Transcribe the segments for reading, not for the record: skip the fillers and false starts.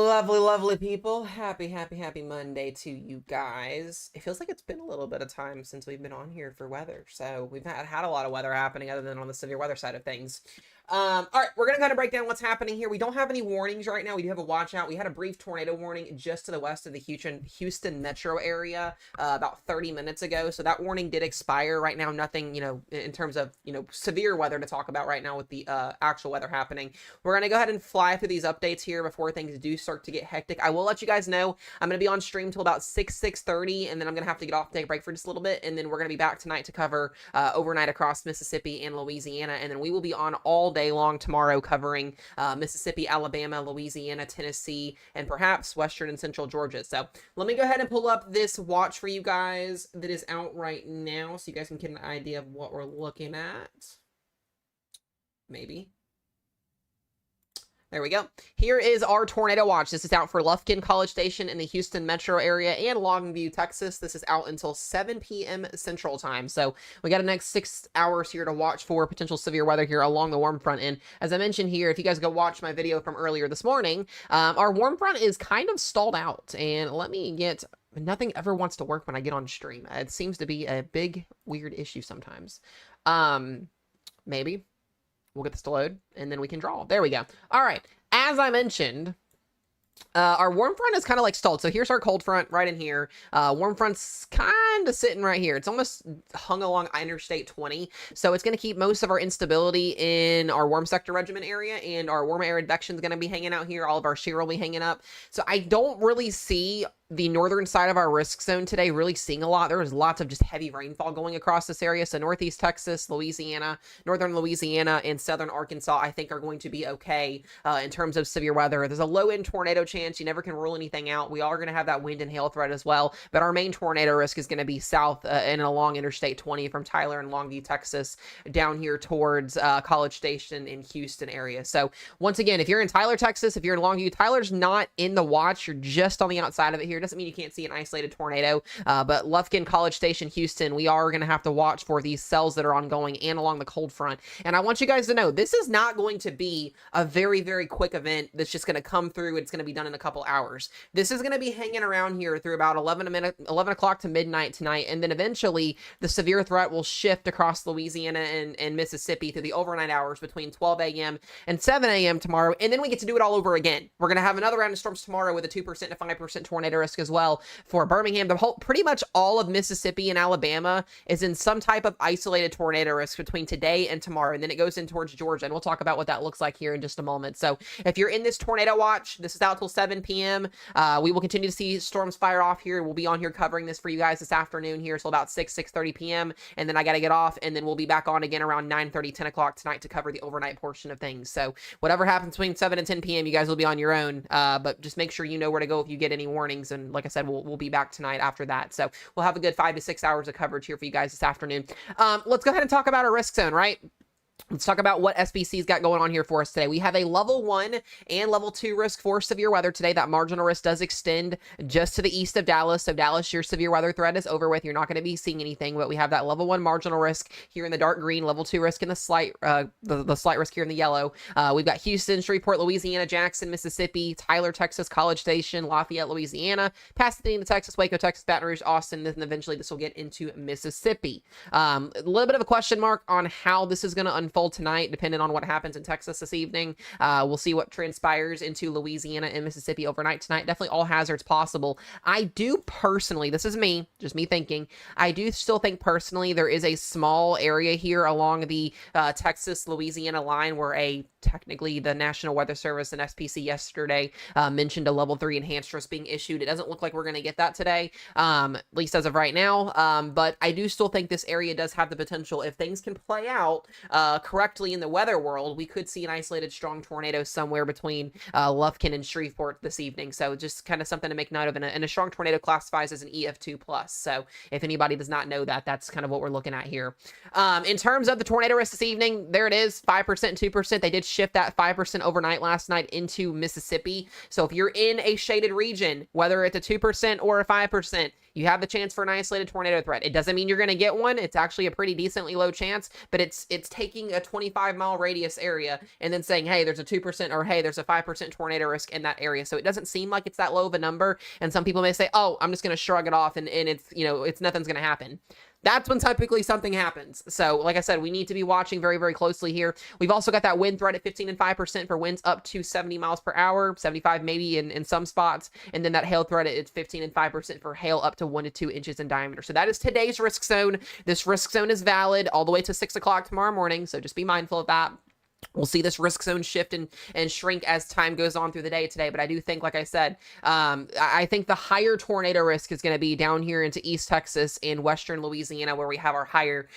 lovely, lovely people. Happy Monday to you guys. It feels like it's been a little bit of time since we've been on here for weather. So we've had a lot of weather happening other than on the severe weather side of things. All right, we're going to kind of break down what's happening here. We don't have any warnings right now. We do have a watch out. We had a brief tornado warning just to the west of the Houston metro area about 30 minutes ago. So that warning did expire right now. Nothing, in terms of, severe weather to talk about right now with the actual weather happening. We're going to go ahead and fly through these updates here before things do start to get hectic. I will let you guys know I'm going to be on stream till about 6:30, and then I'm going to have to get off, take a break for just a little bit, and then we're going to be back tonight to cover overnight across Mississippi and Louisiana, and then we will be on all day long tomorrow covering Mississippi, Alabama, Louisiana, Tennessee, and perhaps Western and Central Georgia. So let me go ahead and pull up this watch for you guys that is out right now so you guys can get an idea of what we're looking at. Maybe. There we go. Here is our tornado watch. This is out for Lufkin College Station in the Houston metro area and Longview, Texas. This is out until 7 p.m. Central Time. So we got the next 6 hours here to watch for potential severe weather here along the warm front. And as I mentioned here, if you guys go watch my video from earlier this morning, our warm front is kind of stalled out. And let me get... Nothing ever wants to work when I get on stream. It seems to be a big, weird issue sometimes. Maybe. We'll get this to load, and then we can draw. There we go. All right. As I mentioned, our warm front is kind of like stalled. So here's our cold front right in here. Warm front's kind of sitting right here. It's almost hung along Interstate 20. So it's going to keep most of our instability in our warm sector regiment area, and our warm air advection is going to be hanging out here. All of our shear will be hanging up. So I don't really see the northern side of our risk zone today really seeing a lot. There was lots of just heavy rainfall going across this area. So northeast Texas, Louisiana, northern Louisiana, and southern Arkansas, I think are going to be okay in terms of severe weather. There's a low-end tornado chance. You never can rule anything out. We are going to have that wind and hail threat as well. But our main tornado risk is going to be south and along Interstate 20 from Tyler and Longview, Texas, down here towards College Station in Houston area. So once again, if you're in Tyler, Texas, if you're in Longview, Tyler's not in the watch. You're just on the outside of it here. Doesn't mean you can't see an isolated tornado, but Lufkin, College Station, Houston, we are going to have to watch for these cells that are ongoing and along the cold front. And I want you guys to know, this is not going to be a very, very quick event that's just going to come through. It's going to be done in a couple hours. This is going to be hanging around here through about 11 o'clock to midnight tonight, and then eventually the severe threat will shift across Louisiana and Mississippi through the overnight hours between 12 a.m. and 7 a.m. tomorrow, and then we get to do it all over again. We're going to have another round of storms tomorrow with a 2% to 5% tornado risk as well for Birmingham. Pretty much all of Mississippi and Alabama is in some type of isolated tornado risk between today and tomorrow, and then it goes in towards Georgia, and we'll talk about what that looks like here in just a moment. So if you're in this tornado watch, this is out till 7 p.m. We will continue to see storms fire off here. We'll be on here covering this for you guys this afternoon here till about 6:30 p.m., and then I got to get off, and then we'll be back on again around 9:30, 10 o'clock tonight to cover the overnight portion of things. So whatever happens between 7 and 10 p.m., you guys will be on your own, but just make sure you know where to go if you get any warnings, and like I said, we'll be back tonight after that. So we'll have a good 5 to 6 hours of coverage here for you guys this afternoon. Let's go ahead and talk about our risk zone, right? Let's talk about what SBC's got going on here for us today. We have a level 1 and level 2 risk for severe weather today. That marginal risk does extend just to the east of Dallas. So Dallas, your severe weather threat is over with. You're not going to be seeing anything, but we have that level 1 marginal risk here in the dark green, level 2 risk in the slight risk here in the yellow. We've got Houston, Shreveport, Louisiana, Jackson, Mississippi, Tyler, Texas, College Station, Lafayette, Louisiana, Pasadena, Texas, Waco, Texas, Baton Rouge, Austin, and then eventually this will get into Mississippi. A little bit of a question mark on how this is going to unfold tonight, depending on what happens in Texas this evening. We'll see what transpires into Louisiana and Mississippi overnight tonight. Definitely all hazards possible. I do personally, this is me, just me thinking, I do still think personally there is a small area here along the Texas-Louisiana line where technically the National Weather Service and SPC yesterday mentioned a level 3 enhanced risk being issued. It doesn't look like we're going to get that today, at least as of right now, but I do still think this area does have the potential, if things can play out correctly in the weather world, we could see an isolated strong tornado somewhere between Lufkin and Shreveport this evening. So just kind of something to make note of, and a strong tornado classifies as an EF2+. So if anybody does not know that, that's kind of what we're looking at here. In terms of the tornado risk this evening, there it is, 5% and 2%. They did shift that 5% overnight last night into Mississippi. So if you're in a shaded region, whether it's a 2% or a 5%, you have the chance for an isolated tornado threat. It doesn't mean you're going to get one. It's actually a pretty decently low chance, but it's taking a 25-mile radius area and then saying, hey, there's a 2% or hey, there's a 5% tornado risk in that area. So it doesn't seem like it's that low of a number. And some people may say, oh, I'm just going to shrug it off and it's, it's nothing's going to happen. That's when typically something happens. So, like I said, we need to be watching very, very closely here. We've also got that wind threat at 15 and 5% for winds up to 70 miles per hour, 75 maybe in some spots. And then that hail threat at 15 and 5% for hail up to 1 to 2 inches in diameter. So that is today's risk zone. This risk zone is valid all the way to 6 o'clock tomorrow morning. So just be mindful of that. We'll see this risk zone shift and shrink as time goes on through the day today. But I do think, like I said, I think the higher tornado risk is going to be down here into East Texas and Western Louisiana, where we have our higher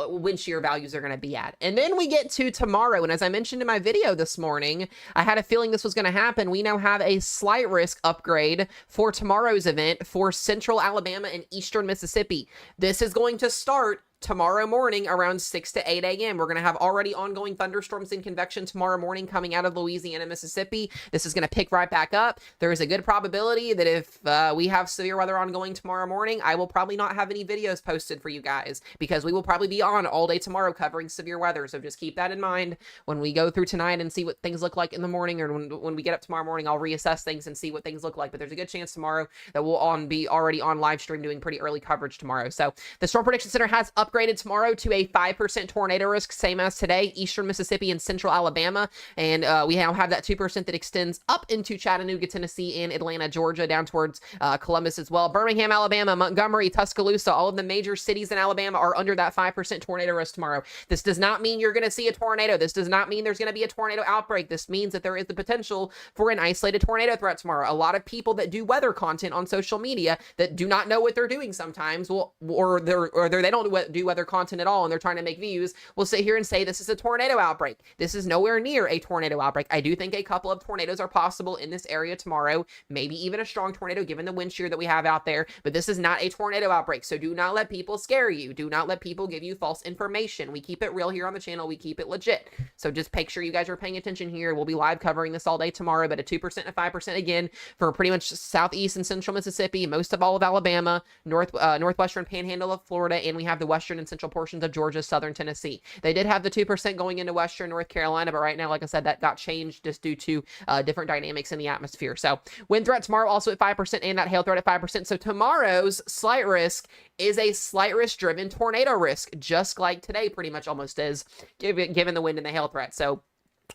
wind shear values are going to be at. And then we get to tomorrow. And as I mentioned in my video this morning, I had a feeling this was going to happen. We now have a slight risk upgrade for tomorrow's event for Central Alabama and Eastern Mississippi. This is going to start tomorrow morning around 6 to 8 a.m. We're going to have already ongoing thunderstorms and convection tomorrow morning coming out of Louisiana, Mississippi. This is going to pick right back up. There is a good probability that if we have severe weather ongoing tomorrow morning, I will probably not have any videos posted for you guys because we will probably be on all day tomorrow covering severe weather. So just keep that in mind when we go through tonight and see what things look like in the morning, or when we get up tomorrow morning, I'll reassess things and see what things look like. But there's a good chance tomorrow that we'll be already on live stream doing pretty early coverage tomorrow. So the Storm Prediction Center has upgraded tomorrow to a 5% tornado risk, same as today, Eastern Mississippi and Central Alabama. And we now have that 2% that extends up into Chattanooga, Tennessee, and Atlanta, Georgia, down towards Columbus as well. Birmingham, Alabama, Montgomery, Tuscaloosa, all of the major cities in Alabama are under that 5% tornado risk tomorrow. This does not mean you're going to see a tornado. This does not mean there's going to be a tornado outbreak. This means that there is the potential for an isolated tornado threat tomorrow. A lot of people that do weather content on social media that do not know what they're doing sometimes, or they don't do weather content at all and they're trying to make views, will sit here and say this is a tornado outbreak. This is nowhere near a tornado outbreak. I do think a couple of tornadoes are possible in this area tomorrow, maybe even a strong tornado given the wind shear that we have out there, but this is not a tornado outbreak. So do not let people scare you. Do not let people give you false information. We keep it real here on the channel. We keep it legit. So just make sure you guys are paying attention here. We'll be live covering this all day tomorrow, but a 2% and 5% again for pretty much southeast and central Mississippi, most of all of Alabama, northwestern panhandle of Florida, and we have the western and central portions of Georgia, southern Tennessee. They did have the 2% going into western North Carolina, but right now, like I said, that got changed just due to different dynamics in the atmosphere. So wind threat tomorrow also at 5% and that hail threat at 5%. So tomorrow's slight risk is a slight risk driven tornado risk, just like today pretty much almost is, given the wind and the hail threat. So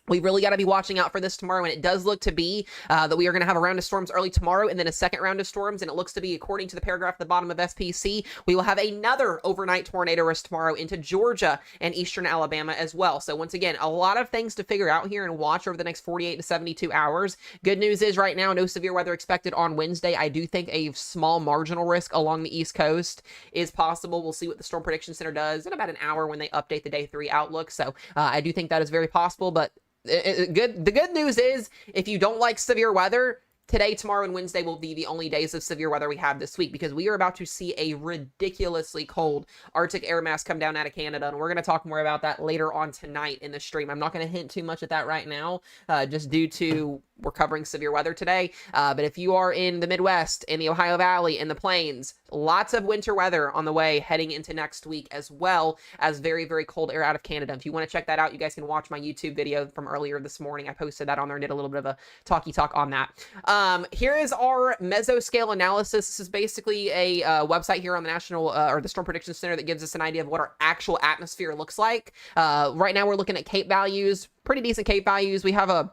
we really got to be watching out for this tomorrow, and it does look to be that we are going to have a round of storms early tomorrow and then a second round of storms, and it looks to be, according to the paragraph at the bottom of SPC, we will have another overnight tornado risk tomorrow into Georgia and eastern Alabama as well. So once again, a lot of things to figure out here and watch over the next 48 to 72 hours. Good news is right now, no severe weather expected on Wednesday. I do think a small marginal risk along the East Coast is possible. We'll see what the Storm Prediction Center does in about an hour when they update the day 3 outlook. So I do think that is very possible, but the good news is, if you don't like severe weather, today, tomorrow, and Wednesday will be the only days of severe weather we have this week, because we are about to see a ridiculously cold Arctic air mass come down out of Canada, and we're going to talk more about that later on tonight in the stream. I'm not going to hint too much at that right now, just due to we're covering severe weather today, but if you are in the Midwest, in the Ohio Valley, in the Plains, lots of winter weather on the way heading into next week, as well as very, very cold air out of Canada. If you want to check that out, you guys can watch my YouTube video from earlier this morning. I posted that on there and did a little bit of a talk on that. Here is our mesoscale analysis. This is basically a website here on the National or the Storm Prediction Center that gives us an idea of what our actual atmosphere looks like. Right now we're looking at Cape values, pretty decent Cape values. We have a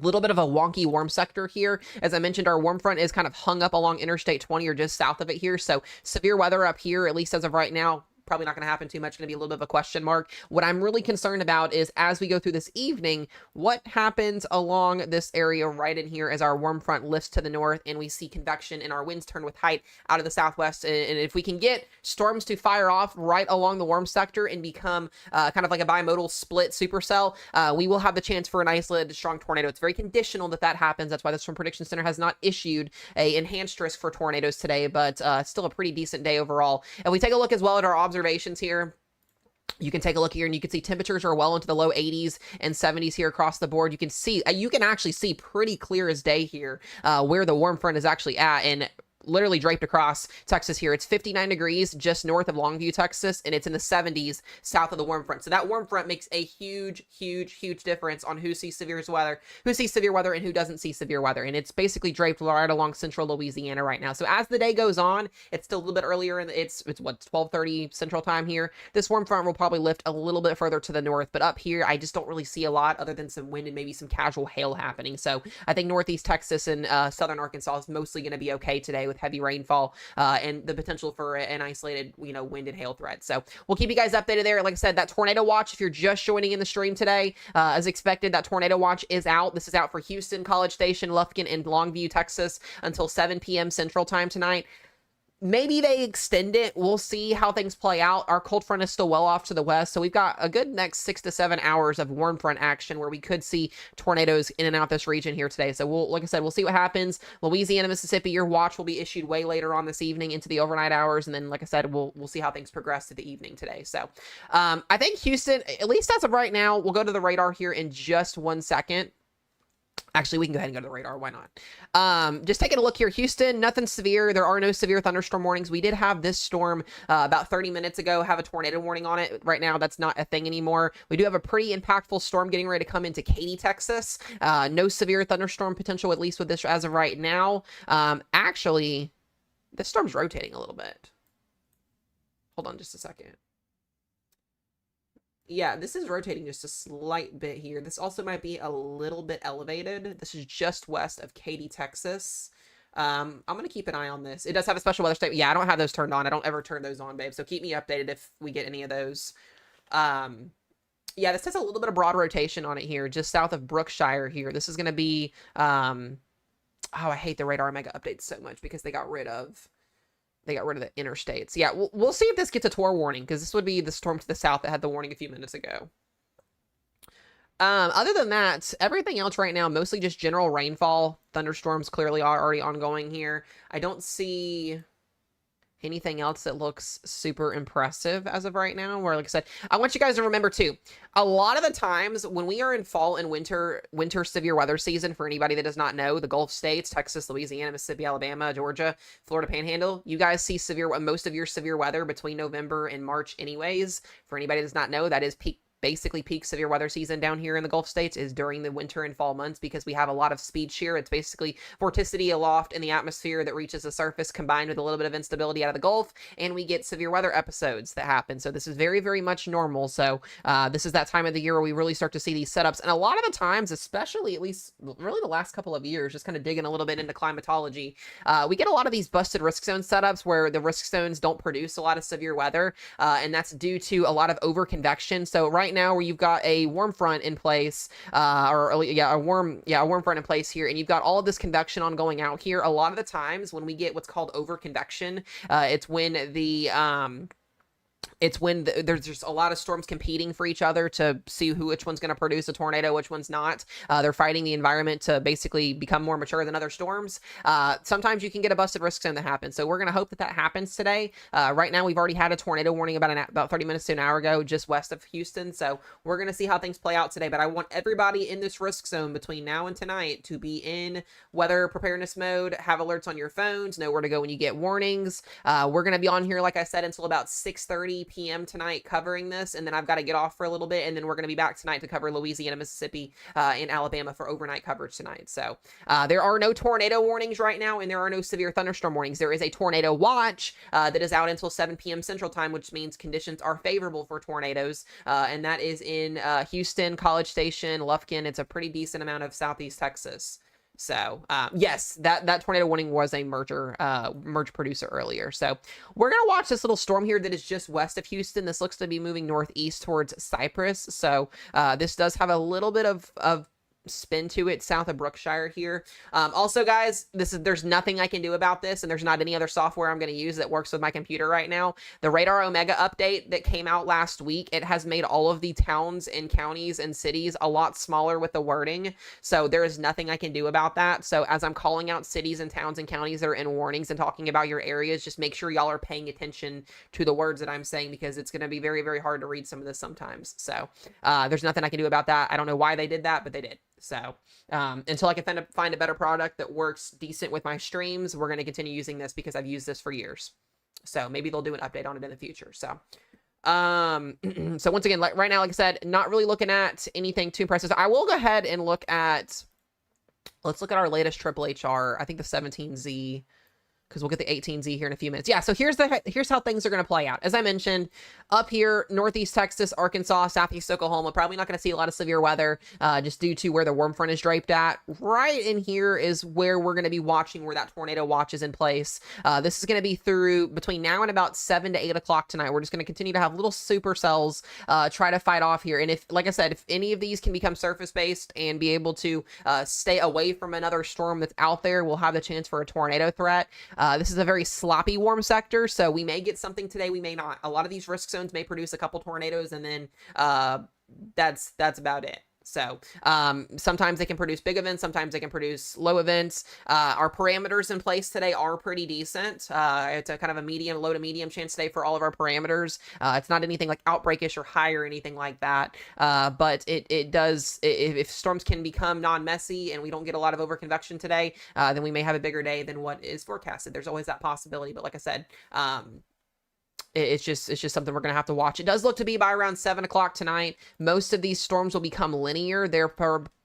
little bit of a wonky warm sector here. As I mentioned, our warm front is kind of hung up along Interstate 20 or just south of it here. So severe weather up here, at least as of right now, probably not going to happen too much. Going to be a little bit of a question mark. What I'm really concerned about is, as we go through this evening, what happens along this area right in here as our warm front lifts to the north and we see convection and our winds turn with height out of the southwest. And if we can get storms to fire off right along the warm sector and become kind of like a bimodal split supercell, we will have the chance for an isolated strong tornado. It's very conditional that happens. That's why the Storm Prediction Center has not issued a enhanced risk for tornadoes today, but still a pretty decent day overall. And we take a look as well at our observations here. You can take a look here and you can see temperatures are well into the low 80s and 70s here across the board. You can see, you can actually see pretty clear as day here where the warm front is actually at, and literally draped across Texas here. It's 59 degrees just north of Longview, Texas, and it's in the 70s south of the warm front. So that warm front makes a huge, huge, huge difference on who sees severe weather, and who doesn't see severe weather. And it's basically draped right along central Louisiana right now. So as the day goes on, it's still a little bit earlier, and it's what, 12:30 central time here. This warm front will probably lift a little bit further to the north, but up here, I just don't really see a lot other than some wind and maybe some casual hail happening. So I think northeast Texas and southern Arkansas is mostly going to be okay today with heavy rainfall and the potential for an isolated, wind and hail threat. So we'll keep you guys updated there. Like I said, that tornado watch, if you're just joining in the stream today, as expected, that tornado watch is out. This is out for Houston, College Station, Lufkin, and Longview, Texas until 7 p.m. Central Time tonight. Maybe they extend it. We'll see how things play out. Our cold front is still well off to the west, so we've got a good next 6 to 7 hours of warm front action where we could see tornadoes in and out this region here today. So like I said, we'll see what happens. Louisiana, Mississippi, your watch will be issued way later on this evening into the overnight hours, and then, like I said, we'll see how things progress to the evening today. So I think Houston, at least as of right now, we'll go to the radar here in just 1 second. Actually, we can go ahead and go to the radar. Why not? Just taking a look here. Houston, nothing severe. There are no severe thunderstorm warnings. We did have this storm about 30 minutes ago have a tornado warning on it. Right now, that's not a thing anymore. We do have a pretty impactful storm getting ready to come into Katy, Texas. No severe thunderstorm potential, at least with this as of right now. Actually, this storm's rotating a little bit. Hold on just a second. Yeah, this is rotating just a slight bit here. This also might be a little bit elevated. This is just west of Katy, Texas. I'm going to keep an eye on this. It does have a special weather statement. Yeah, I don't have those turned on. I don't ever turn those on, babe. So keep me updated if we get any of those. Yeah, this has a little bit of broad rotation on it here, just south of Brookshire here. This is going to be, oh, I hate the radar mega updates so much because they got rid of the interstates. Yeah, we'll see if this gets a TOR warning, because this would be the storm to the south that had the warning a few minutes ago. Other than that, everything else right now, mostly just general rainfall. Thunderstorms clearly are already ongoing here. I don't see anything else that looks super impressive as of right now, where, like I said, I want you guys to remember too, a lot of the times when we are in fall and winter severe weather season, for anybody that does not know, the Gulf states, Texas, Louisiana, Mississippi, Alabama, Georgia, Florida Panhandle, you guys see most of your severe weather between November and March anyways. For anybody that does not know, that is basically peak severe weather season down here in the Gulf states is during the winter and fall months, because we have a lot of speed shear. It's basically vorticity aloft in the atmosphere that reaches the surface combined with a little bit of instability out of the Gulf, and we get severe weather episodes that happen. So this is very, very much normal. So this is that time of the year where we really start to see these setups. And a lot of the times, especially at least really the last couple of years, just kind of digging a little bit into climatology, we get a lot of these busted risk zone setups where the risk zones don't produce a lot of severe weather. And that's due to a lot of over convection. So right now, where you've got a warm front in place, a warm front in place here, and you've got all of this convection on going out here. A lot of the times when we get what's called over convection, it's when there's just a lot of storms competing for each other to see which one's going to produce a tornado, which one's not. They're fighting the environment to basically become more mature than other storms. Sometimes you can get a busted risk zone that happens. So we're going to hope that happens today. Right now, we've already had a tornado warning about 30 minutes to an hour ago, just west of Houston. So we're going to see how things play out today. But I want everybody in this risk zone between now and tonight to be in weather preparedness mode, have alerts on your phones, know where to go when you get warnings. We're going to be on here, like I said, until about 6:30 p.m. tonight covering this, and then I've got to get off for a little bit, and then we're going to be back tonight to cover Louisiana, Mississippi, and Alabama for overnight coverage tonight. So there are no tornado warnings right now, and there are no severe thunderstorm warnings. There is a tornado watch that is out until 7 p.m. Central Time, which means conditions are favorable for tornadoes, and that is in Houston, College Station, Lufkin. It's a pretty decent amount of southeast Texas. So yes, that tornado warning was a merge producer earlier. So we're gonna watch this little storm here that is just west of Houston. This looks to be moving northeast towards Cypress. So this does have a little bit of spin to it south of Brookshire here. Also, guys, there's nothing I can do about this, and there's not any other software I'm going to use that works with my computer right now. The Radar Omega update that came out last week, it has made all of the towns and counties and cities a lot smaller with the wording, so there is nothing I can do about that. So as I'm calling out cities and towns and counties that are in warnings and talking about your areas, just make sure y'all are paying attention to the words that I'm saying, because it's going to be very, very hard to read some of this sometimes. So there's nothing I can do about that. I don't know why they did that, but they did. So until I can find a better product that works decent with my streams, we're going to continue using this because I've used this for years. So maybe they'll do an update on it in the future. So so once again, right now, like I said, not really looking at anything too impressive. I will go ahead and look at, let's look at our latest Triple HR. I think the 17Z, because we'll get the 18Z here in a few minutes. Yeah, so here's how things are going to play out. As I mentioned, up here, Northeast Texas, Arkansas, Southeast Oklahoma, probably not going to see a lot of severe weather just due to where the warm front is draped at. Right in here is where we're going to be watching where that tornado watch is in place. This is going to be through between now and about 7 to 8 o'clock tonight. We're just going to continue to have little supercells try to fight off here. And if, like I said, if any of these can become surface-based and be able to stay away from another storm that's out there, we'll have the chance for a tornado threat. This is a very sloppy warm sector, so we may get something today, we may not. A lot of these risk zones may produce a couple tornadoes, and then that's about it. So sometimes they can produce big events, sometimes they can produce low events. Our parameters in place today are pretty decent. It's a kind of a medium, low to medium chance today for all of our parameters. It's not anything like outbreakish or high or anything like that. But it does, if storms can become non-messy and we don't get a lot of overconvection today, then we may have a bigger day than what is forecasted. There's always that possibility. But like I said, it's just something we're going to have to watch. It does look to be by around 7 o'clock tonight. Most of these storms will become linear. They're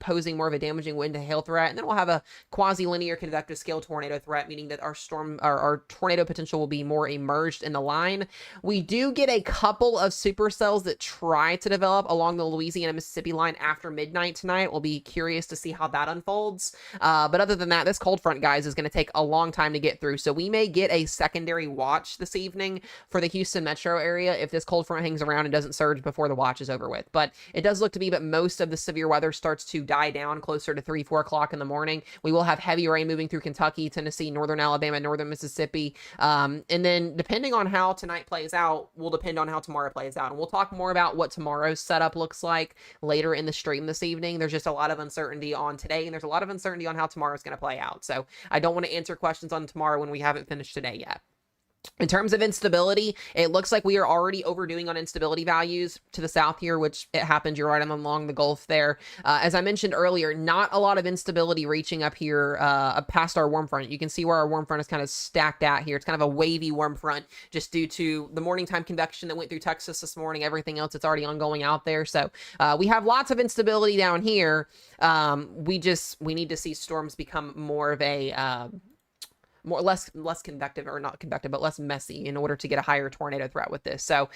posing more of a damaging wind to hail threat. And then we'll have a quasi-linear convective scale tornado threat, meaning that our tornado potential will be more emerged in the line. We do get a couple of supercells that try to develop along the Louisiana-Mississippi line after midnight tonight. We'll be curious to see how that unfolds. But other than that, this cold front, guys, is going to take a long time to get through. So we may get a secondary watch this evening for the Houston metro area if this cold front hangs around and doesn't surge before the watch is over with. But it does look to be that most of the severe weather starts to die down closer to 3-4 o'clock in the morning. We will have heavy rain moving through Kentucky, Tennessee, northern Alabama, northern Mississippi. And then depending on how tonight plays out will depend on how tomorrow plays out. And we'll talk more about what tomorrow's setup looks like later in the stream this evening. There's just a lot of uncertainty on today, and there's a lot of uncertainty on how tomorrow's going to play out. So I don't want to answer questions on tomorrow when we haven't finished today yet. In terms of instability, it looks like we are already overdoing on instability values to the south here, which it happened. You're right along the Gulf there. As I mentioned earlier, not a lot of instability reaching up here past our warm front. You can see where our warm front is kind of stacked at here. It's kind of a wavy warm front just due to the morning time convection that went through Texas this morning, everything else that's already ongoing out there. So we have lots of instability down here. We need to see storms become more of a less convective, or not convective, but less messy in order to get a higher tornado threat with this. So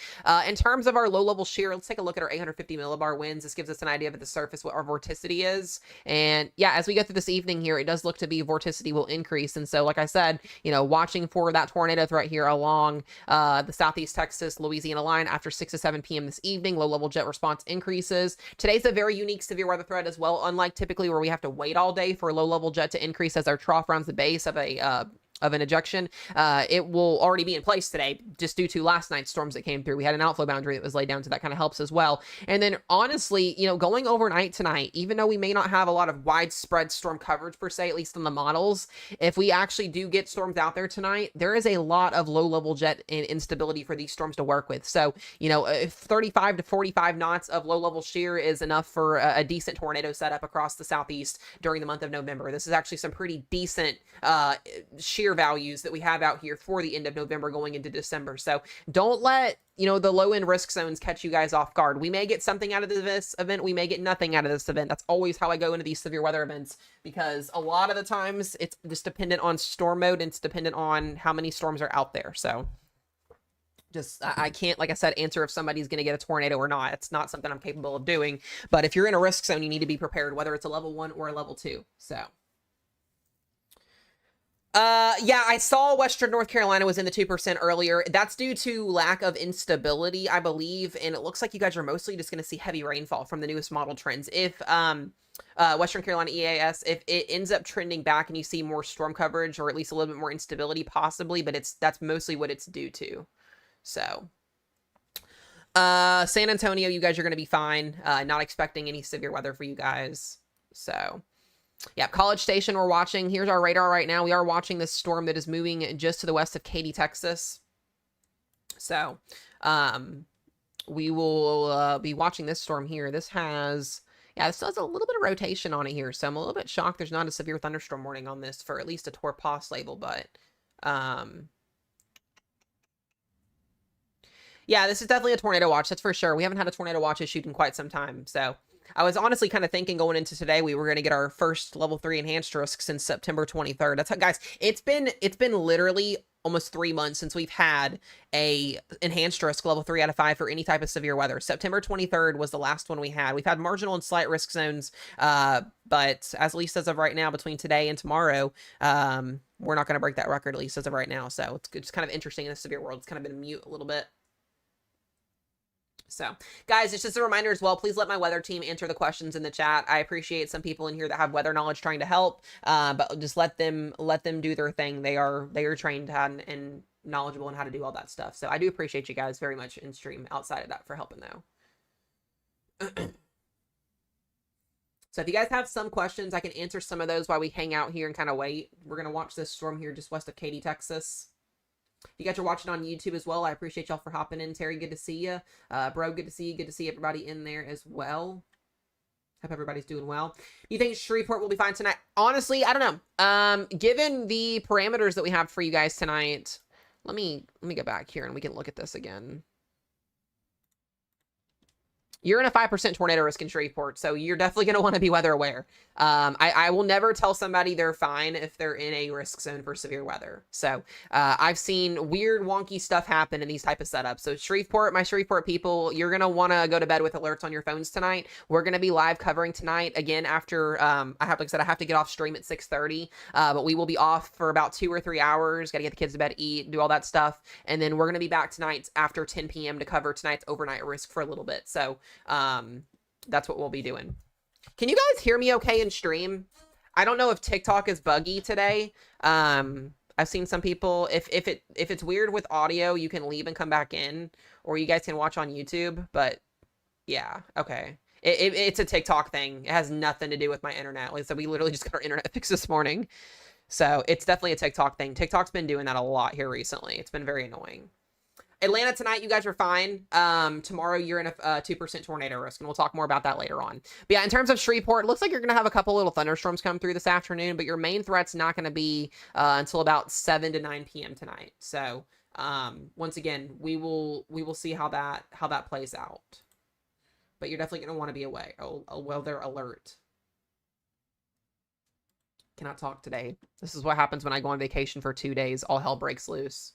in terms of our low level shear, let's take a look at our 850 millibar winds. This gives us an idea of at the surface what our vorticity is. And yeah, as we go through this evening here, it does look to be vorticity will increase. And so, like I said, watching for that tornado threat here along the Southeast Texas, Louisiana line after 6 to 7 p.m. this evening, low level jet response increases. Today's a very unique severe weather threat as well, unlike typically where we have to wait all day for a low level jet to increase as our trough rounds the base of an ejection. It will already be in place today just due to last night's storms that came through. We had an outflow boundary that was laid down, so that kind of helps as well. And then honestly, going overnight tonight, even though we may not have a lot of widespread storm coverage per se, at least in the models, if we actually do get storms out there tonight, there is a lot of low level jet and instability for these storms to work with. So, if 35 to 45 knots of low level shear is enough for a decent tornado setup across the Southeast during the month of November. This is actually some pretty decent shear values that we have out here for the end of November going into December. So don't let the low end risk zones catch you guys off guard. We may get something out of this event, we may get nothing out of this event. That's always how I go into these severe weather events, because a lot of the times it's just dependent on storm mode, and it's dependent on how many storms are out there. So I can't, like I said, answer if somebody's going to get a tornado or not. It's not something I'm capable of doing. But if you're in a risk zone, you need to be prepared, whether it's a level 1 or a level 2. So yeah, I saw Western North Carolina was in the 2% earlier. That's due to lack of instability, I believe. And it looks like you guys are mostly just going to see heavy rainfall from the newest model trends. If Western Carolina EAS, if it ends up trending back and you see more storm coverage or at least a little bit more instability, possibly, but that's mostly what it's due to. So, San Antonio, you guys are going to be fine. Not expecting any severe weather for you guys. So, yeah, College Station, we're watching. Here's our radar right now. We are watching this storm that is moving just to the west of Katy, Texas. So, we will be watching this storm here. This has, yeah, this has a little bit of rotation on it here. So I'm a little bit shocked there's not a severe thunderstorm warning on this for at least a TORPOS label, but, yeah, this is definitely a tornado watch. That's for sure. We haven't had a tornado watch issued in quite some time. So I was honestly kind of thinking going into today, we were going to get our first level 3 enhanced risk since September 23rd. That's how, guys, it's been literally almost 3 months since we've had a enhanced risk level 3 out of 5 for any type of severe weather. September 23rd was the last one we had. We've had marginal and slight risk zones, but as least as of right now, between today and tomorrow, we're not going to break that record, at least as of right now. So it's kind of interesting in the severe world. It's kind of been mute a little bit. So, guys, it's just a reminder as well, please let my weather team answer the questions in the chat. I appreciate some people in here that have weather knowledge trying to help, but just let them do their thing. They are trained and knowledgeable in how to do all that stuff. So I do appreciate you guys very much in stream outside of that for helping, though. So if you guys have some questions, I can answer some of those while we hang out here and kind of wait. We're going to watch this storm here just west of Katy, Texas. If you guys are watching on YouTube as well, I appreciate y'all for hopping in. Terry, good to see you. Bro, good to see you. Good to see everybody in there as well. Hope everybody's doing well. You think Shreveport will be fine tonight? Honestly, I don't know. Given the parameters that we have for you guys tonight, let me go back here and we can look at this again. You're in a 5% tornado risk in Shreveport, so you're definitely going to want to be weather aware. I will never tell somebody they're fine if they're in a risk zone for severe weather. So I've seen weird, wonky stuff happen in these type of setups. So Shreveport, my Shreveport people, you're going to want to go to bed with alerts on your phones tonight. We're going to be live covering tonight again after, like I said, I have to get off stream at 6:30, but we will be off for about 2 or 3 hours. Got to get the kids to bed, eat, do all that stuff. And then we're going to be back tonight after 10 p.m. to cover tonight's overnight risk for a little bit. So that's what we'll be doing. Can you guys hear me okay in stream? I don't know if TikTok is buggy today. I've seen some people, if it's weird with audio, you can leave and come back in, or you guys can watch on YouTube, but yeah, okay. It's a TikTok thing. It has nothing to do with my internet. Like, so we literally just got our internet fixed this morning. So it's definitely a TikTok thing. TikTok's been doing that a lot here recently. It's been very annoying. Atlanta tonight, you guys are fine. Tomorrow, you're in a 2% tornado risk, and we'll talk more about that later on. But yeah, in terms of Shreveport, it looks like you're going to have a couple little thunderstorms come through this afternoon, but your main threat's not going to be until about 7 to 9 p.m. tonight. So once again, we will see how that plays out. But you're definitely going to want to be away. A weather alert. Cannot talk today. This is what happens when I go on vacation for 2 days. All hell breaks loose.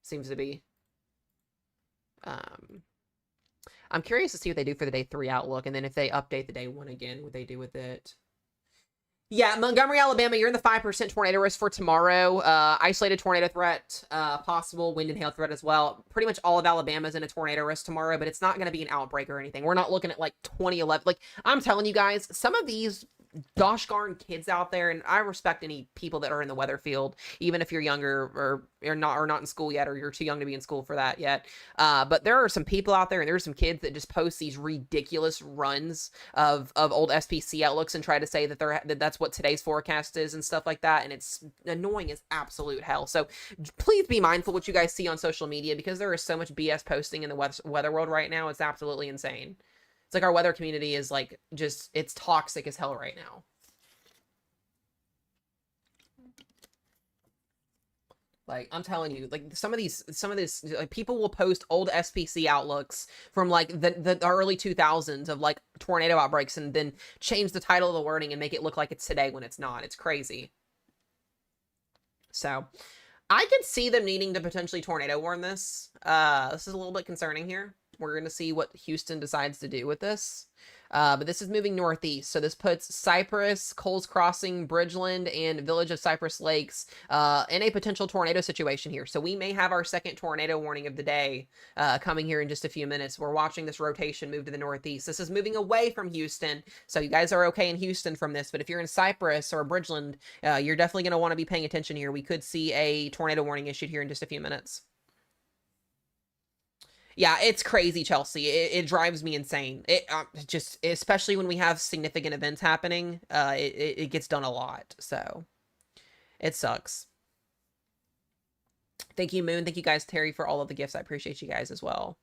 Seems to be. I'm curious to see what they do for the day 3 outlook, and then if they update the day 1 again, what they do with it. Yeah, Montgomery, Alabama, you're in the 5% tornado risk for tomorrow. Isolated tornado threat, possible wind and hail threat as well. Pretty much all of Alabama's in a tornado risk tomorrow, but it's not going to be an outbreak or anything. We're not looking at like 2011. Like, I'm telling you guys, some of these gosh darn kids out there, and I respect any people that are in the weather field, even if you're younger or not in school yet, or you're too young to be in school for that yet. But there are some people out there, and there's some kids that just post these ridiculous runs of old SPC outlooks and try to say that that's what today's forecast is and stuff like that, and it's annoying as absolute hell. So please be mindful what you guys see on social media, because there is so much BS posting in the weather world right now. It's absolutely insane. It's like our weather community is like just, it's toxic as hell right now. Like, I'm telling you, like some of this, like, people will post old SPC outlooks from like the early 2000s of like tornado outbreaks, and then change the title of the wording and make it look like it's today when it's not. It's crazy. So I could see them needing to potentially tornado warn this. This is a little bit concerning here. We're going to see what Houston decides to do with this. But this is moving northeast, so this puts Cypress, Coles Crossing, Bridgeland, and Village of Cypress Lakes in a potential tornado situation here. So we may have our second tornado warning of the day coming here in just a few minutes. We're watching this rotation move to the northeast. This is moving away from Houston, so you guys are okay in Houston from this. But if you're in Cypress or Bridgeland, you're definitely going to want to be paying attention here. We could see a tornado warning issued here in just a few minutes. Yeah, it's crazy, Chelsea. It drives me insane. It just, especially when we have significant events happening, it gets done a lot. So it sucks. Thank you, Moon. Thank you guys, Terry, for all of the gifts. I appreciate you guys as well.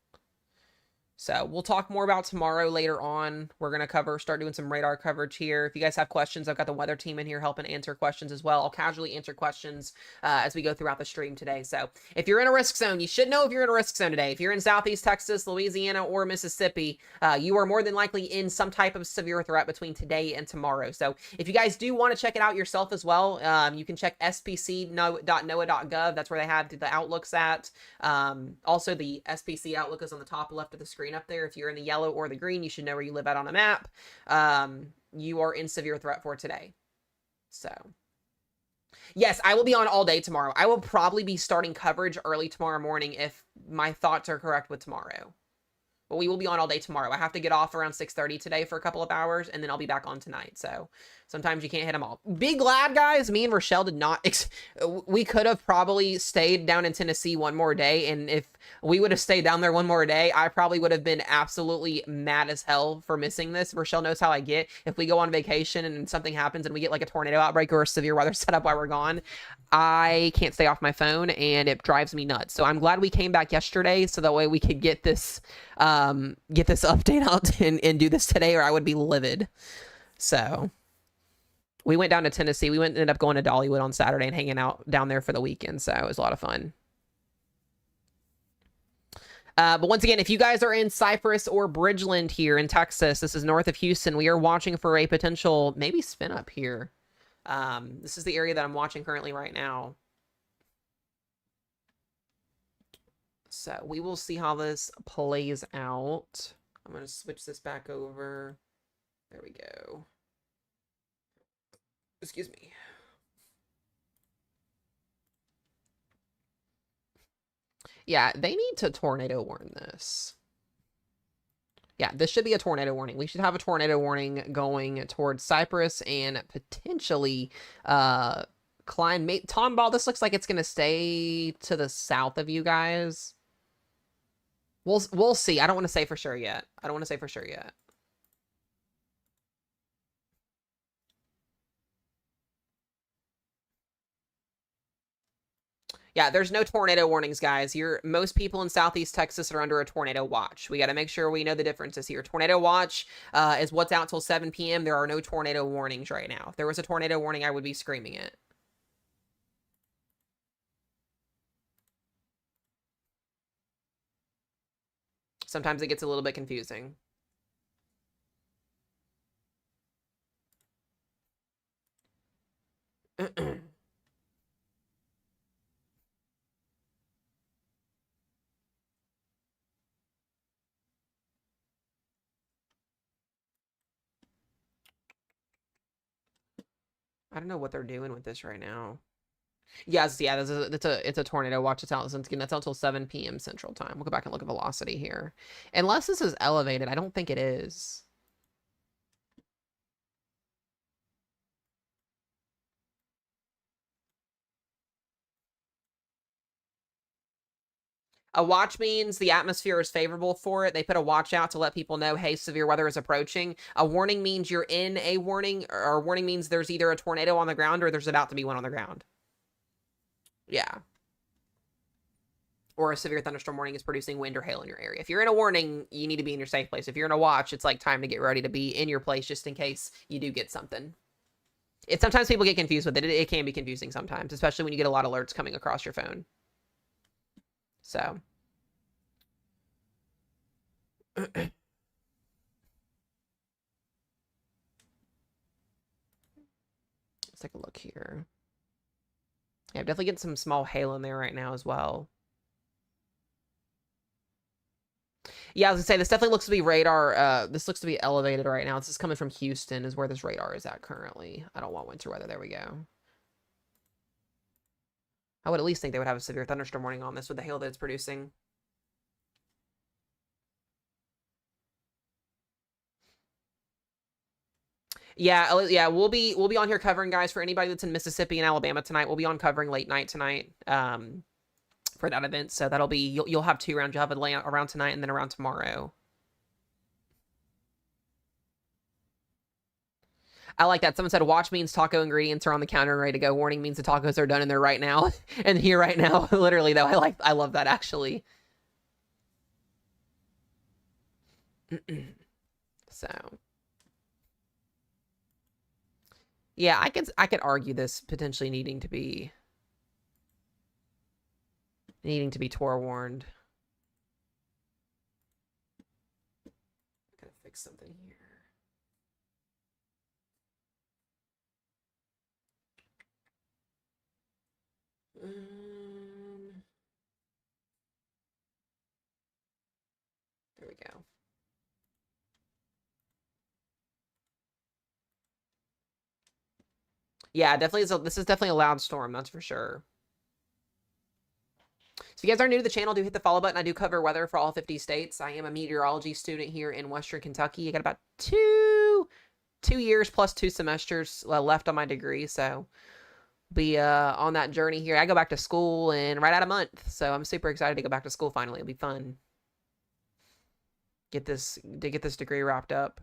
So we'll talk more about tomorrow later on. We're going to start doing some radar coverage here. If you guys have questions, I've got the weather team in here helping answer questions as well. I'll casually answer questions as we go throughout the stream today. So if you're in a risk zone, you should know if you're in a risk zone today. If you're in Southeast Texas, Louisiana, or Mississippi, you are more than likely in some type of severe threat between today and tomorrow. So if you guys do want to check it out yourself as well, you can check spc.noaa.gov. That's where they have the outlooks at. Also, the SPC outlook is on the top left of the screen up there. If you're in the yellow or the green, you should know where you live at on a map. You are in severe threat for today. So yes, I will be on all day tomorrow. I will probably be starting coverage early tomorrow morning if my thoughts are correct with tomorrow. But we will be on all day tomorrow. I have to get off around 6:30 today for a couple of hours, and then I'll be back on tonight. So sometimes you can't hit them all. Be glad, guys. Me and Rochelle did not... we could have probably stayed down in Tennessee one more day, and if we would have stayed down there one more day, I probably would have been absolutely mad as hell for missing this. Rochelle knows how I get. If we go on vacation and something happens and we get like a tornado outbreak or a severe weather setup while we're gone, I can't stay off my phone, and it drives me nuts. So I'm glad we came back yesterday, so that way we could get this update out and do this today, or I would be livid. So we went down to Tennessee. We ended up going to Dollywood on Saturday and hanging out down there for the weekend. So it was a lot of fun. But once again, if you guys are in Cypress or Bridgeland here in Texas, this is north of Houston. We are watching for a potential maybe spin up here. This is the area that I'm watching currently right now. So we will see how this plays out. I'm going to switch this back over. There we go. Excuse me. Yeah, they need to tornado warn this. Yeah, this should be a tornado warning. We should have a tornado warning going towards Cypress and potentially Klein. Tomball, this looks like it's going to stay to the south of you guys. We'll see. I don't want to say for sure yet. Yeah, there's no tornado warnings, guys. Most people in Southeast Texas are under a tornado watch. We got to make sure we know the differences here. Tornado watch is what's out till 7 p.m. There are no tornado warnings right now. If there was a tornado warning, I would be screaming it. Sometimes it gets a little bit confusing. I don't know what they're doing with this right now. Yes, yeah, it's a tornado watch. It's out until 7 p.m. Central Time. We'll go back and look at velocity here. Unless this is elevated, I don't think it is. A watch means the atmosphere is favorable for it. They put a watch out to let people know, hey, severe weather is approaching. A warning means you're in a warning, or a warning means there's either a tornado on the ground or there's about to be one on the ground. Yeah. Or a severe thunderstorm warning is producing wind or hail in your area. If you're in a warning, you need to be in your safe place. If you're in a watch, it's like time to get ready to be in your place just in case you do get something. Sometimes people get confused with it. It can be confusing sometimes, especially when you get a lot of alerts coming across your phone. So. Let's take a look here. Yeah, I'm definitely getting some small hail in there right now as well. Yeah, I was gonna say, this definitely looks to be radar. This looks to be elevated right now. This is coming from Houston, is where this radar is at currently. I don't want winter weather. There we go. I would at least think they would have a severe thunderstorm warning on this with the hail that it's producing. Yeah, we'll be on here covering, guys, for anybody that's in Mississippi and Alabama tonight. We'll be on covering late night tonight for that event. So that'll be, you'll have 2 rounds. You'll have a layout around tonight and then around tomorrow. I like that. Someone said, watch means taco ingredients are on the counter and ready to go. Warning means the tacos are done and they're right now. And here right now, literally, though. I love that, actually. So, yeah, I could argue this potentially needing to be Tor warned. Gotta fix something here. There we go. Yeah, definitely. This is definitely a loud storm, that's for sure. So if you guys are new to the channel, do hit the follow button. I do cover weather for all 50 states. I am a meteorology student here in Western Kentucky. I got about two years plus 2 semesters left on my degree, so be on that journey here. I go back to school in right at a month, so I'm super excited to go back to school finally. It'll be fun. Get this degree wrapped up.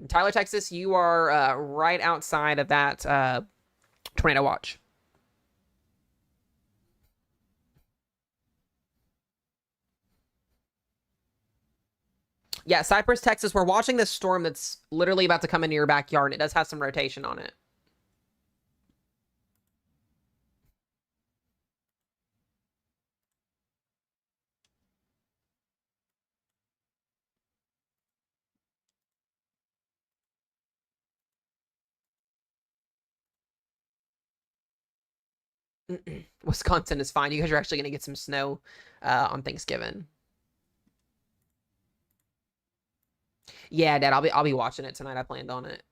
Tyler, Texas, you are right outside of that tornado watch. Yeah, Cypress, Texas, we're watching this storm that's literally about to come into your backyard, and it does have some rotation on it. Wisconsin is fine. You guys are actually going to get some snow on Thanksgiving. Yeah, Dad, I'll be watching it tonight. I planned on it.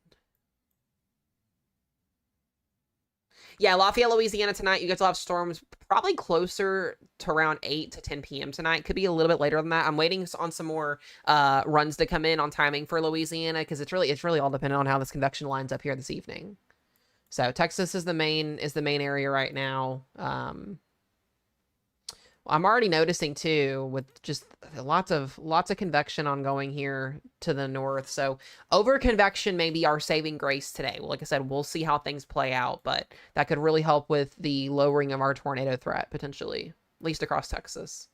Yeah, Lafayette, Louisiana tonight. You guys will have storms probably closer to around 8 to 10 p.m. tonight. Could be a little bit later than that. I'm waiting on some more runs to come in on timing for Louisiana because it's really all dependent on how this convection lines up here this evening. So Texas is the main area right now. I'm already noticing too, with just lots of convection ongoing here to the north. So over convection may be our saving grace today. Well, like I said, we'll see how things play out, but that could really help with the lowering of our tornado threat potentially, at least across Texas.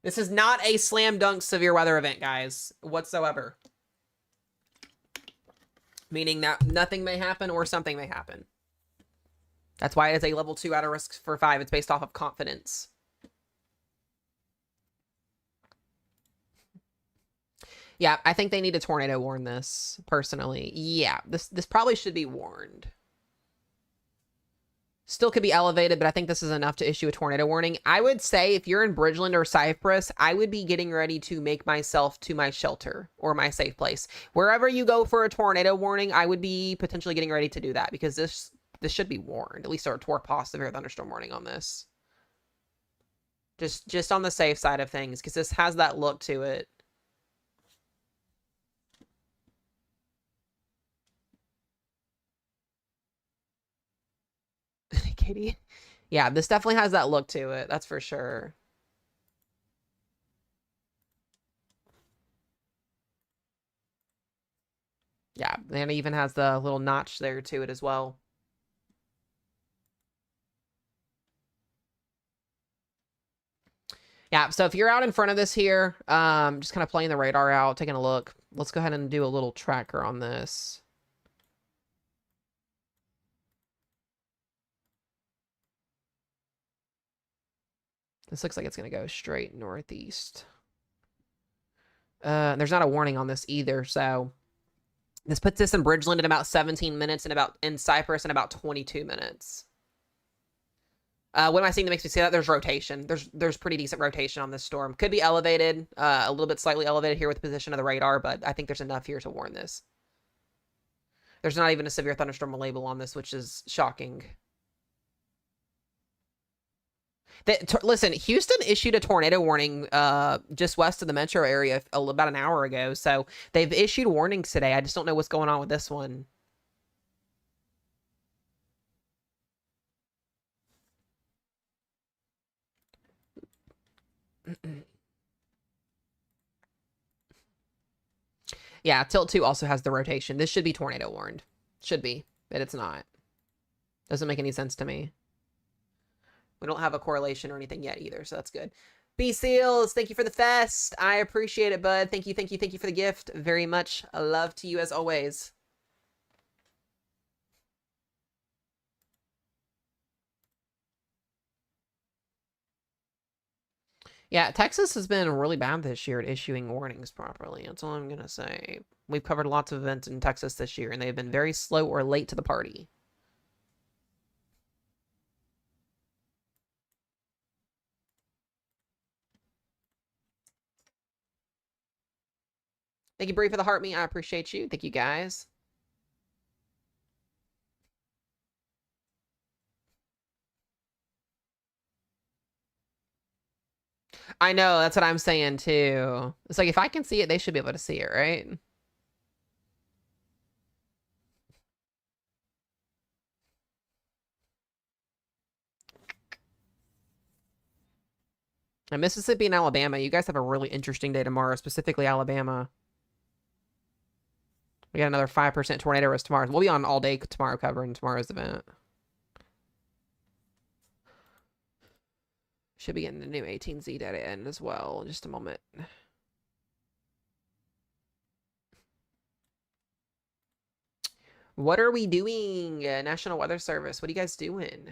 This is not a slam dunk severe weather event, guys, whatsoever. Meaning that nothing may happen or something may happen. That's why it is a level 2 out of risk for 5. It's based off of confidence. Yeah, I think they need to tornado warn this, personally. Yeah, this probably should be warned. Still could be elevated, but I think this is enough to issue a tornado warning. I would say if you're in Bridgeland or Cypress, I would be getting ready to make myself to my shelter or my safe place. Wherever you go for a tornado warning, I would be potentially getting ready to do that because this should be warned. At least a severe thunderstorm warning on this. Just on the safe side of things, because this has that look to it. Katie. Yeah, this definitely has that look to it. That's for sure. Yeah, and it even has the little notch there to it as well. Yeah, so if you're out in front of this here, just kind of playing the radar out, taking a look. Let's go ahead and do a little tracker on this. This looks like it's going to go straight northeast. There's not a warning on this either, so this puts this in Bridgeland in about 17 minutes and in Cypress in about 22 minutes. What am I seeing that makes me say that? There's rotation. There's pretty decent rotation on this storm. Could be elevated, a little bit slightly elevated here with the position of the radar, but I think there's enough here to warn this. There's not even a severe thunderstorm label on this, which is shocking. Listen, Houston issued a tornado warning just west of the metro area about an hour ago, so they've issued warnings today. I just don't know what's going on with this one. Yeah, Tilt 2 also has the rotation. This should be tornado warned. Should be, but it's not. Doesn't make any sense to me. We don't have a correlation or anything yet either, so that's good. B Seals, thank you for the fest. I appreciate it, bud. Thank you for the gift. Very much love to you as always. Yeah, Texas has been really bad this year at issuing warnings properly. That's all I'm going to say. We've covered lots of events in Texas this year, and they've been very slow or late to the party. Thank you, Bree, for the heart me. I appreciate you. Thank you, guys. I know, that's what I'm saying, too. It's like, if I can see it, they should be able to see it, right? And Mississippi and Alabama, you guys have a really interesting day tomorrow, specifically Alabama. We got another 5% tornado risk tomorrow. We'll be on all day tomorrow covering tomorrow's event. Should be getting the new 18Z data in as well in just a moment. What are we doing? National Weather Service. What are you guys doing?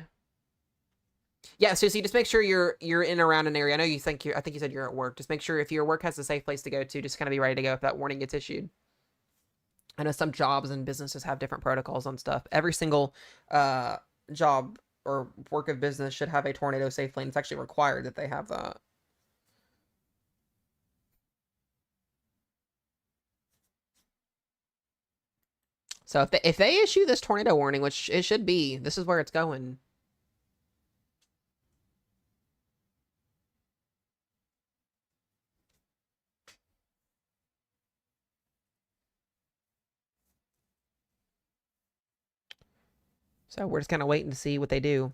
Yeah, Susie, just make sure you're in around an area. I know you think I think you said you're at work. Just make sure if your work has a safe place to go to, just kind of be ready to go if that warning gets issued. I know some jobs and businesses have different protocols on stuff. Every single job or work of business should have a tornado safe lane. It's actually required that they have that. So if they issue this tornado warning, which it should be, this is where it's going. So we're just kind of waiting to see what they do.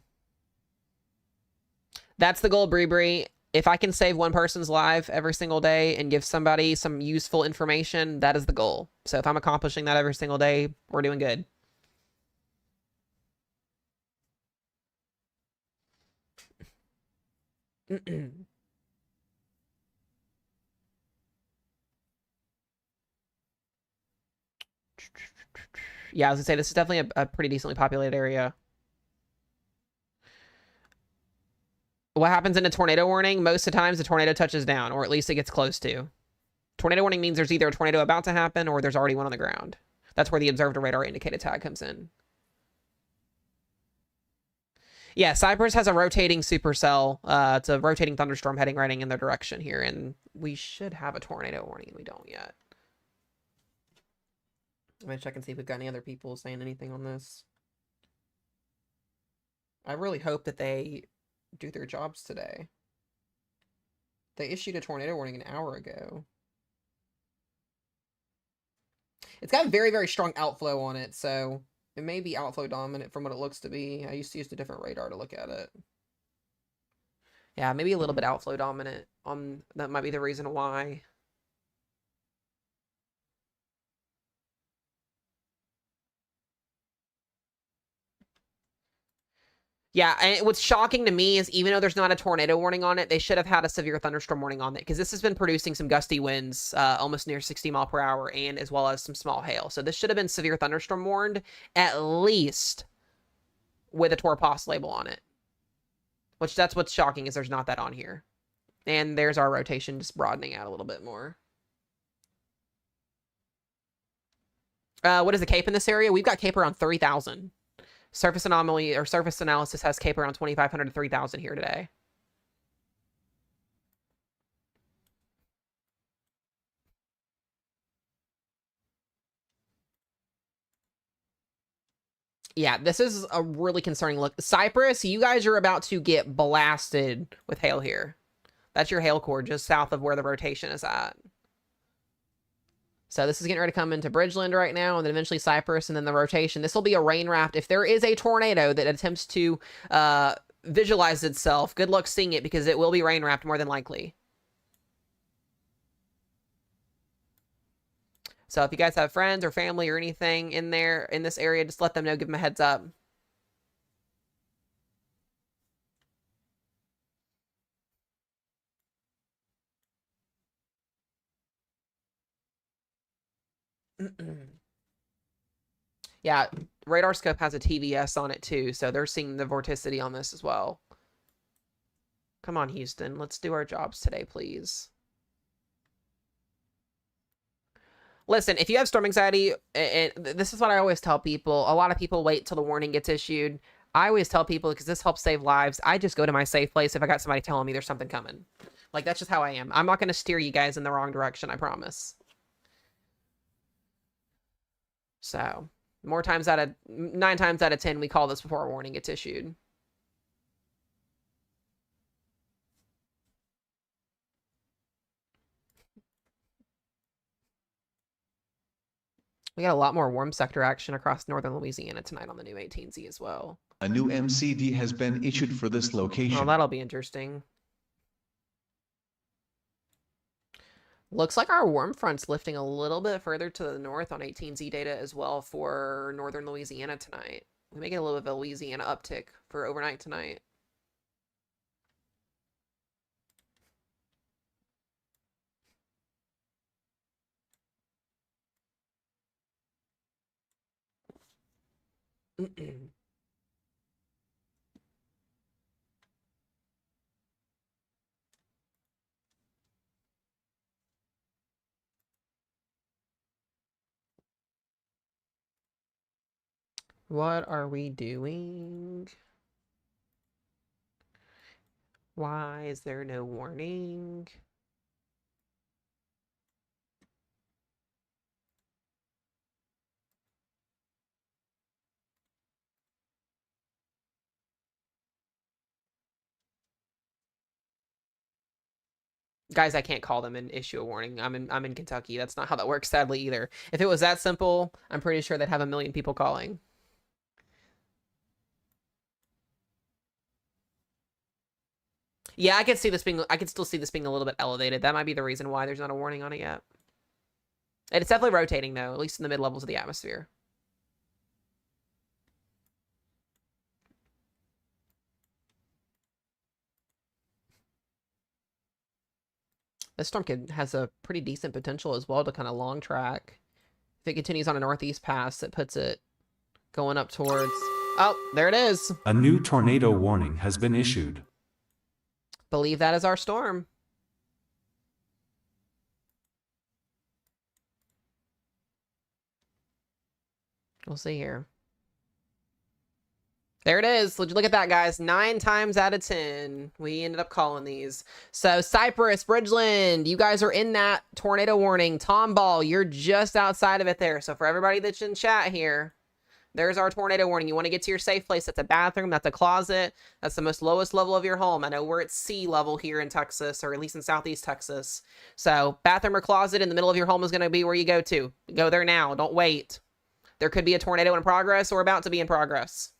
That's the goal, Bree. If I can save one person's life every single day and give somebody some useful information, that is the goal. So if I'm accomplishing that every single day, we're doing good. Yeah, I was gonna say, this is definitely a pretty decently populated area. What happens in a tornado warning? Most of the times the tornado touches down, or at least it gets close to. Tornado warning means there's either a tornado about to happen or there's already one on the ground. That's where the observed radar indicated tag comes in. Yeah, Cypress has a rotating supercell. It's a rotating thunderstorm heading right in their direction here, and we should have a tornado warning, and we don't yet. I'm gonna check and see if we've got any other people saying anything on this. I really hope that they do their jobs today. They issued a tornado warning an hour ago. It's got very, very strong outflow on it, so it may be outflow dominant from what it looks to be. I used to use a different radar to look at it. Yeah, maybe a little bit outflow dominant. That might be the reason why. Yeah, and what's shocking to me is even though there's not a tornado warning on it, they should have had a severe thunderstorm warning on it because this has been producing some gusty winds, almost near 60 mile per hour, and as well as some small hail. So this should have been severe thunderstorm warned, at least with a TORPOS label on it. Which that's what's shocking is there's not that on here. And there's our rotation just broadening out a little bit more. What is the CAPE in this area? We've got CAPE around 30,000. Surface anomaly or surface analysis has CAPE around 2,500 to 3,000 here today. Yeah, this is a really concerning look. Cyprus, you guys are about to get blasted with hail here. That's your hail core just south of where the rotation is at. So this is getting ready to come into Bridgeland right now, and then eventually Cyprus, and then the rotation. This will be a rain raft. If there is a tornado that attempts to visualize itself, good luck seeing it, because it will be rain wrapped more than likely. So if you guys have friends or family or anything in there, in this area, just let them know, give them a heads up. Yeah, Radar Scope has a TVS on it too, so they're seeing the vorticity on this as well. Come on, Houston, let's do our jobs today, please. Listen, if you have storm anxiety, and this is what I always tell people, a lot of people wait till the warning gets issued. I always tell people, because this helps save lives, I just go to my safe place if I got somebody telling me there's something coming. Like, that's just how I am. I'm not going to steer you guys in the wrong direction, I promise. So, 9 times out of 10, we call this before a warning gets issued. We got a lot more warm sector action across northern Louisiana tonight on the new 18Z as well. A new MCD has been issued for this location. Oh, that'll be interesting. Looks like our warm front's lifting a little bit further to the north on 18Z data as well for northern Louisiana tonight. We may get a little bit of a Louisiana uptick for overnight tonight. What are we doing? Why is there no warning? Guys, I can't call them and issue a warning. I'm in Kentucky. That's not how that works, sadly, either. If it was that simple, I'm pretty sure they'd have a million people calling. Yeah, I could still see this being a little bit elevated. That might be the reason why there's not a warning on it yet. And it's definitely rotating though, at least in the mid levels of the atmosphere. This storm has a pretty decent potential as well to kind of long track. If it continues on a northeast pass, it puts it going up towards... Oh, there it is. A new tornado warning has been issued. Believe that is our storm. We'll see here. There it is. Look at that, guys. 9 times out of 10, we ended up calling these. So Cypress, Bridgeland, you guys are in that tornado warning. Tomball, you're just outside of it there. So for everybody that's in chat here, there's our tornado warning. You want to get to your safe place. That's a bathroom. That's a closet. That's the most lowest level of your home. I know we're at sea level here in Texas, or at least in Southeast Texas. So bathroom or closet in the middle of your home is going to be where you go to. Go there now. Don't wait. There could be a tornado in progress or about to be in progress.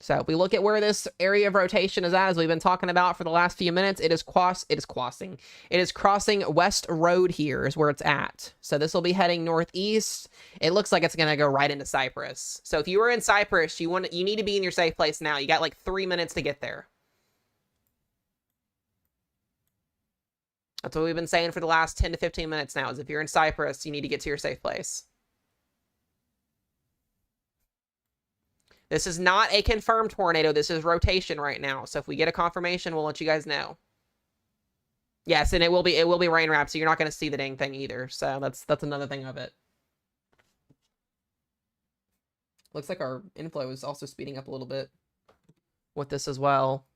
So if we look at where this area of rotation is at, as we've been talking about for the last few minutes, it is crossing West Road here is where it's at. So this will be heading northeast. It looks like it's going to go right into Cypress. So if you were in Cypress, you need to be in your safe place now. You got like 3 minutes to get there. That's what we've been saying for the last 10 to 15 minutes now, is if you're in Cypress, you need to get to your safe place. This is not a confirmed tornado. This is rotation right now. So if we get a confirmation, we'll let you guys know. Yes, and it will be rain wrapped, so you're not going to see the dang thing either. So that's another thing of it. Looks like our inflow is also speeding up a little bit with this as well.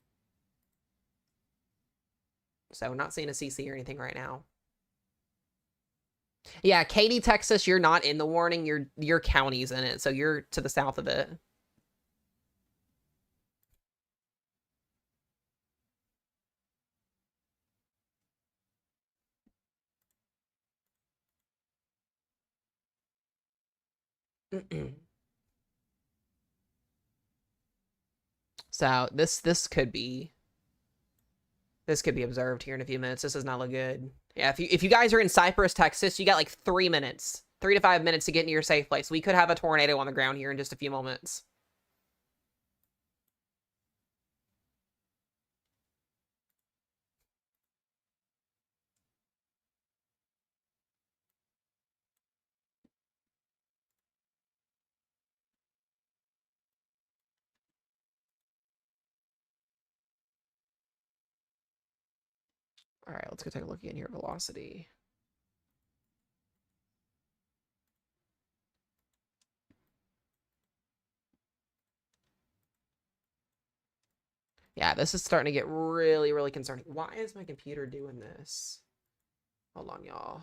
So not seeing a CC or anything right now. Yeah, Katy, Texas, you're not in the warning. Your county's in it, so you're to the south of it. So this could be observed here in a few minutes. This does not look good. Yeah, if you guys are in Cypress, Texas, you got like 3 minutes, 3 to 5 minutes to get into your safe place. We could have a tornado on the ground here in just a few moments. All right, let's go take a look again here. Velocity. Yeah, this is starting to get really, really concerning. Why is my computer doing this? Hold on, y'all.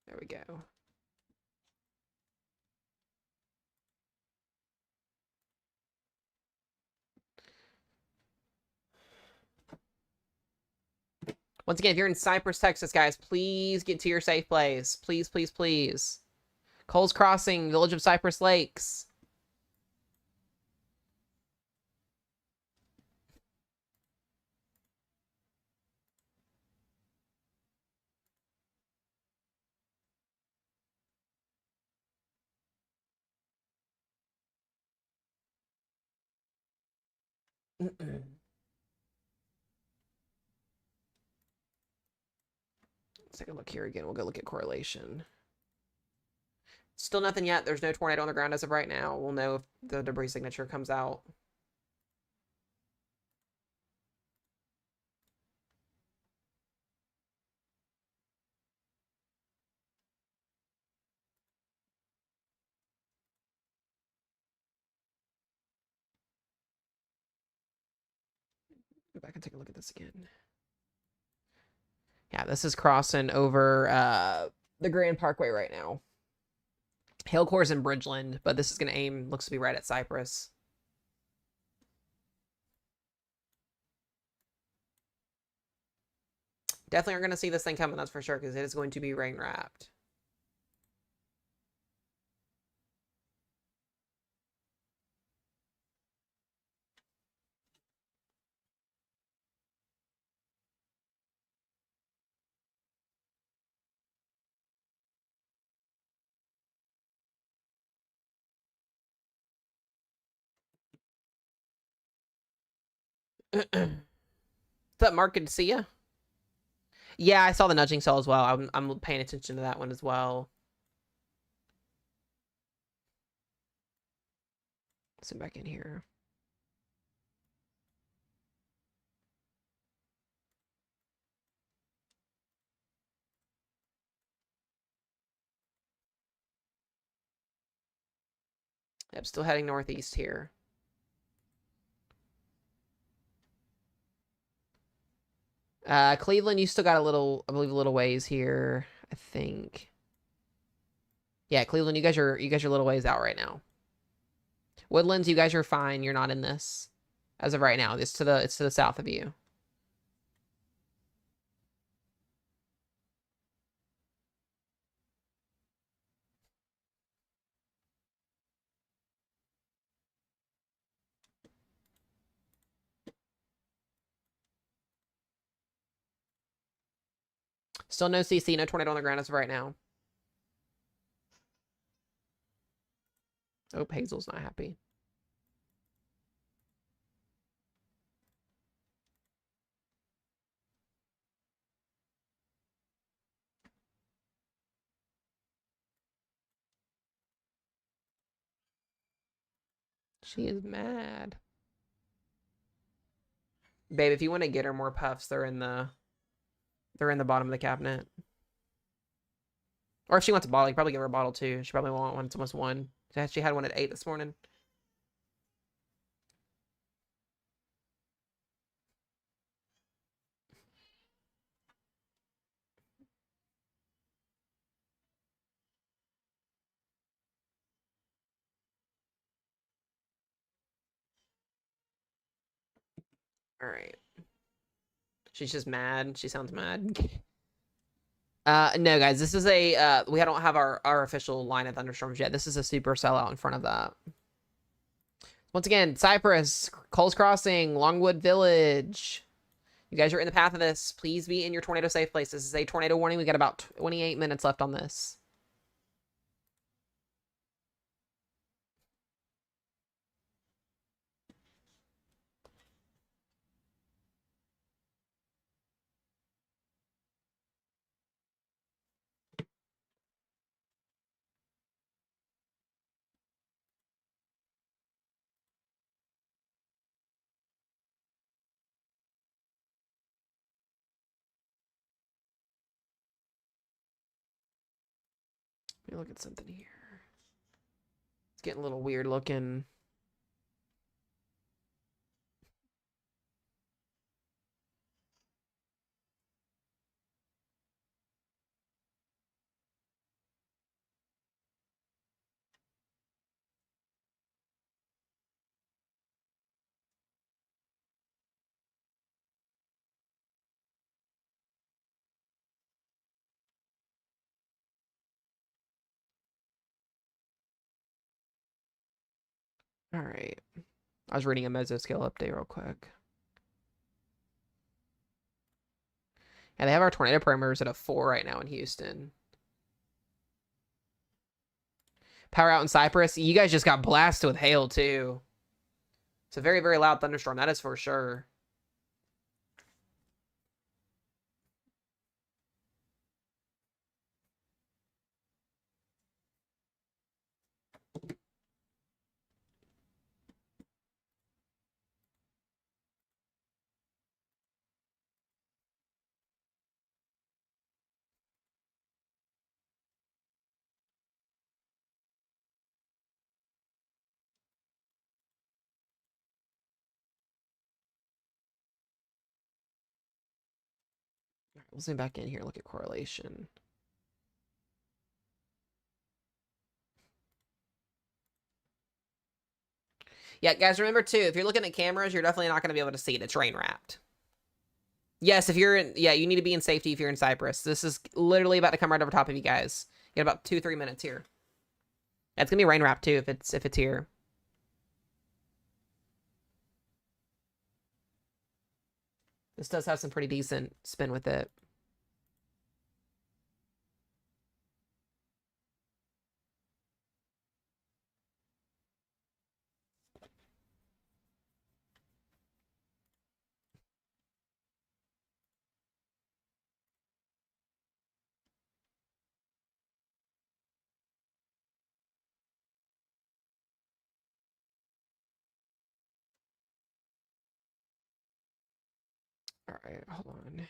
There we go. Once again, if you're in Cypress, Texas, guys, please get to your safe place. Please, please, please. Coles Crossing, Village of Cypress Lakes. Let's take a look here again. We'll go look at correlation. Still nothing yet. There's no tornado on the ground as of right now. We'll know if the debris signature comes out. Go back and take a look at this again. Yeah, this is crossing over the Grand Parkway right now. Hillcore's in Bridgeland, but this is going to aim, looks to be right at Cypress. Definitely are going to see this thing coming, that's for sure, because it is going to be rain wrapped. What's up, Mark? Good to see you. Yeah, I saw the nudging cell as well. I'm paying attention to that one as well. Sit back in here. Yep, still heading northeast here. Cleveland, you still got a little, I believe, a little ways here, I think. Yeah, Cleveland, you guys are a little ways out right now. Woodlands, you guys are fine. You're not in this as of right now. It's to the south of you. Still no CC, no tornado on the ground as of right now. Oh, Hazel's not happy. She is mad. Babe, if you want to get her more puffs, they're in the bottom of the cabinet. Or if she wants a bottle, you probably give her a bottle too. She probably won't want one. It's almost one. She had one at 8 this morning. All right. She's just mad. She sounds mad. No, guys, this is a, we don't have our official line of thunderstorms yet. This is a super sellout in front of that. Once again, Cypress, Coles Crossing, Longwood Village. You guys are in the path of this. Please be in your tornado safe place. This is a tornado warning. We got about 28 minutes left on this. Let me look at something here. It's getting a little weird looking. All right. I was reading a mesoscale update real quick. Yeah, they have our tornado parameters at a 4 right now in Houston. Power out in Cypress. You guys just got blasted with hail, too. It's a very, very loud thunderstorm. That is for sure. All right, we'll zoom back in here. Look at correlation. Yeah, guys, remember too, if you're looking at cameras, you're definitely not going to be able to see it. It's rain wrapped. Yes, if you're in, yeah, you need to be in safety if you're in Cypress. This is literally about to come right over top of you guys. You got about 2-3 minutes here. Yeah, it's gonna be rain wrapped too if it's here. This does have some pretty decent spin with it. All right, hold on.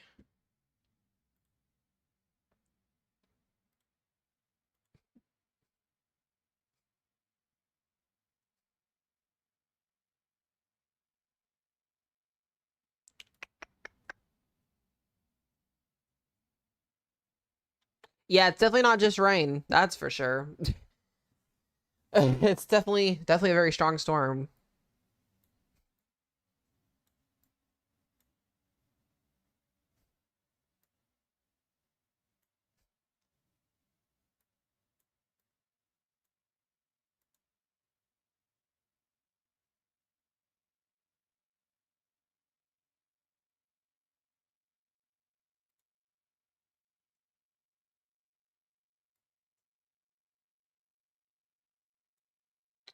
Yeah, it's definitely not just rain. That's for sure. It's definitely a very strong storm.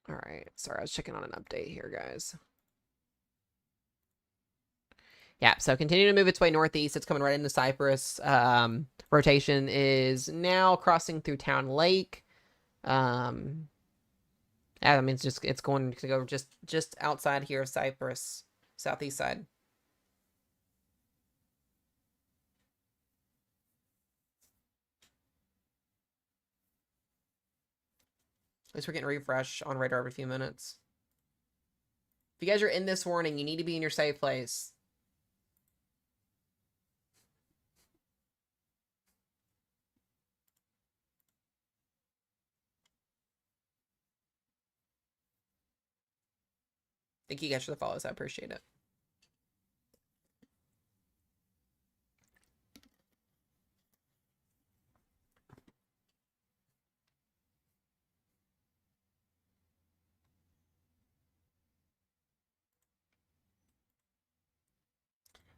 All right. Sorry, I was checking on an update here, guys. Yeah, so continue to move its way northeast. It's coming right into Cypress. Rotation is now crossing through Town Lake. Yeah, I mean, it's going to go just outside here of Cypress, southeast side. least we're getting refresh on radar every few minutes. If you guys are in this warning, you need to be in your safe place. Thank you guys for the follows. I appreciate it.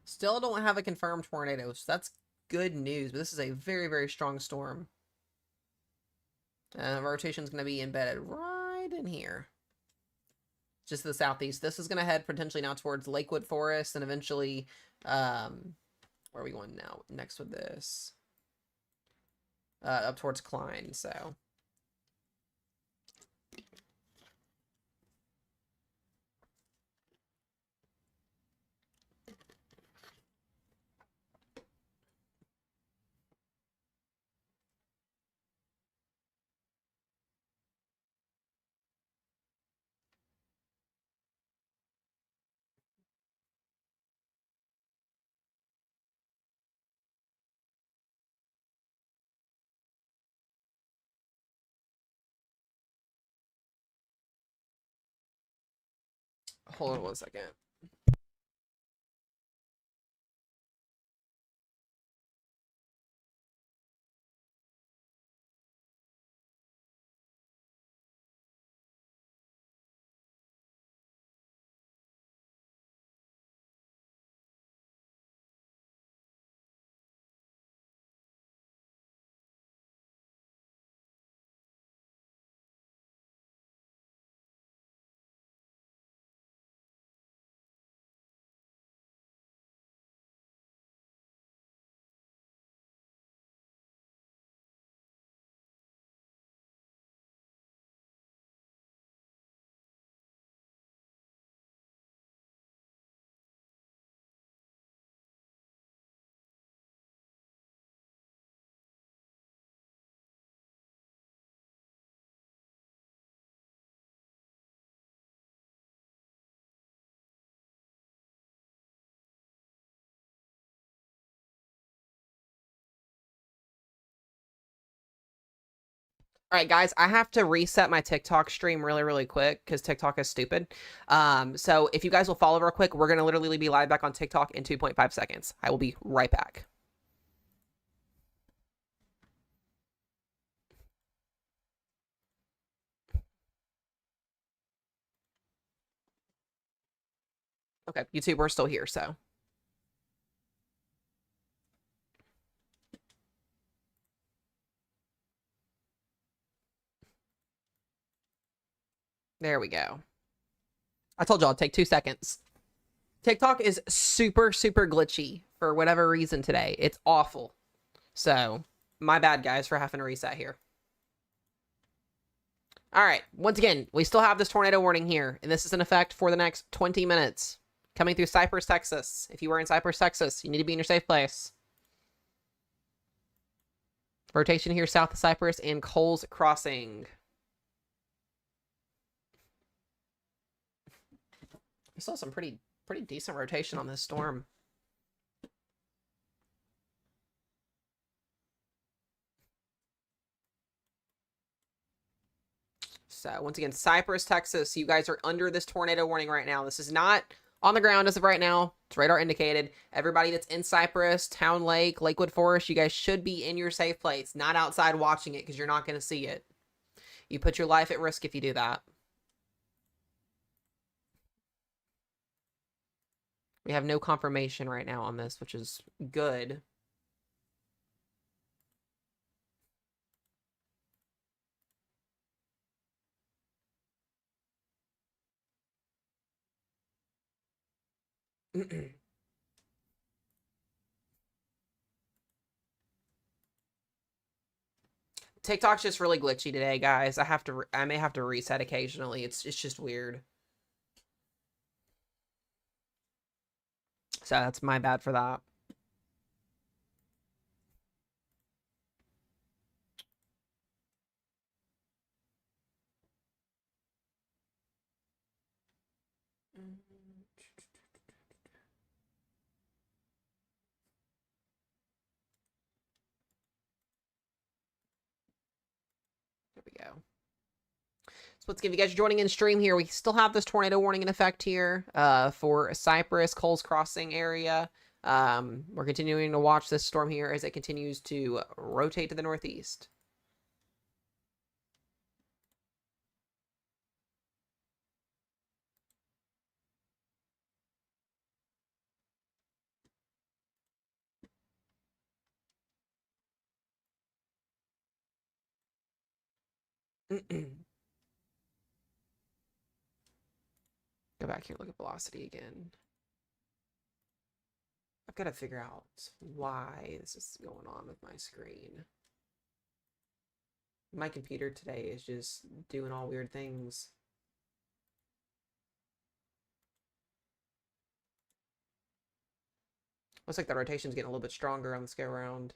Still don't have a confirmed tornado, so that's good news. But this is a very, very strong storm. Rotation is going to be embedded right in here. Just to the southeast. This is going to head potentially now towards Lakewood Forest and eventually, where are we going now? Next with this. Up towards Klein, so. Hold on one second. All right, guys, I have to reset my TikTok stream really, really quick because TikTok is stupid. So if you guys will follow real quick, we're going to literally be live back on TikTok in 2.5 seconds. I will be right back. Okay, YouTube, we're still here, so. There we go. I told y'all, take 2 seconds. TikTok is super, super glitchy for whatever reason today. It's awful. So, my bad, guys, for having to reset here. All right, once again, we still have this tornado warning here, and this is in effect for the next 20 minutes. Coming through Cypress, Texas. If you are in Cypress, Texas, you need to be in your safe place. Rotation here south of Cypress and Coles Crossing. I saw some pretty decent rotation on this storm. So once again, Cypress, Texas, you guys are under this tornado warning right now. This is not on the ground as of right now. It's radar indicated. Everybody that's in Cypress, Town Lake, Lakewood Forest, you guys should be in your safe place, not outside watching it because you're not going to see it. You put your life at risk if you do that. We have no confirmation right now on this, which is good. TikTok's just really glitchy today, guys. I may have to reset occasionally. It's just weird. So that's my bad for that. There we go. So let's give you guys joining in stream here. We still have this tornado warning in effect here for Cypress, Coles Crossing area. We're continuing to watch this storm here as it continues to rotate to the northeast. Go back here, look at velocity again. I've got to figure out why this is going on with my screen. My computer today is just doing all weird things. Looks like the rotation's getting a little bit stronger on this go around.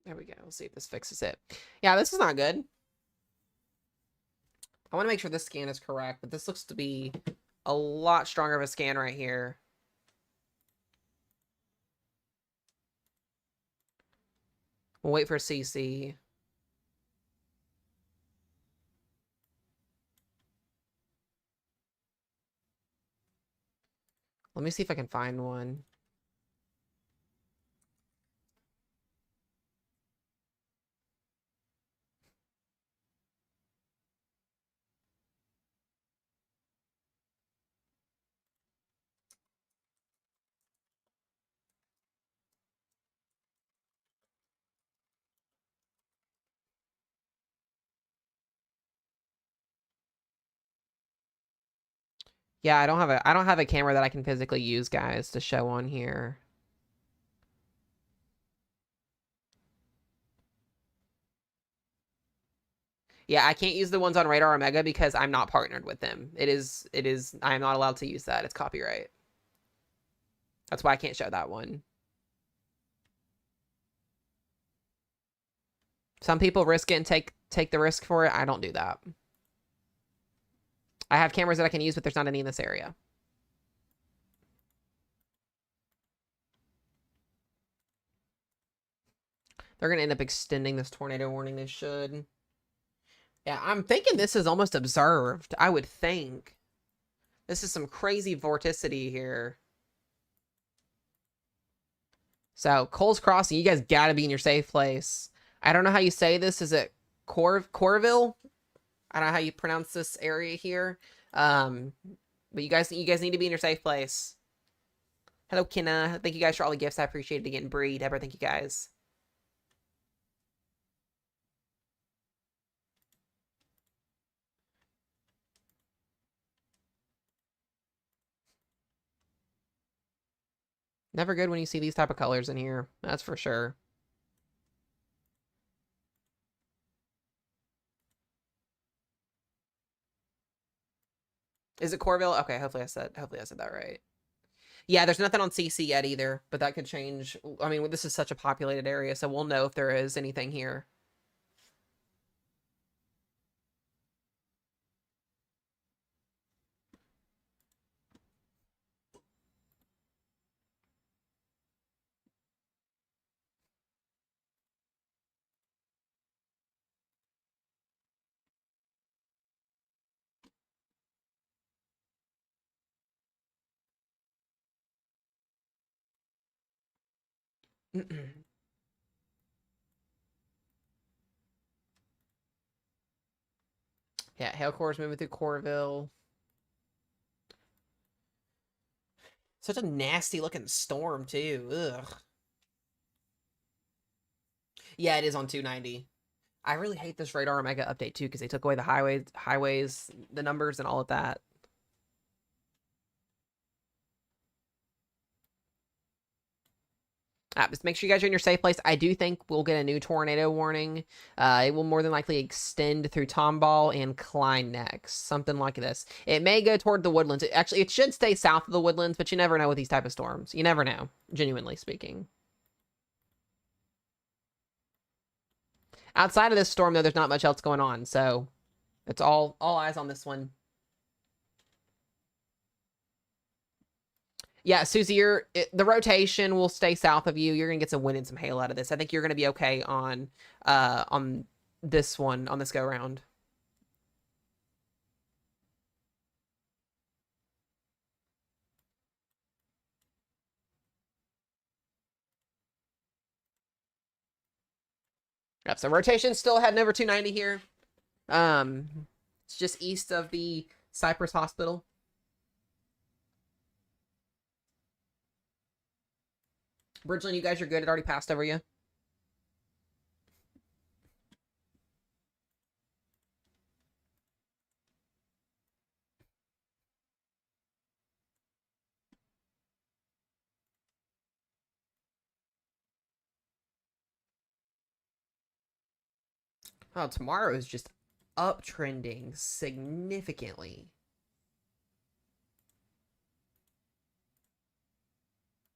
There we go. We'll see if this fixes it. Yeah, this is not good. I want to make sure this scan is correct, but this looks to be a lot stronger of a scan right here. We'll wait for CC. Let me see if I can find one. Yeah, I don't have a camera that I can physically use, guys, to show on here. Yeah, I can't use the ones on Radar Omega because I'm not partnered with them. I am not allowed to use that. It's copyright. That's why I can't show that one. Some people risk it and take the risk for it. I don't do that. I have cameras that I can use, but there's not any in this area. They're going to end up extending this tornado warning. They should. Yeah, I'm thinking this is almost observed. I would think. This is some crazy vorticity here. So, Coles Crossing, you guys got to be in your safe place. I don't know how you say this. Is it Corville? I don't know how you pronounce this area here. But you guys need to be in your safe place. Hello, Kenna. Thank you guys for all the gifts. I appreciate it again. Bree, Deborah, thank you guys. Never good when you see these type of colors in here. That's for sure. Is it Corville? Okay, hopefully I said that right. Yeah, there's nothing on CC yet either, but that could change. I mean, this is such a populated area, so we'll know if there is anything here. Yeah, hail core is moving through Corville. Such a nasty looking storm too. Ugh. Yeah, it is on 290. I really hate this Radar Omega update too because they took away the highways, the numbers, and all of that. Just make sure you guys are in your safe place. I do think we'll get a new tornado warning. It will more than likely extend through Tomball and Klein next. Something like this. It may go toward the Woodlands. It should stay south of the Woodlands, but you never know with these type of storms. You never know, genuinely speaking. Outside of this storm, though, there's not much else going on. So it's all eyes on this one. Yeah, Susie, the rotation will stay south of you. You're gonna get some wind and some hail out of this. I think you're gonna be okay on this one, on this go round. Yep, so rotation still heading over 290 here. It's just east of the Cypress Hospital. Bridgeland, you guys are good. It already passed over you. Oh, tomorrow is just uptrending significantly.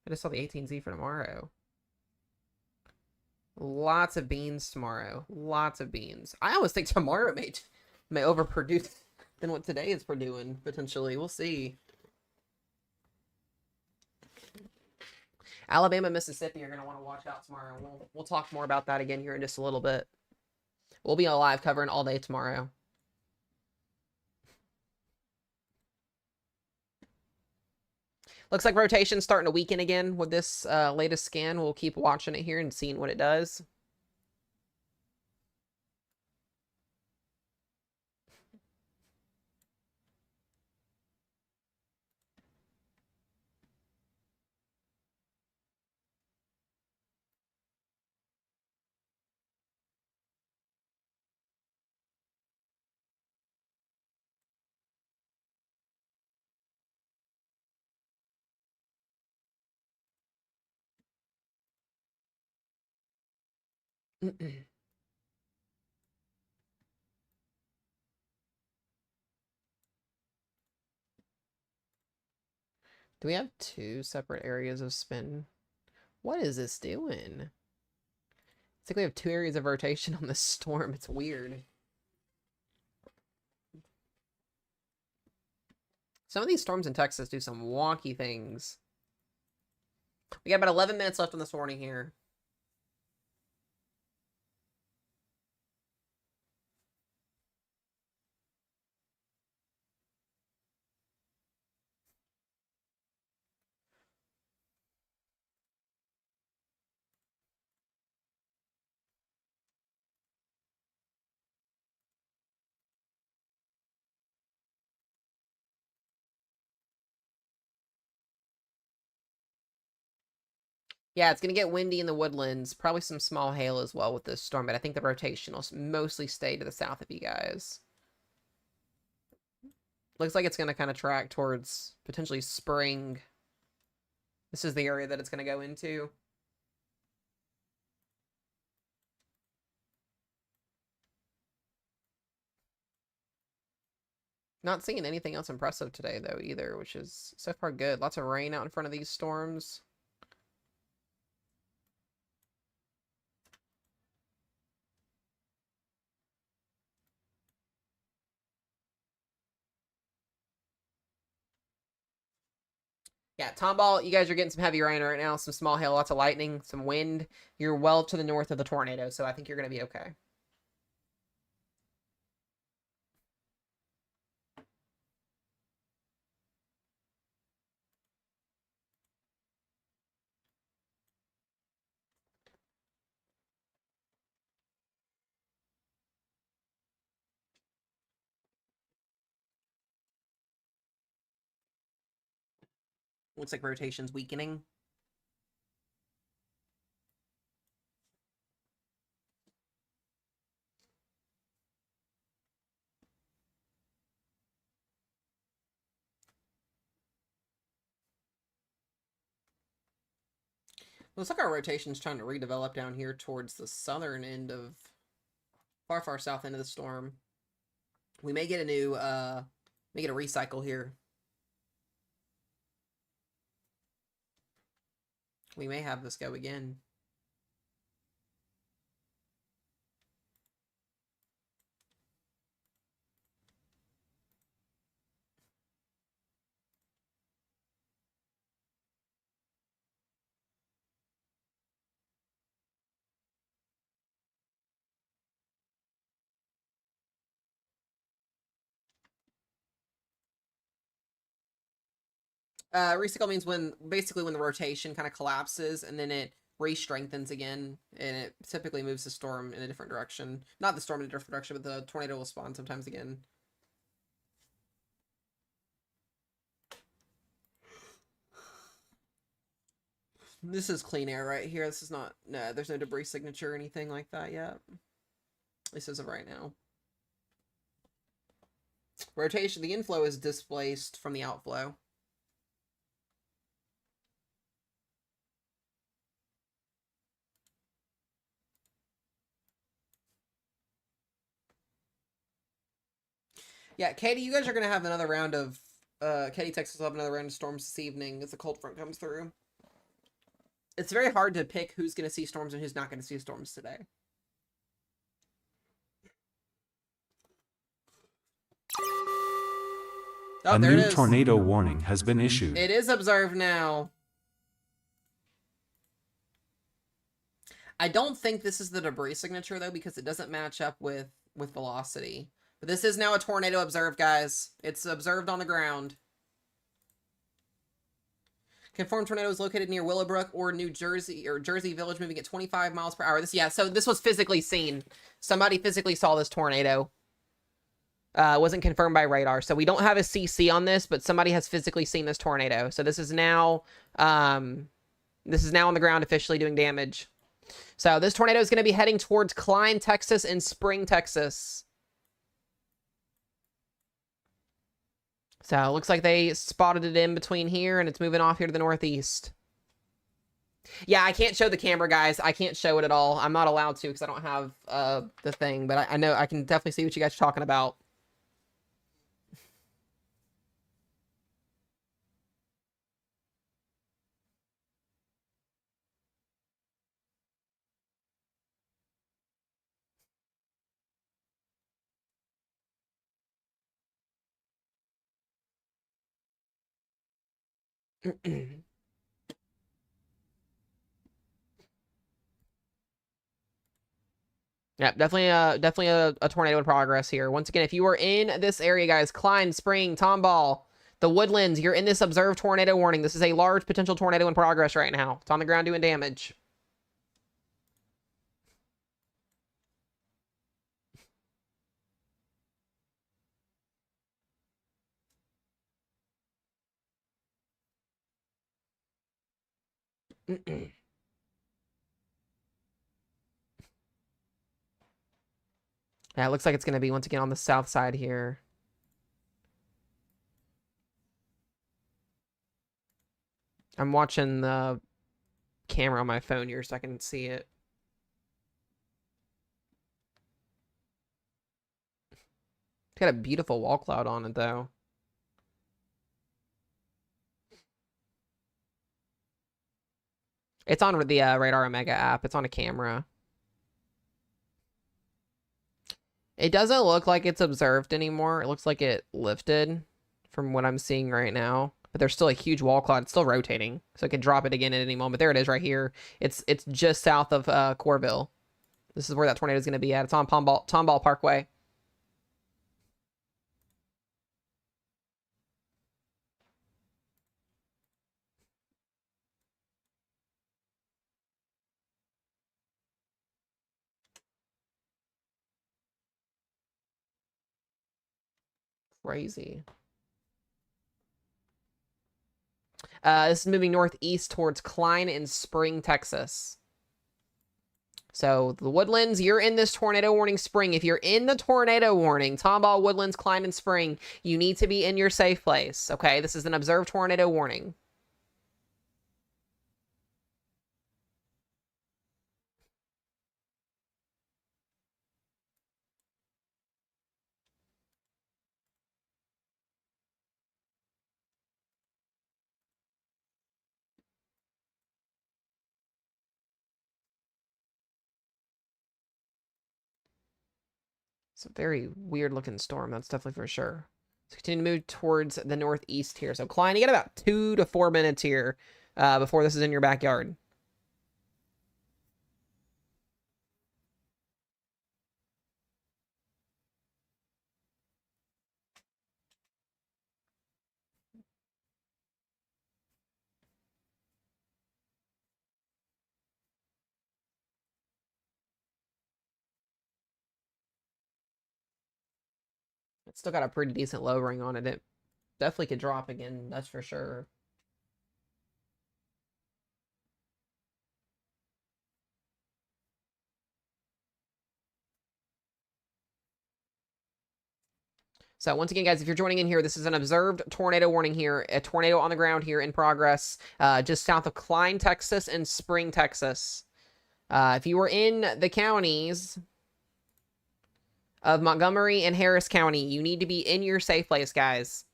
I just saw the 18Z for tomorrow. Lots of beans tomorrow. Lots of beans. I almost think tomorrow may overproduce than what today is producing, potentially. We'll see. Alabama, Mississippi are going to want to watch out tomorrow. We'll talk more about that again here in just a little bit. We'll be alive covering all day tomorrow. Looks like rotation's starting to weaken again with this latest scan. We'll keep watching it here and seeing what it does. Do we have two separate areas of spin? What is this doing? It's like we have two areas of rotation on this storm. It's weird. Some of these storms in Texas do some wonky things. We got about 11 minutes left on this warning here. Yeah, it's going to get windy in the woodlands. Probably some small hail as well with this storm, but I think the rotation will mostly stay to the south of you guys. Looks like it's going to kind of track towards potentially spring. This is the area that it's going to go into. Not seeing anything else impressive today, though, either, which is so far good. Lots of rain out in front of these storms. Yeah, Tomball, you guys are getting some heavy rain right now. Some small hail, lots of lightning, some wind. You're well to the north of the tornado, so I think you're going to be okay. Looks like rotation's weakening. Looks like our rotation's trying to redevelop down here towards the southern end of... far south end of the storm. We may get a new, may get a recycle here. We may have this go again. Recycle means basically when the rotation kind of collapses and then it re-strengthens again, and it typically moves the storm in a different direction. Not the storm in a different direction, but the tornado will spawn sometimes again. This is clean air right here. This is not, no, there's no debris signature or anything like that yet. This is of right now. Rotation, the inflow is displaced from the outflow. Yeah, Katie, you guys are going to have another round of, Katie, Texas will have another round of storms this evening as the cold front comes through. It's very hard to pick who's going to see storms and who's not going to see storms today. Oh, a new tornado warning has been issued. It is observed now. I don't think this is the debris signature, though, because it doesn't match up with velocity. But this is now a tornado observed, guys. It's observed on the ground. Confirmed tornado is located near Willowbrook or New Jersey, or Jersey Village, moving at 25 miles per hour. So this was physically seen. Somebody physically saw this tornado. Wasn't confirmed by radar. So we don't have a CC on this, but somebody has physically seen this tornado. So this is now on the ground officially doing damage. So this tornado is going to be heading towards Klein, Texas and Spring, Texas. So it looks like they spotted it in between here and it's moving off here to the northeast. Yeah, I can't show the camera, guys. I can't show it at all. I'm not allowed to because I don't have the thing, but I know I can definitely see what you guys are talking about. Yeah, definitely a tornado in progress here. Once again, if you are in this area, guys, Klein, Spring, Tomball, the Woodlands, you're in this observed tornado warning. This is a large potential tornado in progress right now. It's on the ground doing damage. Yeah, it looks like it's going to be, once again, on the south side here. I'm watching the camera on my phone here so I can see it. It's got a beautiful wall cloud on it, though. It's on the Radar Omega app. It's on a camera. It doesn't look like it's observed anymore. It looks like it lifted from what I'm seeing right now. But there's still a huge wall cloud. It's still rotating. So it can drop it again at any moment. There it is right here. It's just south of Corville. This is where that tornado is going to be at. It's on Tomball Parkway. Crazy. This is moving northeast towards Klein and Spring, Texas. So the Woodlands, you're in this tornado warning. Spring, if you're in the tornado warning, Tomball, Woodlands, Klein, and Spring, you need to be in your safe place. Okay, this is an observed tornado warning. It's a very weird looking storm. That's definitely for sure. Let's continue to move towards the northeast here. So Klein, you got about 2 to 4 minutes here before this is in your backyard. It's still got a pretty decent lowering on it. It definitely could drop again, that's for sure. So once again, guys, if you're joining in here, this is an observed tornado warning here. A tornado on the ground here in progress, just south of Klein, Texas, and Spring, Texas. If you were in the counties of Montgomery and Harris County, you need to be in your safe place, guys.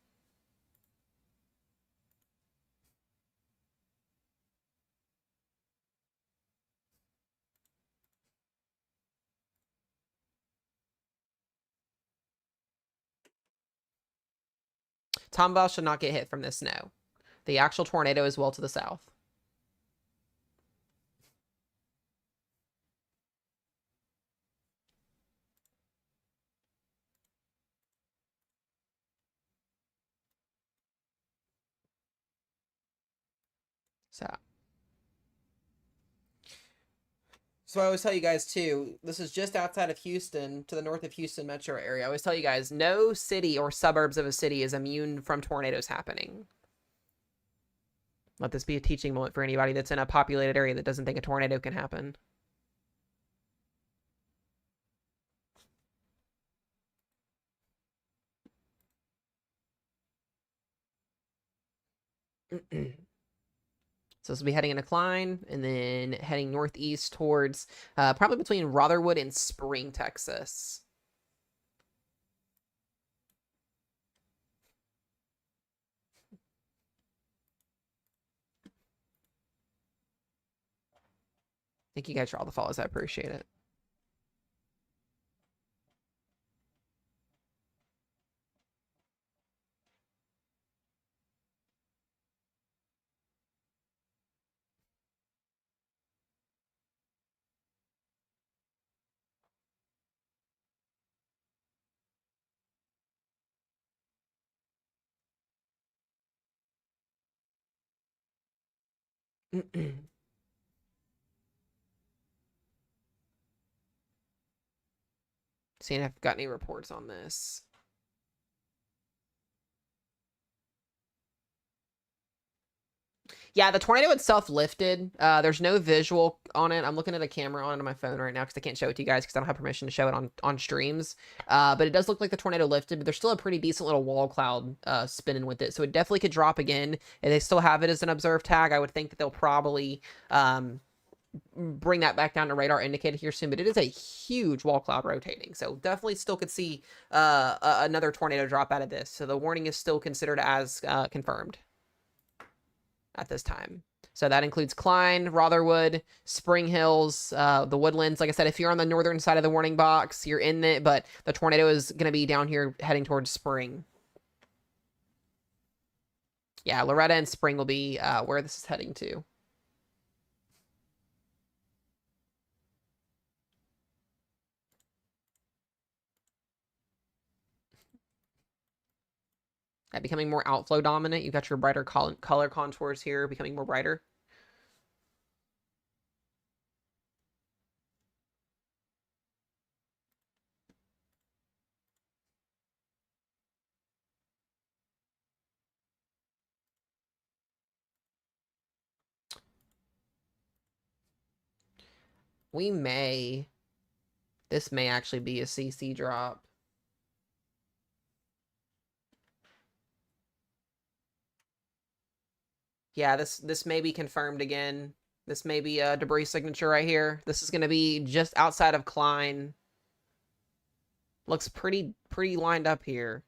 Tomball should not get hit from this snow. The actual tornado is well to the south. So I always tell you guys too, this is just outside of Houston, to the north of Houston metro area. I always tell you guys, no city or suburbs of a city is immune from tornadoes happening. Let this be a teaching moment for anybody that's in a populated area that doesn't think a tornado can happen. So this will be heading in a Klein, and then heading northeast towards probably between Rotherwood and Spring, Texas. Thank you guys for all the follows. I appreciate it. Seeing if I've got any reports on this. Yeah, the tornado itself lifted. There's no visual on it. I'm looking at a camera on my phone right now because I can't show it to you guys because I don't have permission to show it on streams. But it does look like the tornado lifted, but there's still a pretty decent little wall cloud spinning with it. So it definitely could drop again. And they still have it as an observed tag. I would think that they'll probably bring that back down to radar indicated here soon. But it is a huge wall cloud rotating. So definitely still could see another tornado drop out of this. So the warning is still considered as confirmed at this time. So that includes Klein, Rotherwood, Spring Hills, the Woodlands. Like I said, if you're on the northern side of the warning box, you're in it, but the tornado is going to be down here heading towards Spring. Yeah, Loretta and Spring will be where this is heading to. Becoming more outflow dominant. You've got your brighter color contours here becoming more brighter. This may actually be a CC drop. Yeah, this may be confirmed again. This may be a debris signature right here. This is going to be just outside of Klein. Looks pretty lined up here.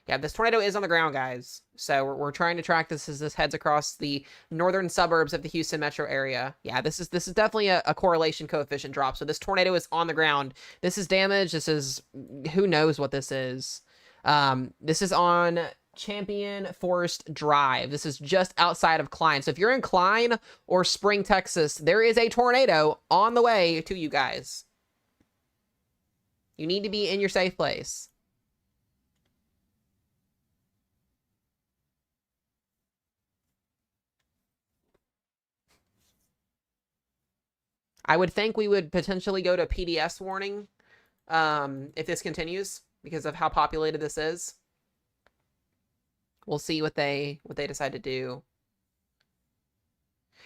Yeah, this tornado is on the ground, guys. So we're trying to track this as this heads across the northern suburbs of the Houston metro area. Yeah, this is definitely a correlation coefficient drop. So this tornado is on the ground. This is damage. This is, who knows what this is. This is on Champion Forest Drive. This is just outside of Klein. So if you're in Klein or Spring, Texas, there is a tornado on the way to you guys. You need to be in your safe place. I would think we would potentially go to PDS warning if this continues because of how populated this is. We'll see what they decide to do.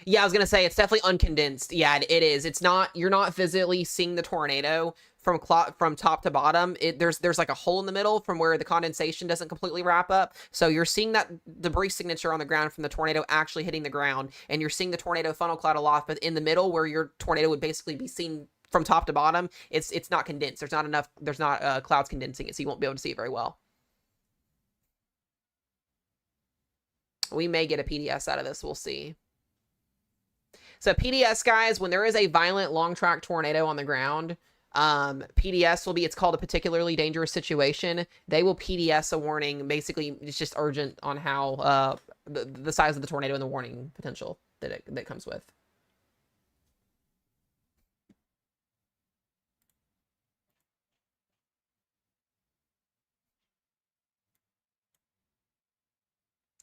Yeah, I was gonna say it's definitely uncondensed. Yeah, it is. It's not. You're not physically seeing the tornado from top to bottom. There's like a hole in the middle from where the condensation doesn't completely wrap up. So you're seeing that debris signature on the ground from the tornado actually hitting the ground, and you're seeing the tornado funnel cloud aloft. But in the middle, where your tornado would basically be seen from top to bottom, it's not condensed. There's not enough. There's not clouds condensing it, so you won't be able to see it very well. We may get a PDS out of this. We'll see. So PDS, guys, when there is a violent long track tornado on the ground, PDS will be, it's called a particularly dangerous situation. They will PDS a warning. Basically, it's just urgent on how the size of the tornado and the warning potential that comes with.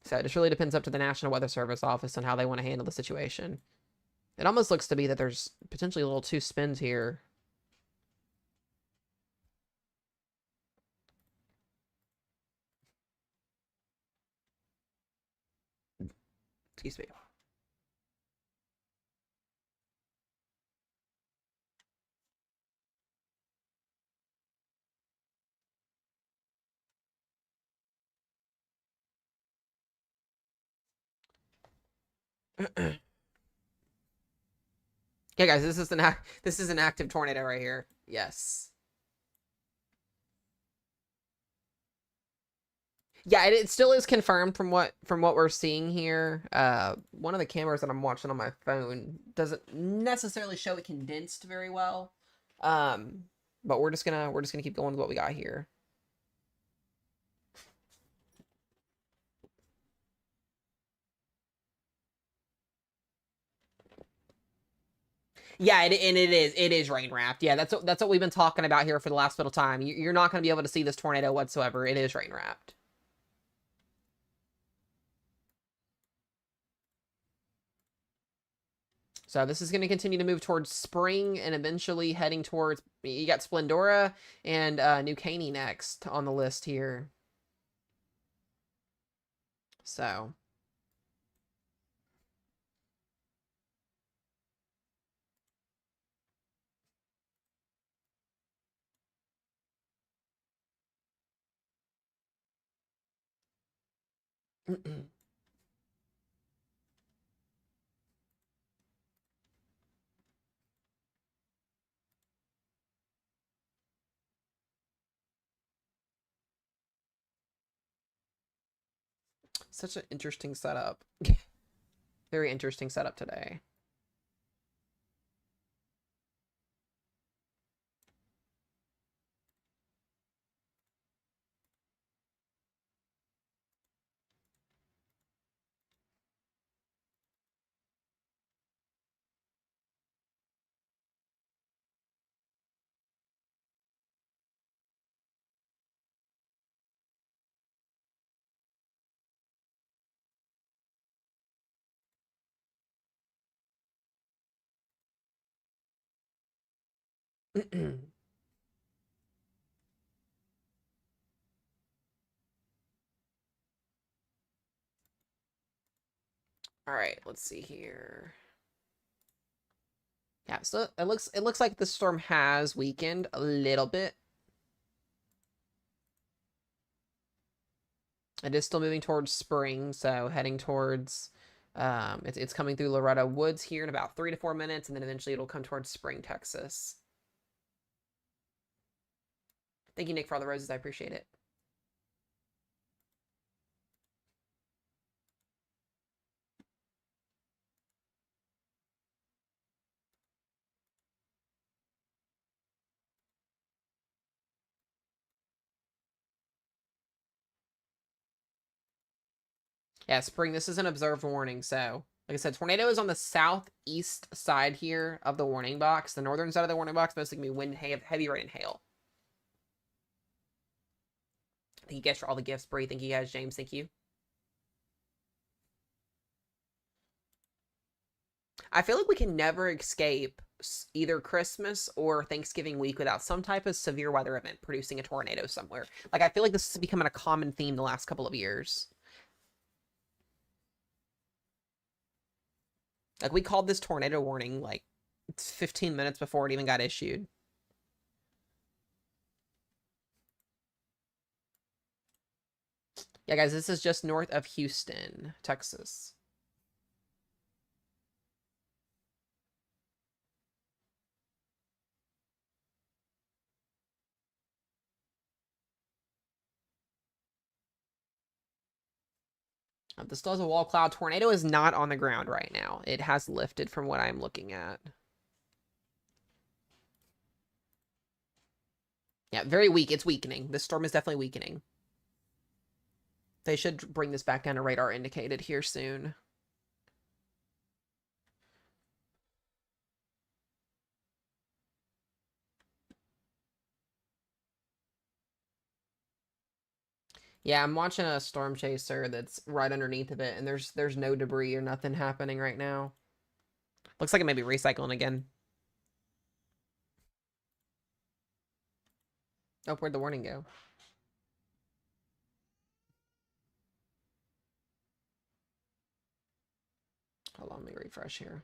So it just really depends up to the National Weather Service office on how they want to handle the situation. It almost looks to be that there's potentially a little two spins here. Excuse me. Yeah, guys, this is an active tornado right here. Yes. Yeah, it still is confirmed from what we're seeing here. One of the cameras that I'm watching on my phone doesn't necessarily show it condensed very well. But we're just gonna keep going with what we got here. Yeah, it is rain wrapped. Yeah, that's what we've been talking about here for the last little time. You're not going to be able to see this tornado whatsoever. It is rain wrapped. So this is going to continue to move towards Spring and eventually heading towards, you got Splendora and New Caney next on the list here. So. Such an interesting setup. Very interesting setup today. All right, let's see here. Yeah, so it looks like the storm has weakened a little bit. It is still moving towards Spring, so heading towards it's coming through Loretta Woods here in about 3 to 4 minutes, and then eventually it'll come towards Spring, Texas. Thank you, Nick, for all the roses. I appreciate it. Yeah, spring, this is an observed warning, so like I said, tornado is on the southeast side here of the warning box. The northern side of the warning box mostly gonna be wind, heavy rain, and hail. Thank you guys for all the gifts, Bree. Thank you guys, James. Thank you. I feel like we can never escape either Christmas or Thanksgiving week without some type of severe weather event producing a tornado somewhere. Like, I feel like this is becoming a common theme the last couple of years. Like, we called this tornado warning, like, 15 minutes before it even got issued. Yeah, guys, this is just north of Houston, Texas. This still has a wall cloud. Tornado is not on the ground right now. It has lifted from what I'm looking at. Yeah, very weak. It's weakening. This storm is definitely weakening. They should bring this back down to radar indicated here soon. Yeah, I'm watching a storm chaser that's right underneath of it, and there's no debris or nothing happening right now. Looks like it may be recycling again. Oh, where'd the warning go? Hold on, let me refresh here.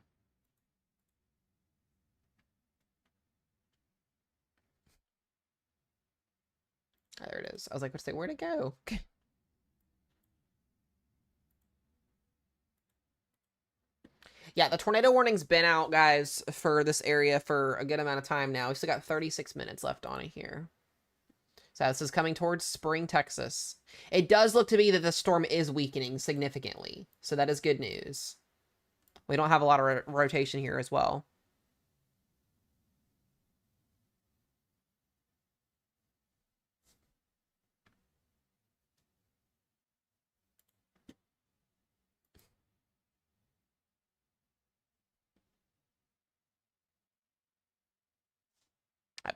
Oh, there it is. I was like, where'd it go? Yeah, the tornado warning's been out, guys, for this area for a good amount of time now. We've still got 36 minutes left on it here. So this is coming towards Spring, Texas. It does look to be that the storm is weakening significantly. So that is good news. We don't have a lot of rotation here as well.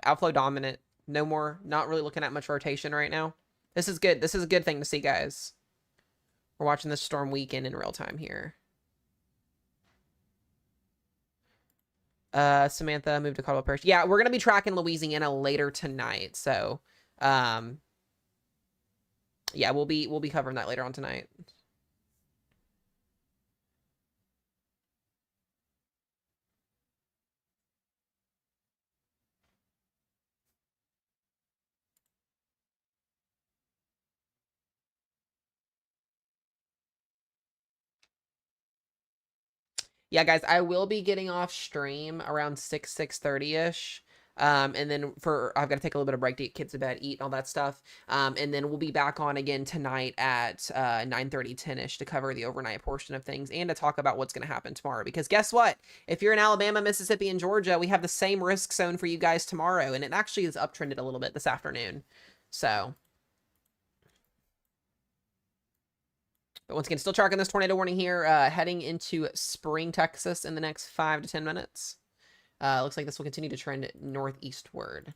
Outflow dominant. No more. Not really looking at much rotation right now. This is good. This is a good thing to see, guys. We're watching this storm weaken in real time here. Samantha moved to Caldwell Parish. Yeah, we're gonna be tracking Louisiana later tonight. So, yeah, we'll be covering that later on tonight. Yeah, guys, I will be getting off stream around 6:30ish. And then I've got to take a little bit of break to get kids to bed, eat, and all that stuff. And then we'll be back on again tonight at 9:30, 10ish to cover the overnight portion of things and to talk about what's going to happen tomorrow. Because guess what? If you're in Alabama, Mississippi, and Georgia, we have the same risk zone for you guys tomorrow. And it actually is uptrended a little bit this afternoon. So, but once again, still tracking this tornado warning here, heading into Spring, Texas in the next 5 to 10 minutes. Looks like this will continue to trend northeastward.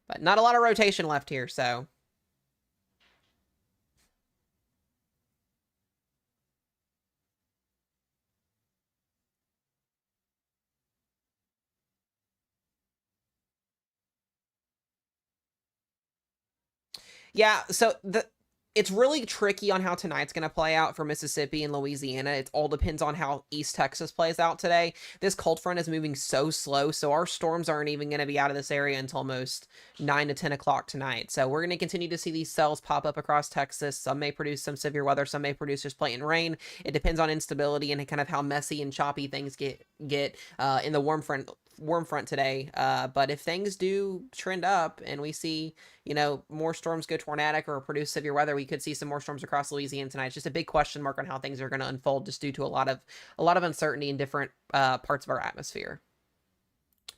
But not a lot of rotation left here, so. Yeah, so it's really tricky on how tonight's going to play out for Mississippi and Louisiana. It all depends on how East Texas plays out today. This cold front is moving so slow, so our storms aren't even going to be out of this area until almost 9 to 10 o'clock tonight. So we're going to continue to see these cells pop up across Texas. Some may produce some severe weather, some may produce just plain rain. It depends on instability and kind of how messy and choppy things get in the warm front today. But if things do trend up and we see, you know, more storms go tornadic or produce severe weather, we could see some more storms across Louisiana tonight. It's just a big question mark on how things are going to unfold, just due to a lot of uncertainty in different parts of our atmosphere.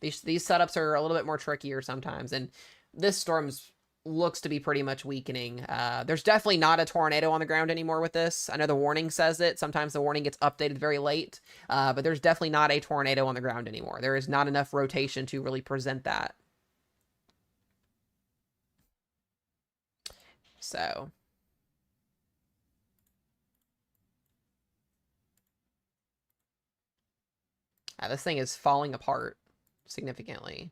These setups are a little bit more trickier sometimes, and this storm's looks to be pretty much weakening. There's definitely not a tornado on the ground anymore with this. I know the warning says it. Sometimes the warning gets updated very late, but there's definitely not a tornado on the ground anymore. There is not enough rotation to really present that. So. This thing is falling apart significantly.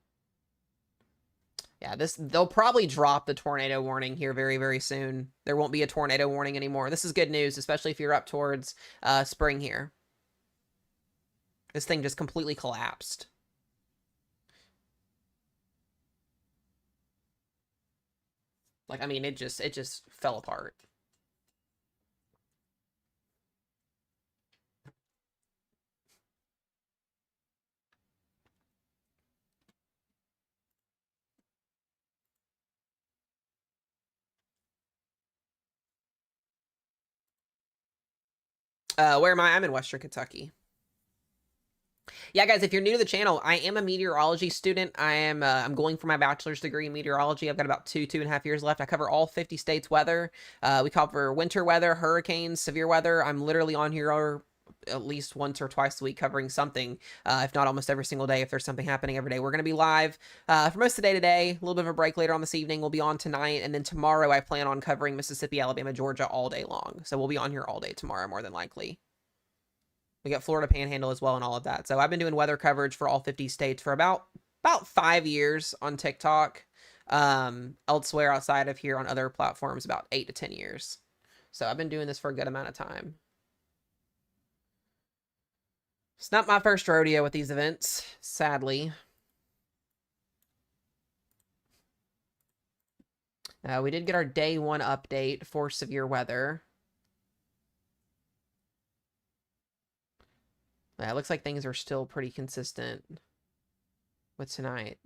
Yeah, they'll probably drop the tornado warning here very, very soon. There won't be a tornado warning anymore. This is good news, especially if you're up towards spring here. This thing just completely collapsed. Like, I mean, it just fell apart. Where am I? I'm in Western Kentucky. Yeah, guys, if you're new to the channel, I am a meteorology student. I'm going for my bachelor's degree in meteorology. I've got about 2.5 years left. I cover all 50 states weather. We cover winter weather, hurricanes, severe weather. I'm literally on here at least once or twice a week covering something, if not almost every single day if there's something happening every day. We're going to be live for most of the day today, a little bit of a break later on this evening. We'll be on tonight, and then tomorrow I plan on covering Mississippi, Alabama, Georgia all day long. So we'll be on here all day tomorrow, more than likely. We got Florida Panhandle as well and all of that. So I've been doing weather coverage for all 50 states for about 5 years on TikTok. Elsewhere outside of here on other platforms, about 8 to 10 years. So I've been doing this for a good amount of time. It's not my first rodeo with these events, sadly. We did get our day 1 update for severe weather. It looks like things are still pretty consistent with tonight.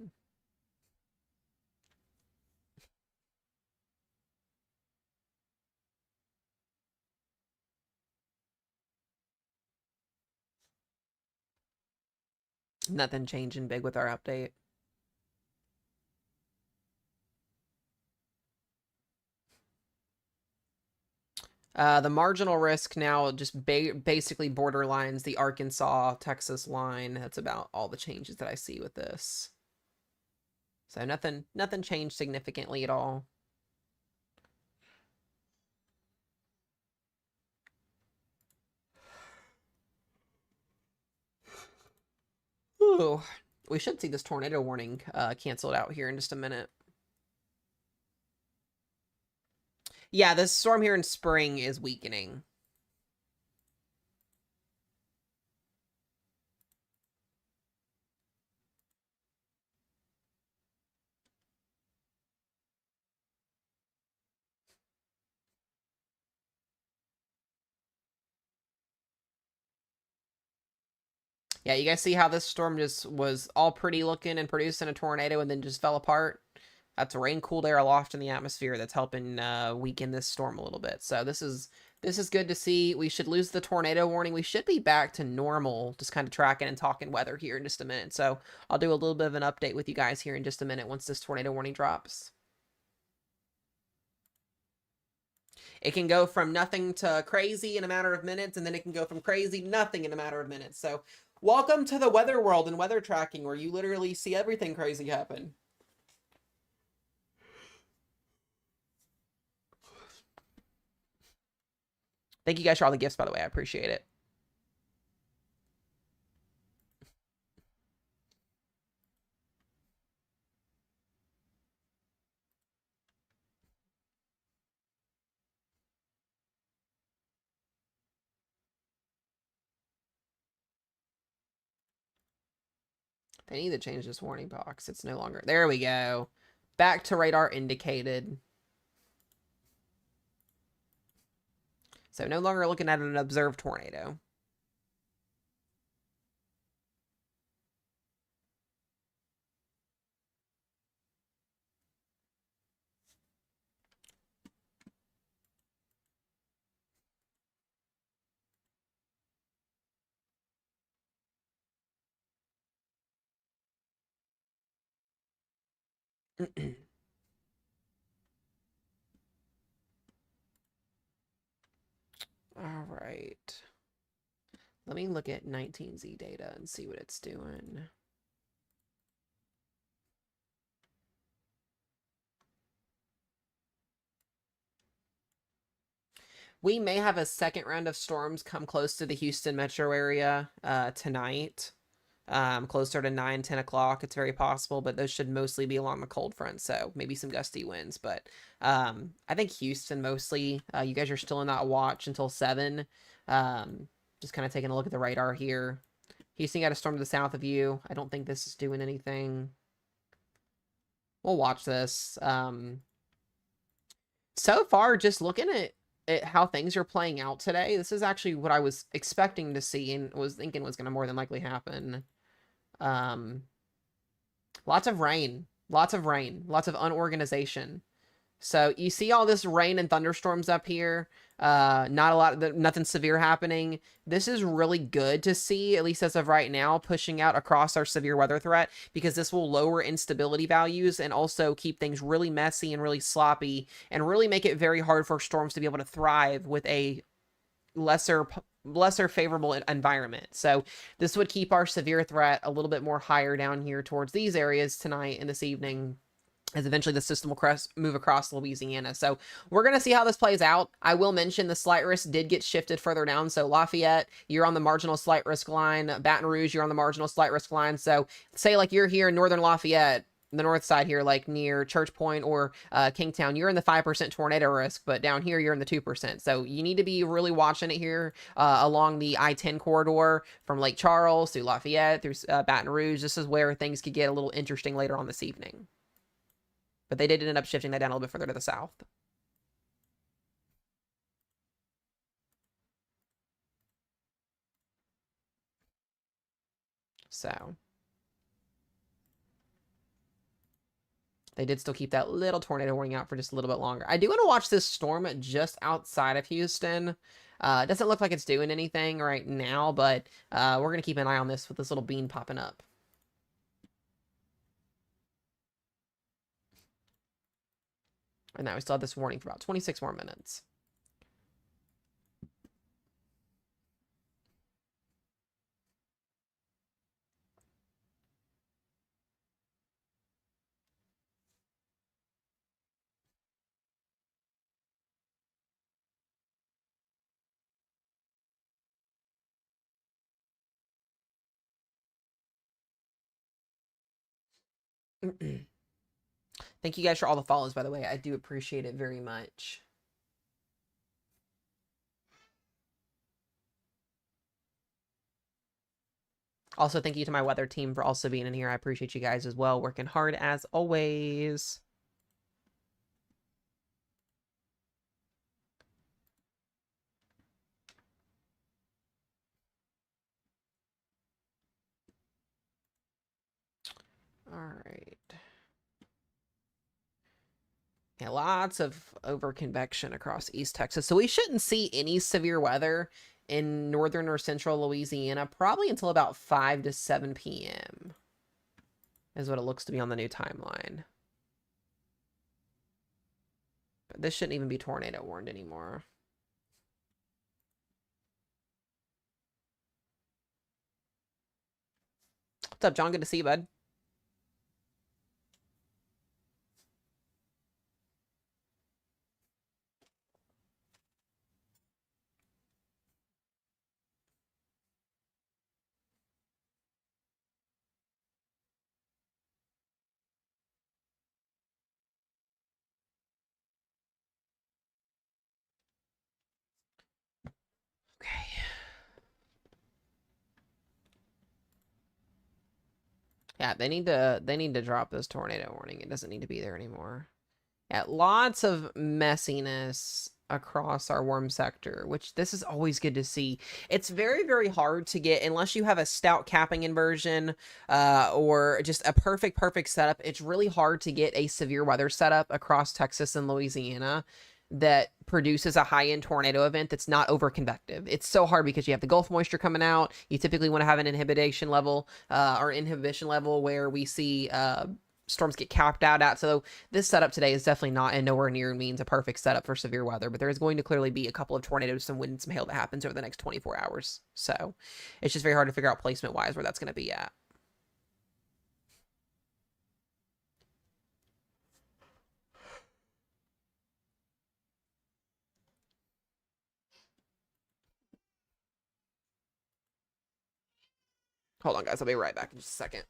Nothing changing big with our update. The marginal risk now just basically borderlines the Arkansas-Texas line. That's about all the changes that I see with this. So nothing changed significantly at all. Ooh, we should see this tornado warning canceled out here in just a minute. Yeah, this storm here in spring is weakening. Yeah, you guys see how this storm just was all pretty looking and producing a tornado and then just fell apart? That's rain cooled air aloft in the atmosphere that's helping weaken this storm a little bit. So this is good to see. We should lose the tornado warning. We should be back to normal, just kind of tracking and talking weather here in just a minute. So I'll do a little bit of an update with you guys here in just a minute once this tornado warning drops. It can go from nothing to crazy in a matter of minutes, and then it can go from crazy to nothing in a matter of minutes. So welcome to the weather world and weather tracking, where you literally see everything crazy happen. Thank you guys for all the gifts, by the way. I appreciate it. They need to change this warning box. It's no longer... There we go. Back to radar indicated. So no longer looking at an observed tornado. All right. Let me look at 19Z data and see what it's doing. We may have a second round of storms come close to the Houston metro area tonight. Closer to 9, 10 o'clock. It's very possible, but those should mostly be along the cold front. So maybe some gusty winds, but I think Houston mostly. You guys are still in that watch until 7. Just kind of taking a look at the radar here. Houston got a storm to the south of you. I don't think this is doing anything. We'll watch this. So far, just looking at how things are playing out today, this is actually what I was expecting to see and was thinking was going to more than likely happen. Lots of rain, lots of unorganization. So you see all this rain and thunderstorms up here. Nothing severe happening. This is really good to see, at least as of right now, pushing out across our severe weather threat, because this will lower instability values and also keep things really messy and really sloppy and really make it very hard for storms to be able to thrive with a lesser favorable environment. So this would keep our severe threat a little bit more higher down here towards these areas tonight and this evening, as eventually the system will move across Louisiana. So we're going to see how this plays out. I will mention the slight risk did get shifted further down. So Lafayette, you're on the marginal slight risk line. Baton Rouge, you're on the marginal slight risk line. So say like you're here in northern Lafayette, the north side here, like near Church Point or Kingstown, you're in the 5% tornado risk, but down here you're in the 2%. So you need to be really watching it here along the I-10 corridor from Lake Charles through Lafayette, through Baton Rouge. This is where things could get a little interesting later on this evening. But they did end up shifting that down a little bit further to the south. So they did still keep that little tornado warning out for just a little bit longer. I do want to watch this storm just outside of Houston. It doesn't look like it's doing anything right now, but we're going to keep an eye on this with this little bean popping up. And now we still have this warning for about 26 more minutes. Thank you guys for all the follows, by the way. I do appreciate it very much. Also, thank you to my weather team for also being in here. I appreciate you guys as well. Working hard as always. All right. Yeah, lots of overconvection across East Texas. So we shouldn't see any severe weather in northern or central Louisiana probably until about 5 to 7 p.m. is what it looks to be on the new timeline. But this shouldn't even be tornado warned anymore. What's up, John? Good to see you, bud. Yeah, they need to drop this tornado warning. It doesn't need to be there anymore. Yeah, lots of messiness across our warm sector, which this is always good to see. It's very, very hard to get, unless you have a stout capping inversion or just a perfect setup. It's really hard to get a severe weather setup across Texas and Louisiana that produces a high-end tornado event that's not over-convective. It's so hard because you have the Gulf moisture coming out. You typically want to have an inhibition level where we see storms get capped out at. So this setup today is definitely not and nowhere near means a perfect setup for severe weather, but there is going to clearly be a couple of tornadoes, some wind, and some hail that happens over the next 24 hours. So it's just very hard to figure out placement wise where that's going to be at. Hold on, guys. I'll be right back in just a second.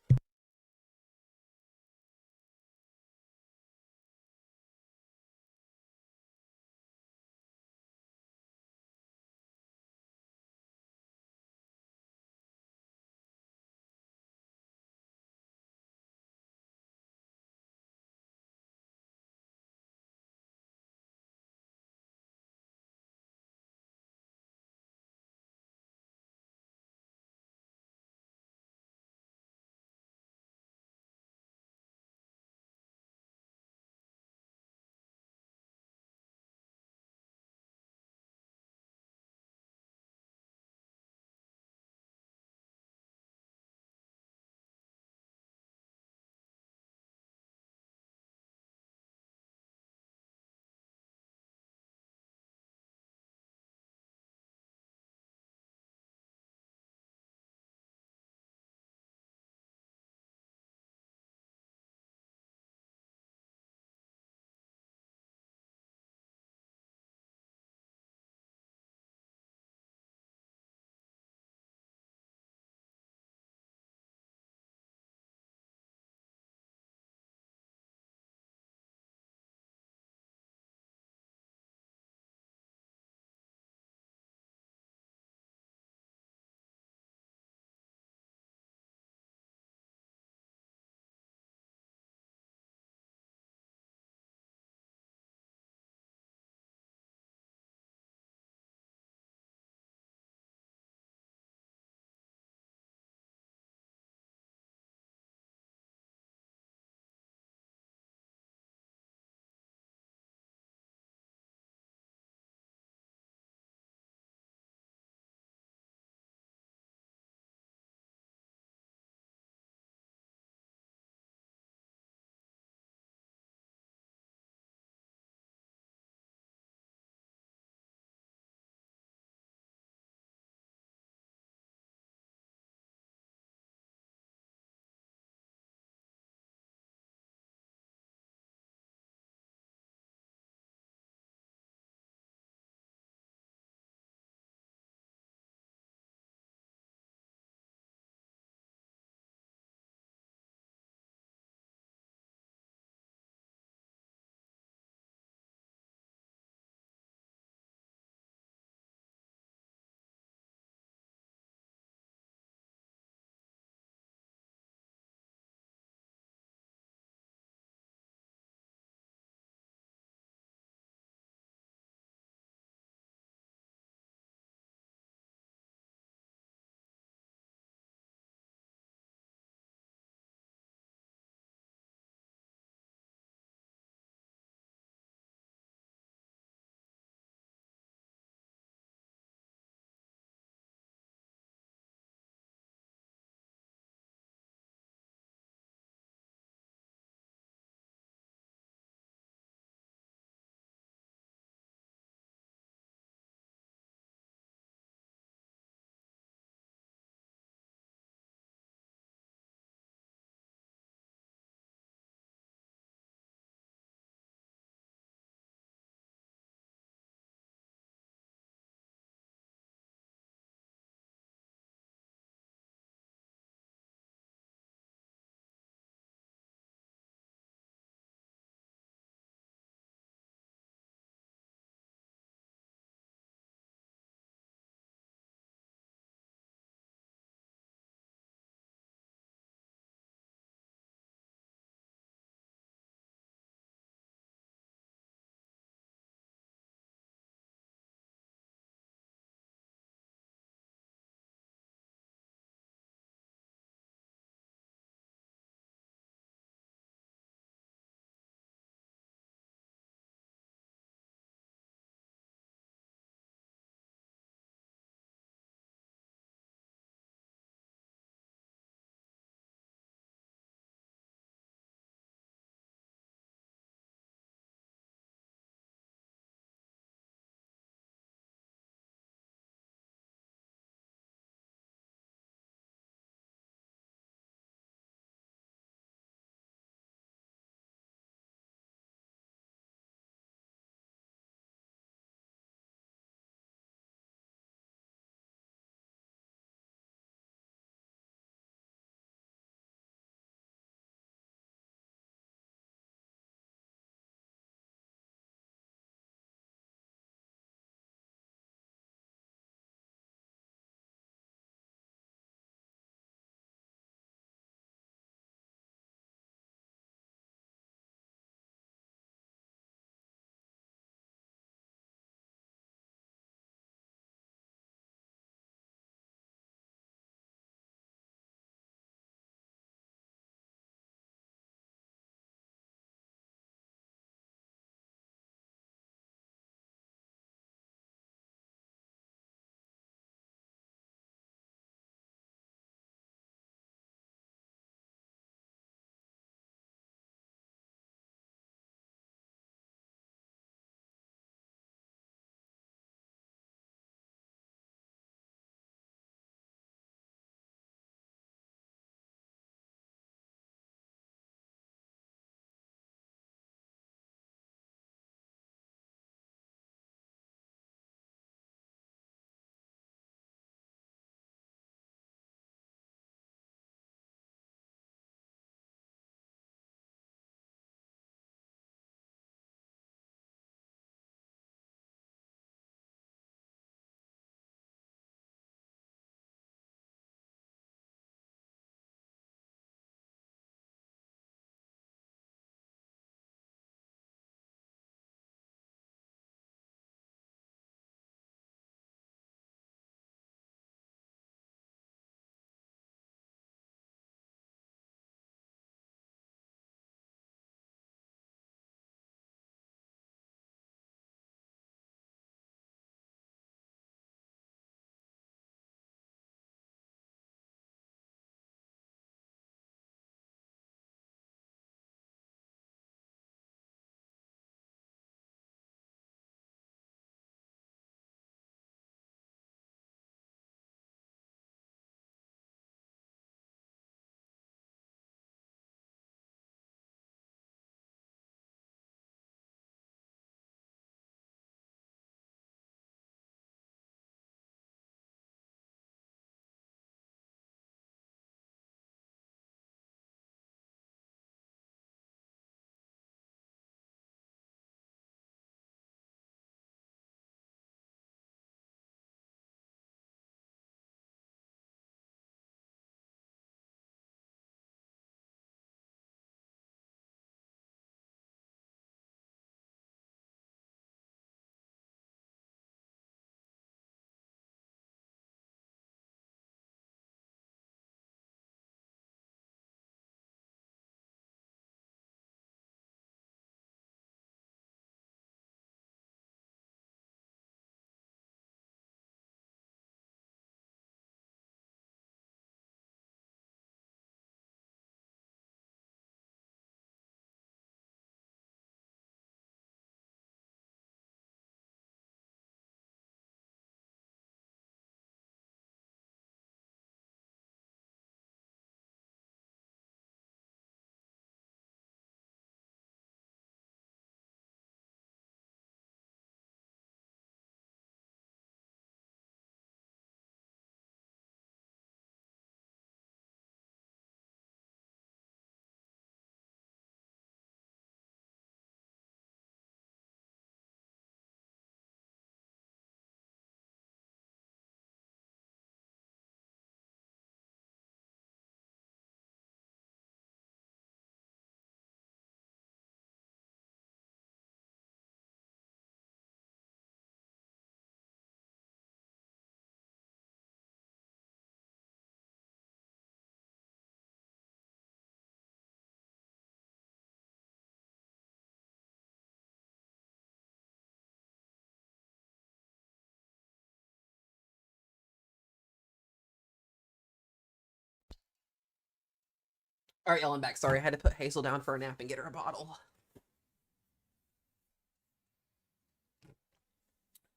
All right, y'all, I'm back. Sorry, I had to put Hazel down for a nap and get her a bottle.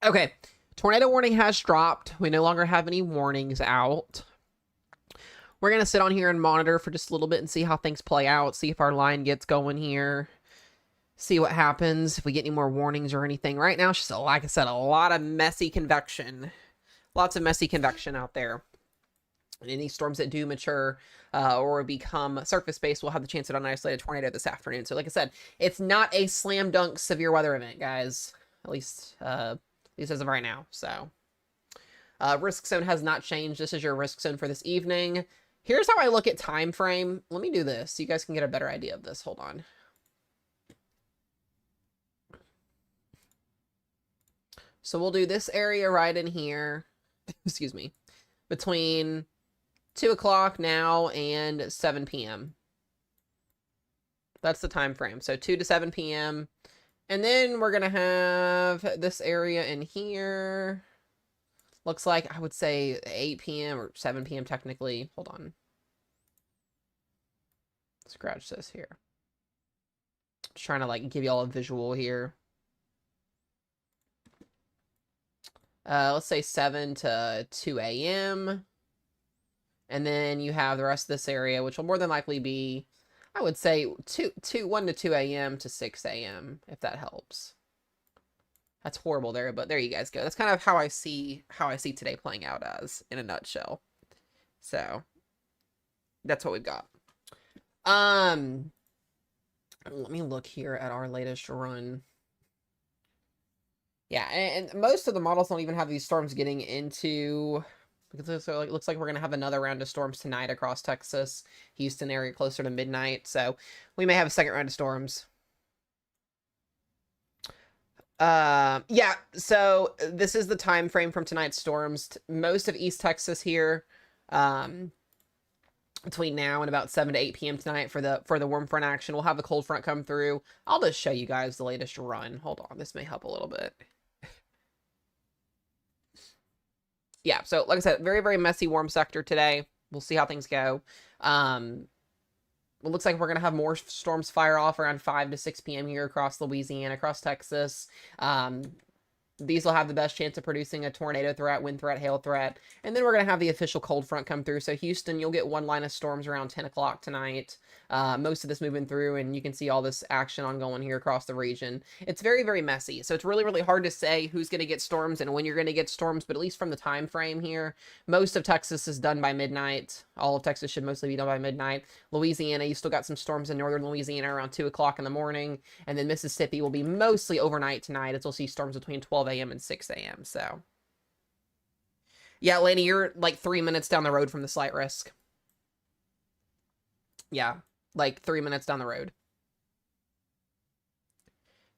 Okay, tornado warning has dropped. We no longer have any warnings out. We're going to sit on here and monitor for just a little bit and see how things play out. See if our line gets going here. See what happens, if we get any more warnings or anything. Right now, it's just, like I said, a lot of messy convection. Lots of messy convection out there. And any storms that do mature or become surface-based will have the chance of an isolated tornado this afternoon. So like I said, it's not a slam dunk severe weather event, guys. At least as of right now. So risk zone has not changed. This is your risk zone for this evening. Here's how I look at time frame. Let me do this so you guys can get a better idea of this. Hold on. So we'll do this area right in here. Excuse me. Between 2 o'clock now and 7 p.m. That's the time frame. So 2 to 7 p.m. And then we're going to have this area in here. Looks like, I would say 8 p.m. or 7 p.m. technically. Hold on. Scratch this here. Just trying to like give y'all a visual here. Let's say 7 to 2 a.m. And then you have the rest of this area, which will more than likely be, I would say, 1 to 2 a.m. to 6 a.m., if that helps. That's horrible there, but there you guys go. That's kind of how I see today playing out as, in a nutshell. So, that's what we've got. Let me look here at our latest run. Yeah, and most of the models don't even have these storms getting into, because it looks like we're going to have another round of storms tonight across Texas, Houston area closer to midnight. So we may have a second round of storms. Yeah, so this is the time frame from tonight's storms. Most of East Texas here, between now and about 7 to 8 p.m. tonight for the warm front action. We'll have a cold front come through. I'll just show you guys the latest run. Hold on, this may help a little bit. Yeah, so like I said, very, very messy warm sector today. We'll see how things go. It looks like we're going to have more storms fire off around 5 to 6 p.m. here across Louisiana, across Texas. These will have the best chance of producing a tornado threat, wind threat, hail threat. And then we're going to have the official cold front come through. So Houston, you'll get one line of storms around 10 o'clock tonight. Most of this moving through, and you can see all this action ongoing here across the region. It's very, very messy. So it's really, really hard to say who's going to get storms and when you're going to get storms. But at least from the time frame here, most of Texas is done by midnight. All of Texas should mostly be done by midnight. Louisiana, you still got some storms in northern Louisiana around 2 o'clock in the morning. And then Mississippi will be mostly overnight tonight, as we'll see storms between 12 a.m. and 6 a.m. So, yeah, Laney, you're like 3 minutes down the road from the slight risk. Yeah, like 3 minutes down the road.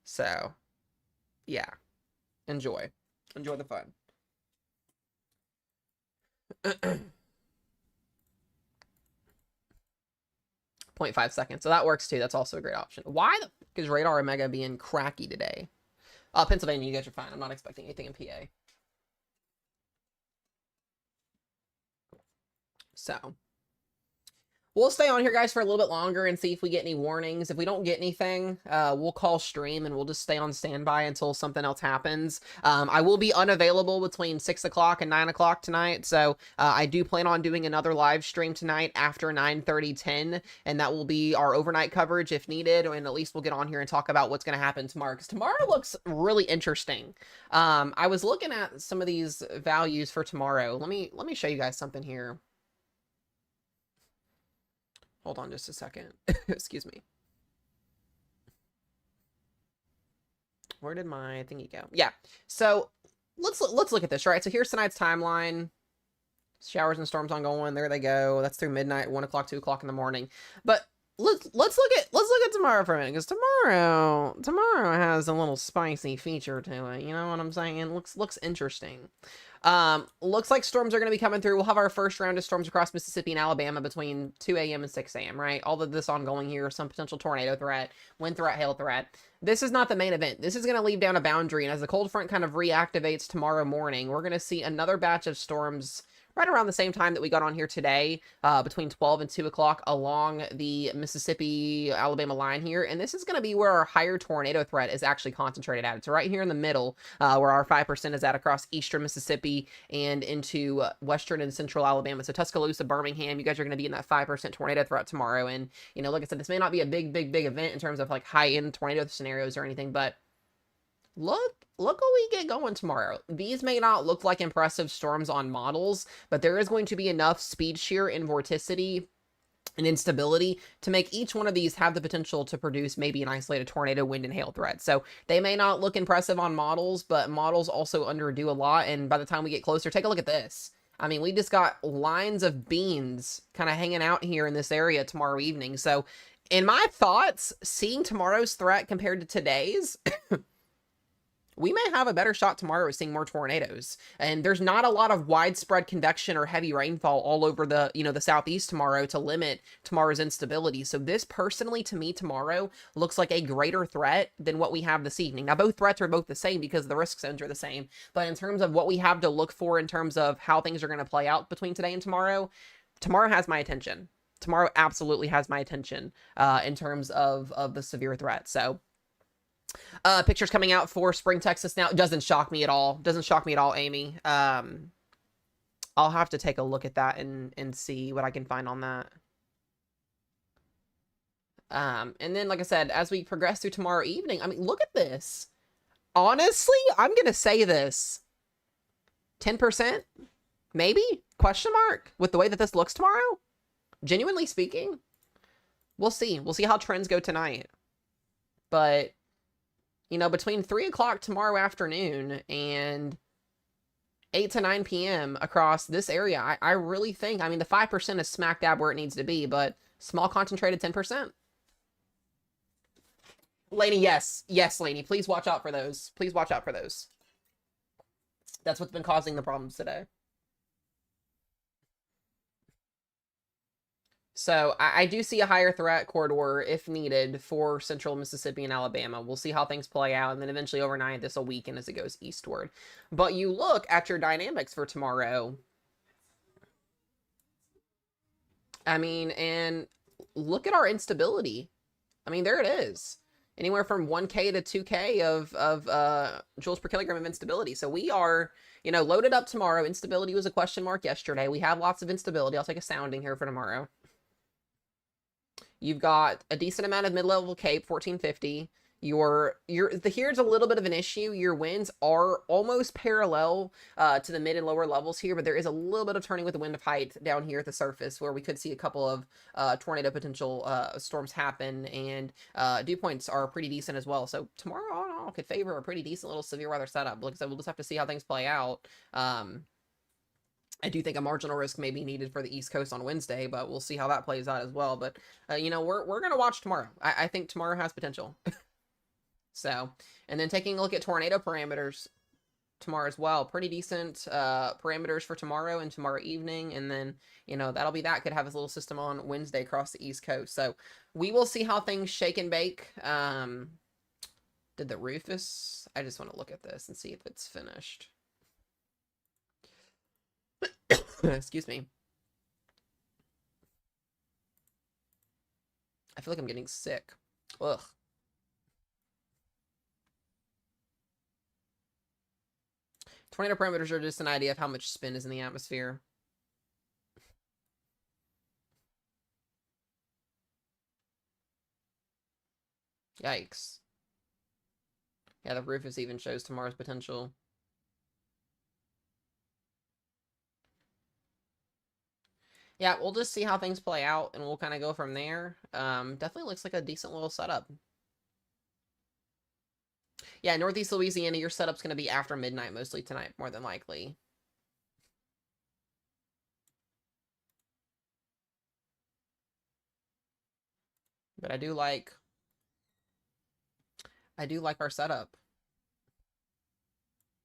So, yeah, enjoy the fun. 0.5 seconds. So that works too. That's also a great option. Why the fuck is Radar Omega being cracky today? Pennsylvania, you guys are fine. I'm not expecting anything in PA. So we'll stay on here, guys, for a little bit longer and see if we get any warnings. If we don't get anything, we'll call stream and we'll just stay on standby until something else happens. I will be unavailable between 6 o'clock and 9 o'clock tonight. So I do plan on doing another live stream tonight after 9:30, 10. And that will be our overnight coverage if needed. And at least we'll get on here and talk about what's going to happen tomorrow. Because tomorrow looks really interesting. I was looking at some of these values for tomorrow. Let me show you guys something here. Hold on just a second. Excuse me. Where did my thingy go? Yeah. So let's look at this, right? So here's tonight's timeline. Showers and storms ongoing. There they go. That's through midnight, 1 o'clock, 2 o'clock in the morning. But let's look at tomorrow for a minute, because tomorrow has a little spicy feature to it. You know what I'm saying? It looks interesting. Looks like storms are going to be coming through. We'll have our first round of storms across Mississippi and Alabama between 2 a.m. and 6 a.m., right? All of this ongoing here, some potential tornado threat, wind threat, hail threat. This is not the main event. This is going to leave down a boundary, and as the cold front kind of reactivates tomorrow morning, we're going to see another batch of storms right around the same time that we got on here today, between 12 and 2 o'clock along the Mississippi-Alabama line here. And this is going to be where our higher tornado threat is actually concentrated at. It's right here in the middle, where our 5% is at across eastern Mississippi and into western and central Alabama. So Tuscaloosa, Birmingham, you guys are going to be in that 5% tornado threat tomorrow. And, you know, like I said, this may not be a big event in terms of like high-end tornado scenarios or anything, but look what we get going tomorrow. These may not look like impressive storms on models, but there is going to be enough speed shear and vorticity and instability to make each one of these have the potential to produce maybe an isolated tornado, wind, and hail threat. So they may not look impressive on models, but models also underdo a lot. And by the time we get closer, take a look at this. I mean, we just got lines of beans kind of hanging out here in this area tomorrow evening. So in my thoughts, seeing tomorrow's threat compared to today's, we may have a better shot tomorrow at seeing more tornadoes. And there's not a lot of widespread convection or heavy rainfall all over the, you know, the southeast tomorrow to limit tomorrow's instability. So this personally, to me, tomorrow looks like a greater threat than what we have this evening. Now, both threats are both the same because the risk zones are the same. But in terms of what we have to look for in terms of how things are going to play out between today and tomorrow, tomorrow has my attention. Tomorrow absolutely has my attention in terms of the severe threat. So pictures coming out for Spring, Texas now. It doesn't shock me at all. Doesn't shock me at all, Amy. I'll have to take a look at that and see what I can find on that. And then, like I said, as we progress through tomorrow evening, I mean, look at this. Honestly, I'm going to say this. 10%? Maybe? Question mark? With the way that this looks tomorrow? Genuinely speaking? We'll see. We'll see how trends go tonight. But you know, between 3 o'clock tomorrow afternoon and 8 to 9 p.m. across this area, I really think, I mean, the 5% is smack dab where it needs to be, but small concentrated 10%. Lainey, yes. Yes, Lainey. Please watch out for those. Please watch out for those. That's what's been causing the problems today. So I do see a higher threat corridor if needed for central Mississippi and Alabama. We'll see how things play out. And then eventually overnight, this will weaken as it goes eastward. But you look at your dynamics for tomorrow. I mean, and look at our instability. I mean, there it is. Anywhere from 1K to 2K of joules per kilogram of instability. So we are, you know, loaded up tomorrow. Instability was a question mark yesterday. We have lots of instability. I'll take a sounding here for tomorrow. You've got a decent amount of mid-level Cape, 1450. Here's a little bit of an issue. Your winds are almost parallel to the mid and lower levels here, but there is a little bit of turning with the wind of height down here at the surface where we could see a couple of tornado potential storms happen, and dew points are pretty decent as well. So tomorrow, all in all, could favor a pretty decent little severe weather setup. Like I said, we'll just have to see how things play out. I do think a marginal risk may be needed for the East Coast on Wednesday, but we'll see how that plays out as well. But, you know, we're going to watch tomorrow. I think tomorrow has potential. So, and then taking a look at tornado parameters tomorrow as well. Pretty decent parameters for tomorrow and tomorrow evening. And then, you know, that'll be that. Could have his little system on Wednesday across the East Coast. So we will see how things shake and bake. Did the Rufus? I just want to look at this and see if it's finished. Excuse me. I feel like I'm getting sick. Ugh. Tornado parameters are just an idea of how much spin is in the atmosphere. Yikes. Yeah, the Rufus even shows tomorrow's potential. Yeah, we'll just see how things play out, and we'll kind of go from there. Definitely looks like a decent little setup. Yeah, Northeast Louisiana, your setup's going to be after midnight mostly tonight, more than likely. But I do like our setup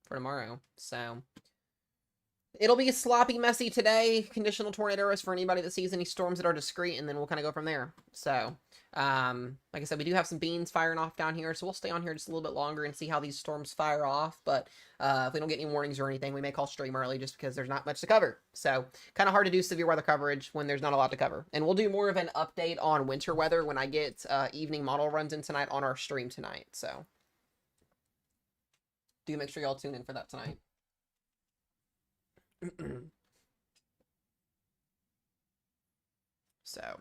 for tomorrow. So It'll be sloppy, messy today. Conditional tornado risk for anybody that sees any storms that are discrete, and then we'll kind of go from there. So, like I said, we do have some beans firing off down here, so we'll stay on here just a little bit longer and see how these storms fire off. But if we don't get any warnings or anything, we may call stream early just because there's not much to cover. So, kind of hard to do severe weather coverage when there's not a lot to cover. And we'll do more of an update on winter weather when I get evening model runs in tonight on our stream tonight. So, do make sure y'all tune in for that tonight. So,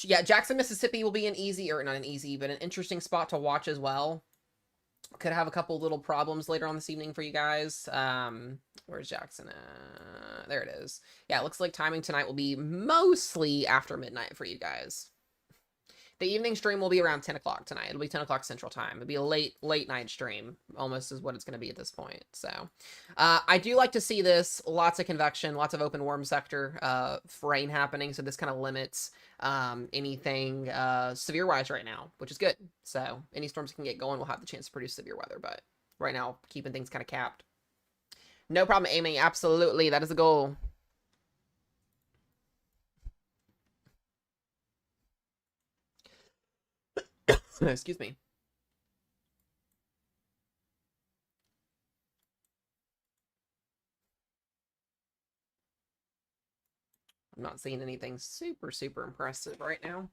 yeah, Jackson, Mississippi will be an easy, or not an easy, but an interesting spot to watch as well. Could have a couple little problems later on this evening for you guys. Where's Jackson? There it is. Yeah, it looks like timing tonight will be mostly after midnight for you guys. The evening stream will be around 10 o'clock tonight. It'll be 10 o'clock Central Time. It'll be a late night stream, almost is what it's going to be at this point. So, I do like to see this. Lots of convection, lots of open warm sector, rain happening. So this kind of limits anything severe-wise right now, which is good. So any storms can get going, we'll have the chance to produce severe weather. But right now, keeping things kind of capped. No problem, Amy. Absolutely. That is the goal. Excuse me. I'm not seeing anything super impressive right now.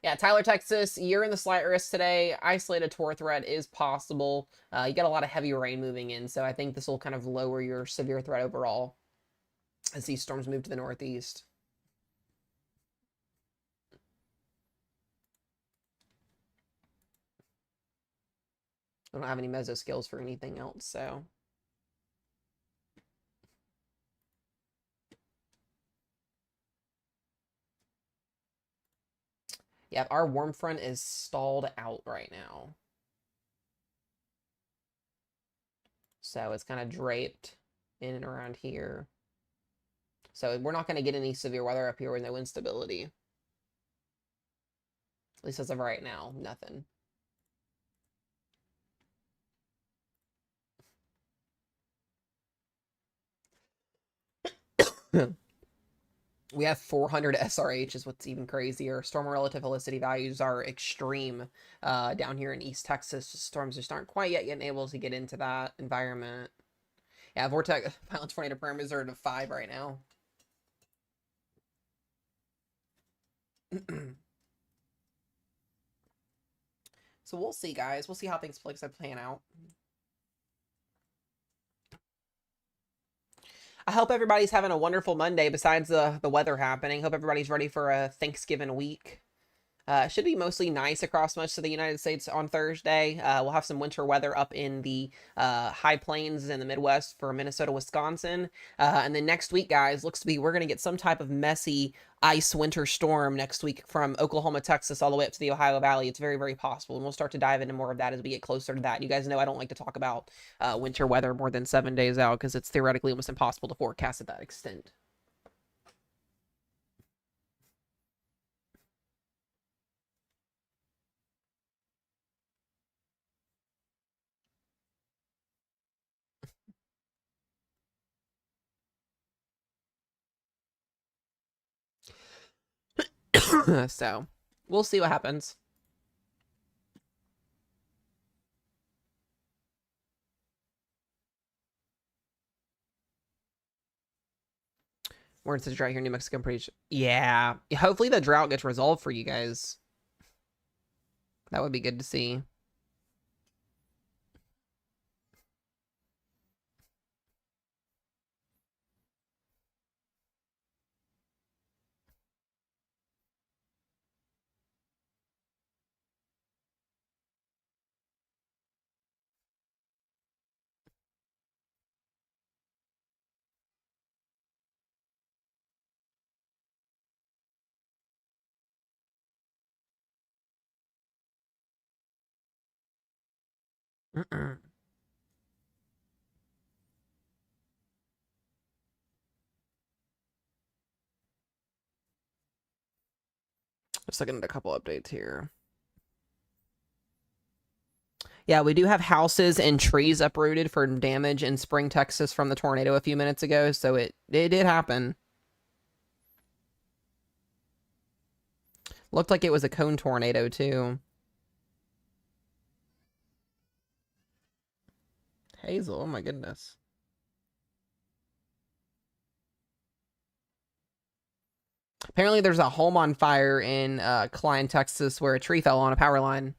Yeah, Tyler, Texas, you're in the slight risk today. Isolated torrent threat is possible. You got a lot of heavy rain moving in, so I think this will kind of lower your severe threat overall as these storms move to the northeast. I don't have any meso skills for anything else, so. Yeah, our warm front is stalled out right now. So it's kind of draped in and around here. So we're not going to get any severe weather up here with no instability. At least as of right now, nothing. We have 400 SRH is what's even crazier. Storm relative helicity values are extreme down here in East Texas. Storms just aren't quite yet getting able to get into that environment. Yeah, vortex violent tornado parameters are at 5 right now. So we'll see, guys. We'll see how things plan out. I hope everybody's having a wonderful Monday besides the weather happening. Hope everybody's ready for a Thanksgiving week. Should be mostly nice across most of the United States on Thursday. We'll have some winter weather up in the high plains in the Midwest for Minnesota, Wisconsin. And then next week, guys, looks to be we're going to get some type of messy ice winter storm next week from Oklahoma, Texas, all the way up to the Ohio Valley. It's very possible. And we'll start to dive into more of that as we get closer to that. You guys know I don't like to talk about winter weather more than 7 days out because it's theoretically almost impossible to forecast at that extent. So we'll see what happens. We're in such a drought here in New Mexico. I'm pretty sure. Yeah. Hopefully the drought gets resolved for you guys. That would be good to see. Just looking at a couple updates here. Yeah, we do have houses and trees uprooted for damage in Spring, Texas from the tornado a few minutes ago, so it did happen. Looked like it was a cone tornado, too. Hazel, oh my goodness. Apparently there's a home on fire in Klein, Texas, where a tree fell on a power line.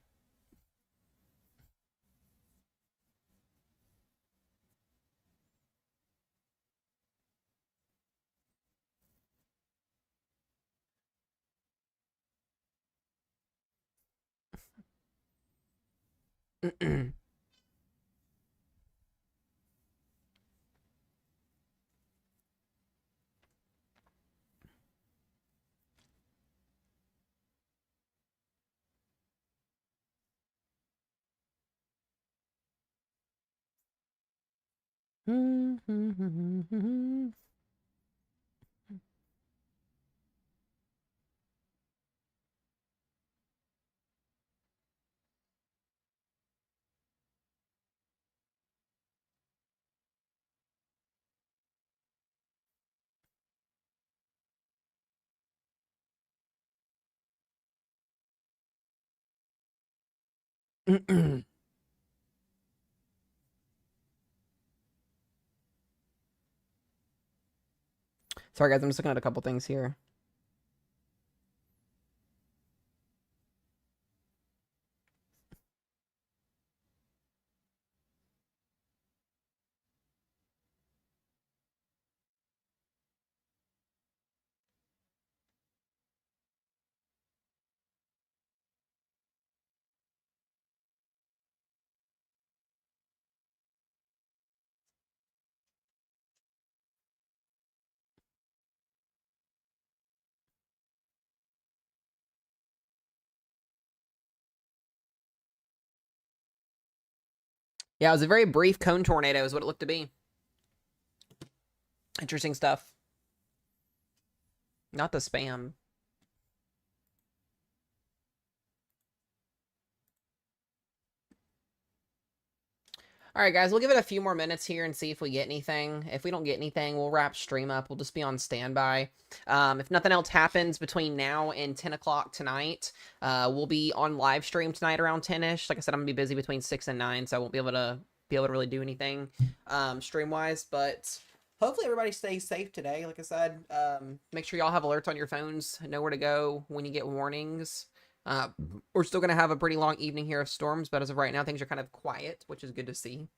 Sorry, guys, I'm just looking at a couple things here. Yeah, it was a very brief cone tornado is what it looked to be. Interesting stuff. Not the spam. All right, guys, we'll give it a few more minutes here and see if we get anything. If we don't get anything, we'll wrap stream up. We'll just be on standby. If nothing else happens between now and 10 o'clock tonight, we'll be on live stream tonight around 10-ish. Like I said, I'm going to be busy between 6 and 9, so I won't be able to really do anything stream-wise, but hopefully everybody stays safe today. Like I said, make sure y'all have alerts on your phones, know where to go when you get warnings. We're still going to have a pretty long evening here of storms, but as of right now, things are kind of quiet, which is good to see.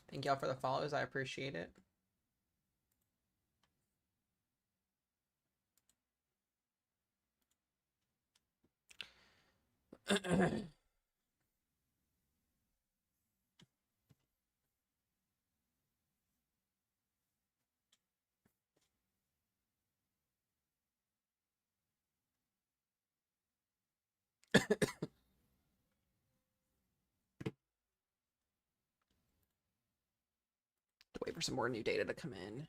Thank y'all for the follows. I appreciate it. Wait for some more new data to come in.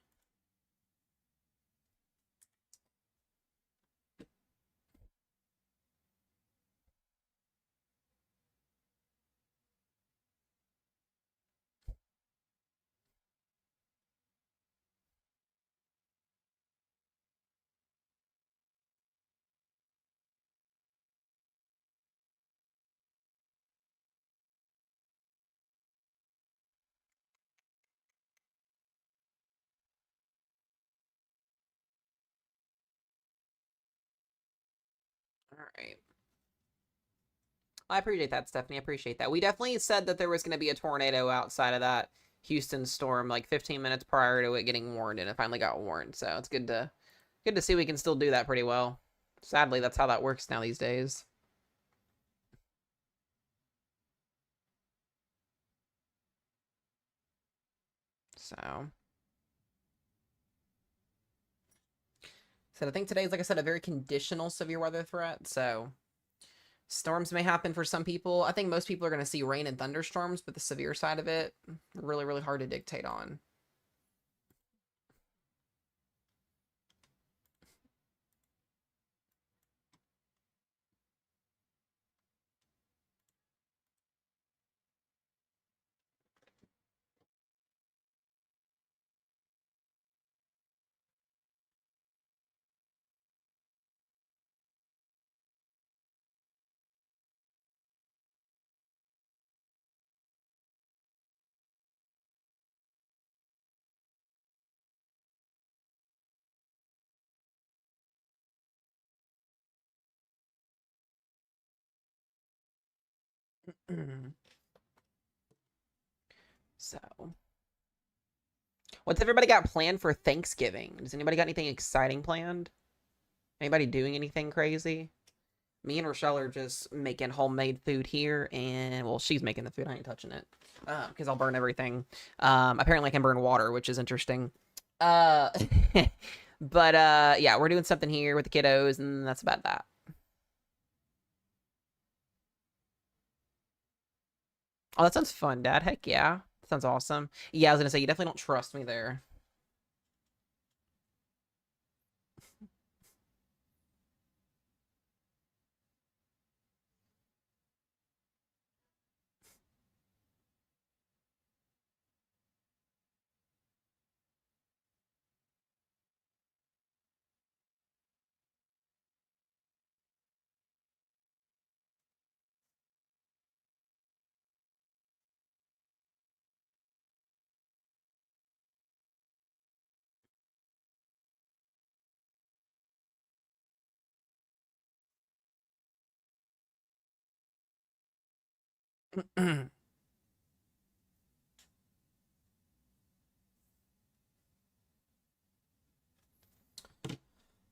All right. I appreciate that, Stephanie. I appreciate that. We definitely said that there was going to be a tornado outside of that Houston storm like 15 minutes prior to it getting warned, and it finally got warned. So it's good to see we can still do that pretty well. Sadly, that's how that works now these days. So I think today is, like I said, a very conditional severe weather threat. So Storms may happen for some people. I think most people are going to see rain and thunderstorms, but the severe side of it, really, really hard to dictate on. So, what's everybody got planned for Thanksgiving? Does anybody got anything exciting planned? Anybody doing anything crazy? Me and Rochelle are just making homemade food here, and well, she's making the food. I ain't touching it because I'll burn everything. Apparently, I can burn water, which is interesting. But yeah, we're doing something here with the kiddos, and that's about that. Oh, that sounds fun, Dad. Heck yeah. That sounds awesome. Yeah, I was gonna say, you definitely don't trust me there.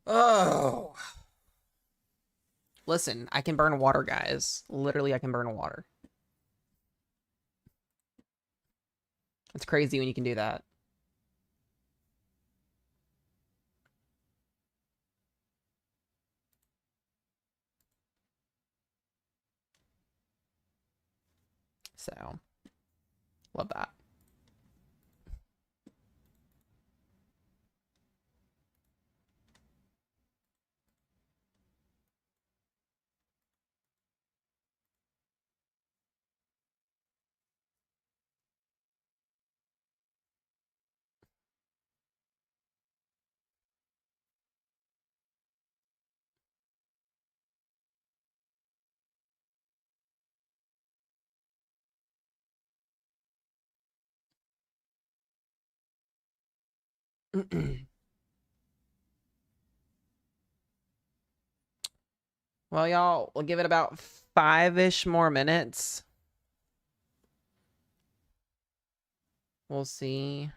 Oh. Listen, I can burn water, guys. Literally, I can burn water. It's crazy when you can do that. So, love that. Well, y'all, we'll give it about 5-ish more minutes. We'll see.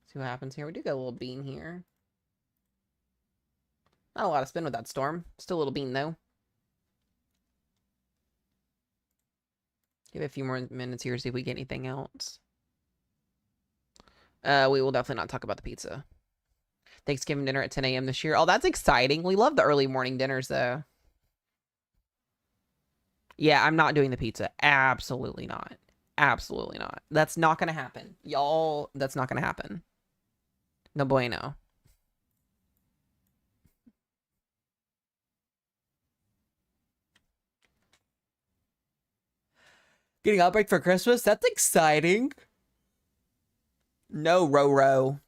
See what happens here. We do get a little bean here. Not a lot of spin with that storm. Still a little bean, though. Give it a few more minutes here, see if we get anything else. We will definitely not talk about the pizza. Thanksgiving dinner at 10 a.m. this year. Oh, that's exciting. We love the early morning dinners, though. Yeah, I'm not doing the pizza. Absolutely not. Absolutely not. That's not going to happen. Y'all, that's not going to happen. No bueno. Getting outbreak for Christmas? That's exciting. No, Roro.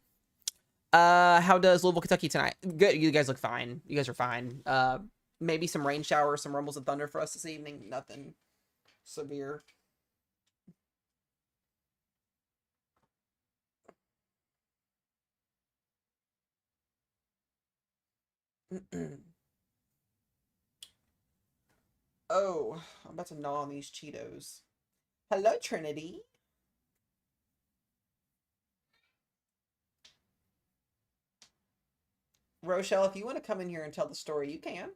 How does Louisville, Kentucky tonight? Good. You guys look fine. You guys are fine. Maybe some rain showers, some rumbles of thunder for us this evening. Nothing severe. Oh, I'm about to gnaw on these Cheetos. Hello, Trinity. Rochelle, if you want to come in here and tell the story, you can.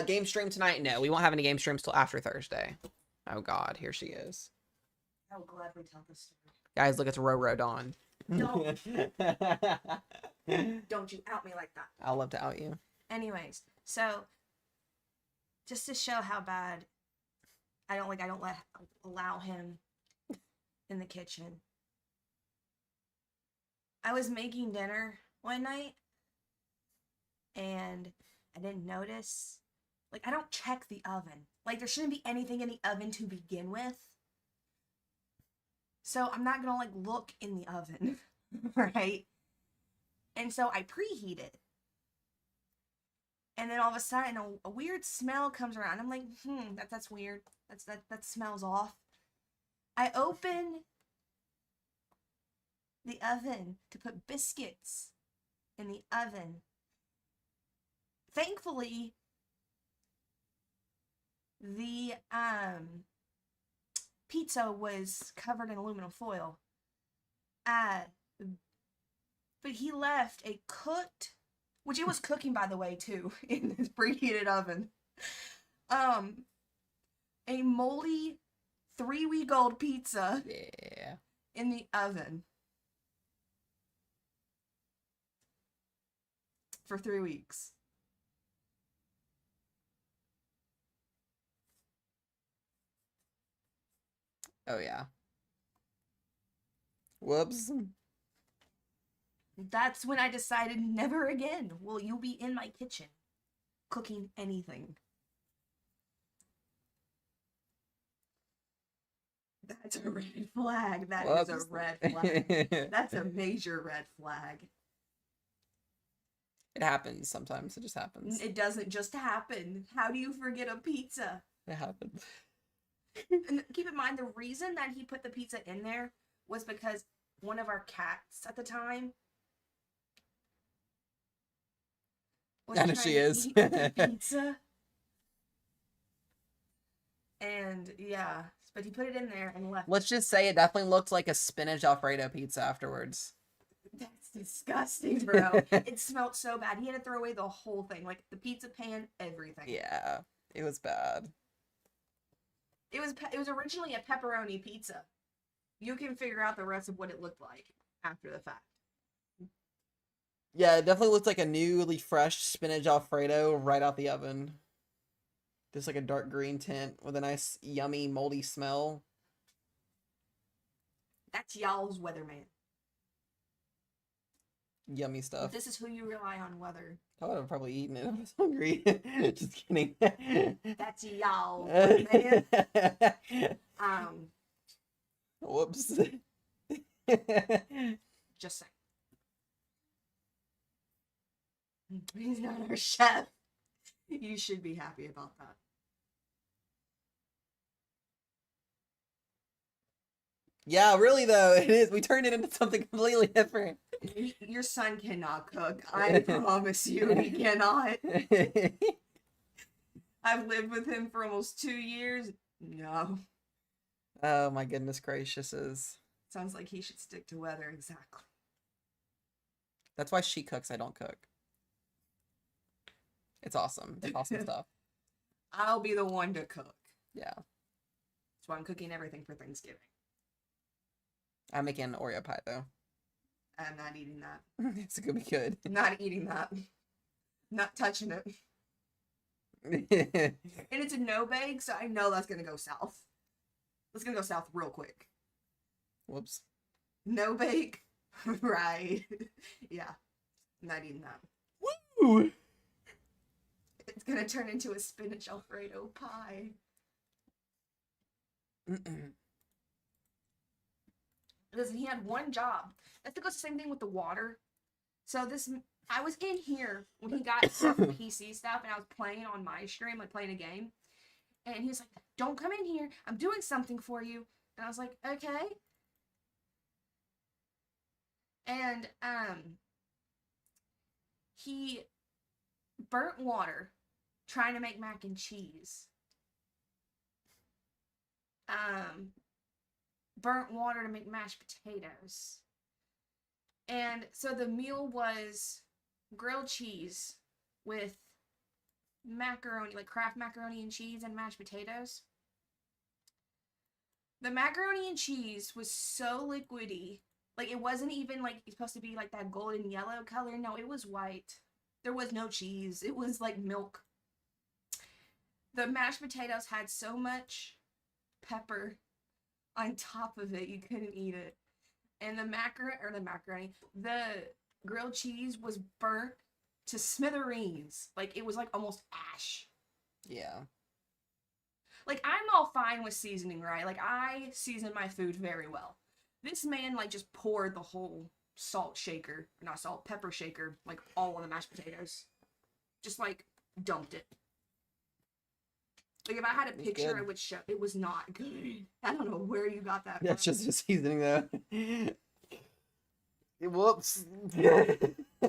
Game stream tonight? No, we won't have any game streams till after Thursday. Oh God, here she is. I will gladly tell this story. Guys, look, it's Roro Dawn. Don't. Don't you out me like that. I'll love to out you. Anyways, so just to show how bad I don't allow him in the kitchen. I was making dinner one night and I didn't notice. Like, I don't check the oven. Like, there shouldn't be anything in the oven to begin with. So I'm not gonna, like, look in the oven, right? And so I preheat it. And then all of a sudden, a weird smell comes around. I'm like, that's weird. That smells off. I open the oven to put biscuits in the oven. Thankfully, the pizza was covered in aluminum foil. But he left a cooked, which it was cooking, by the way, too, in this preheated oven. A moldy 3-week-old pizza in the oven for 3 weeks. Oh yeah. Whoops. That's when I decided never again will you be in my kitchen cooking anything. That's a red flag. That is a red flag. That's a major red flag. It happens sometimes. It just happens. It doesn't just happen. How do you forget a pizza? It happens. And keep in mind, the reason that he put the pizza in there was because one of our cats at the time was And trying she to is. eat the pizza. And yeah, but he put it in there and left. Let's just say it definitely looked like a spinach Alfredo pizza afterwards. That's disgusting, bro. It smelled so bad. He had to throw away the whole thing, like the pizza pan, everything. Yeah, it was bad. It was originally a pepperoni pizza. You can figure out the rest of what it looked like after the fact. Yeah, it definitely looked like a newly fresh spinach Alfredo right out the oven. Just like a dark green tint with a nice, yummy, moldy smell. That's y'all's weatherman. Yummy stuff. This is who you rely on weather. I would have probably eaten it if I was hungry. Just kidding. That's y'all's weatherman. Whoops. Just saying. He's not our chef. You should be happy about that. Yeah, really though, it is. We turned it into something completely different. Your son cannot cook. I promise you, he cannot. I've lived with him for almost 2 years. No. Oh my goodness gracious. Sounds like he should stick to weather, exactly. That's why she cooks, I don't cook. It's awesome. It's awesome stuff. I'll be the one to cook. Yeah. That's why I'm cooking everything for Thanksgiving. I'm making an Oreo pie though. I'm not eating that. It's gonna be good. Not eating that. Not touching it. And it's a no bake, so I know that's gonna go south. That's gonna go south real quick. Whoops. No bake? Right. Yeah. Not eating that. Woo! It's gonna turn into a spinach Alfredo pie. Listen, he had one job. That's the same thing with the water. So I was in here when he got stuff, PC stuff, and I was playing on my stream, like playing a game. And he was like, "Don't come in here. I'm doing something for you." And I was like, "Okay." And he burnt water trying to make mac and cheese. Burnt water to make mashed potatoes. And so the meal was grilled cheese with macaroni, like Kraft macaroni and cheese and mashed potatoes. The macaroni and cheese was so liquidy. Like, it wasn't even, like, it's supposed to be, like, that golden yellow color. No, it was white. There was no cheese. It was, like, milk. The mashed potatoes had so much pepper on top of it, you couldn't eat it. And the macaroni, the grilled cheese was burnt to smithereens. Like, it was, like, almost ash. Yeah. Like, I'm all fine with seasoning, right? Like, I season my food very well. This man, like, just poured the whole pepper shaker, like, all on the mashed potatoes. Just, like, dumped it. Like, if I had a picture, I would show. It was not good. I don't know where you got that from. That's just the seasoning, though. Whoops.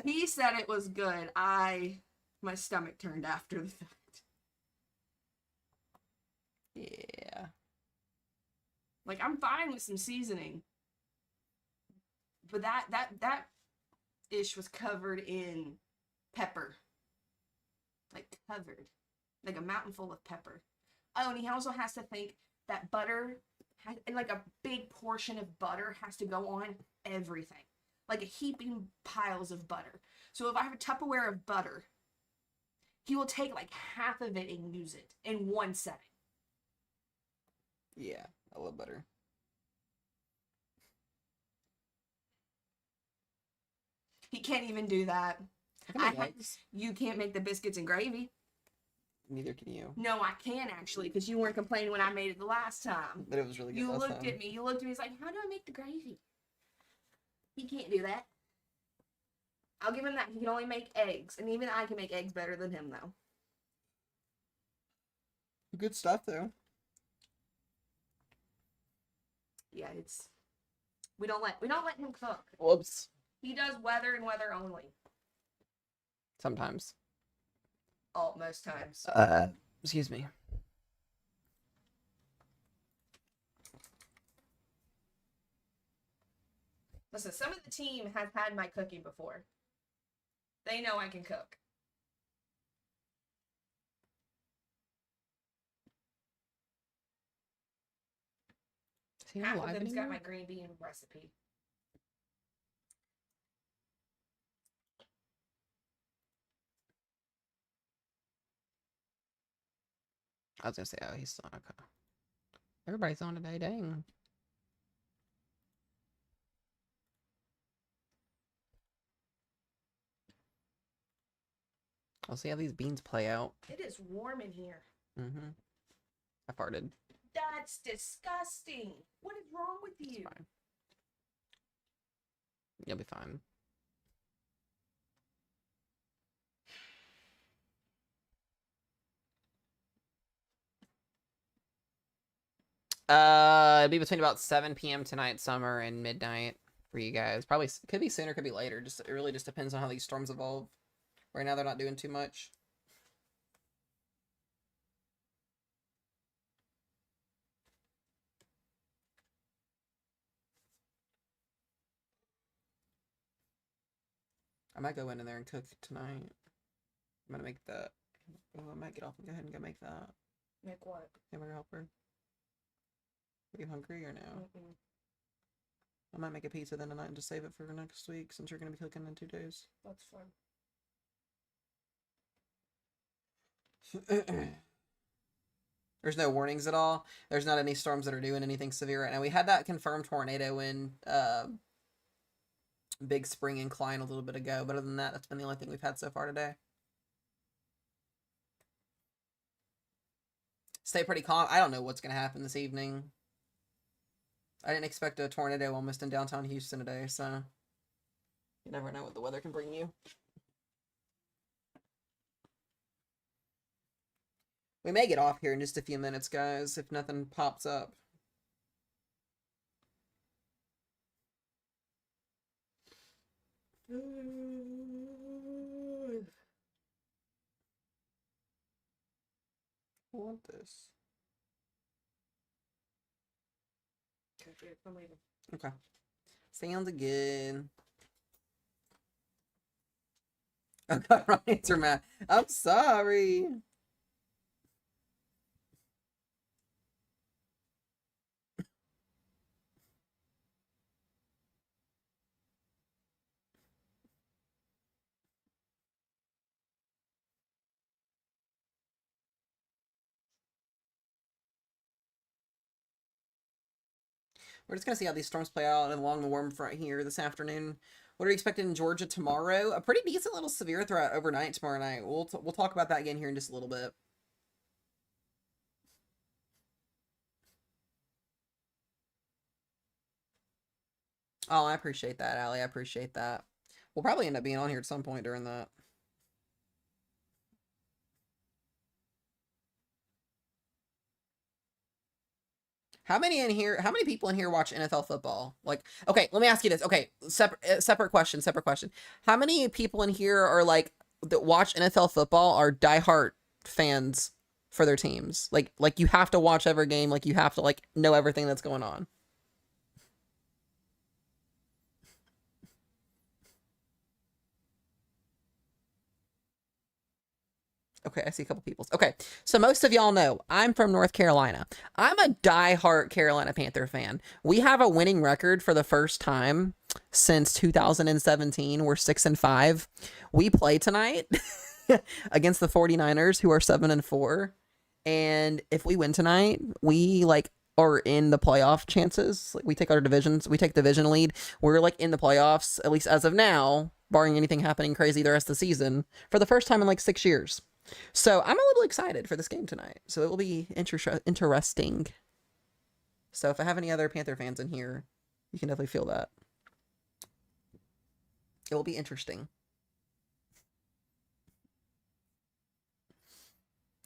He said it was good. My stomach turned after the fact. Yeah. Like, I'm fine with some seasoning. But that ish was covered in pepper. Like, covered. Like a mountain full of pepper. Oh, and he also has to think that butter, like a big portion of butter has to go on everything. Like a heaping piles of butter. So if I have a Tupperware of butter, he will take like half of it and use it in one setting. Yeah, I love butter. He can't even do that. You can't make the biscuits and gravy. Neither can you. No, I can actually, because you weren't complaining when I made it the last time. But it was really good. You last looked time. at me. You looked at me. It's like, how do I make the gravy? He can't do that. I'll give him that. He can only make eggs, and even I can make eggs better than him, though. Good stuff, though. Yeah, we don't let him cook. Whoops. He does weather and weather only. Sometimes. Oh, most times. Excuse me. Listen, some of the team has had my cooking before. They know I can cook. Half of them's got my green bean recipe. I was gonna say, oh, he's still on a call. Everybody's on today, dang. I'll see how these beans play out. It is warm in here. Mm-hmm. I farted. That's disgusting. What is wrong with you? It's fine. You'll be fine. It'd be between about 7 p.m. tonight, summer, and midnight for you guys. Probably could be sooner, could be later. It really just depends on how these storms evolve. Right now, they're not doing too much. I might go in there and cook tonight. I'm gonna make that. Oh, I might get off and go ahead and go make that. Make what? Hamburger helper. Are you hungry or no? Mm-mm. I might make a pizza then tonight and just save it for next week since you're gonna be cooking in 2 days. That's fun. There's no warnings at all. There's not any storms that are doing anything severe right now. We had that confirmed tornado in Big Spring and Klein a little bit ago, but other than that, that's been the only thing we've had so far today. Stay pretty calm. I don't know what's going to happen this evening. I didn't expect a tornado almost in downtown Houston today, so you never know what the weather can bring you. We may get off here in just a few minutes, guys, if nothing pops up. I want this. Okay. Sounds good. Oh god, wrong answer, Matt. I'm sorry. We're just gonna see how these storms play out along the warm front here this afternoon. What are you expecting in Georgia tomorrow? A pretty decent little severe threat overnight tomorrow night. We'll talk about that again here in just a little bit. Oh, I appreciate that, Allie. I appreciate that. We'll probably end up being on here at some point during that. How many people in here watch NFL football? Like, okay, let me ask you this. Okay, separate question. How many people in here are like that watch NFL football are diehard fans for their teams? Like you have to watch every game, like you have to like know everything that's going on. Okay, I see a couple people. Okay, so most of y'all know I'm from North Carolina. I'm a diehard Carolina Panther fan. We have a winning record for the first time since 2017. We're 6-5. We play tonight against the 49ers, who are 7-4. And if we win tonight, we like are in the playoff chances. Like we take our divisions, we take division lead. We're like in the playoffs, at least as of now, barring anything happening crazy the rest of the season, for the first time in like 6 years. So I'm a little excited for this game tonight. So it will be interesting. So if I have any other Panther fans in here, you can definitely feel that. It will be interesting.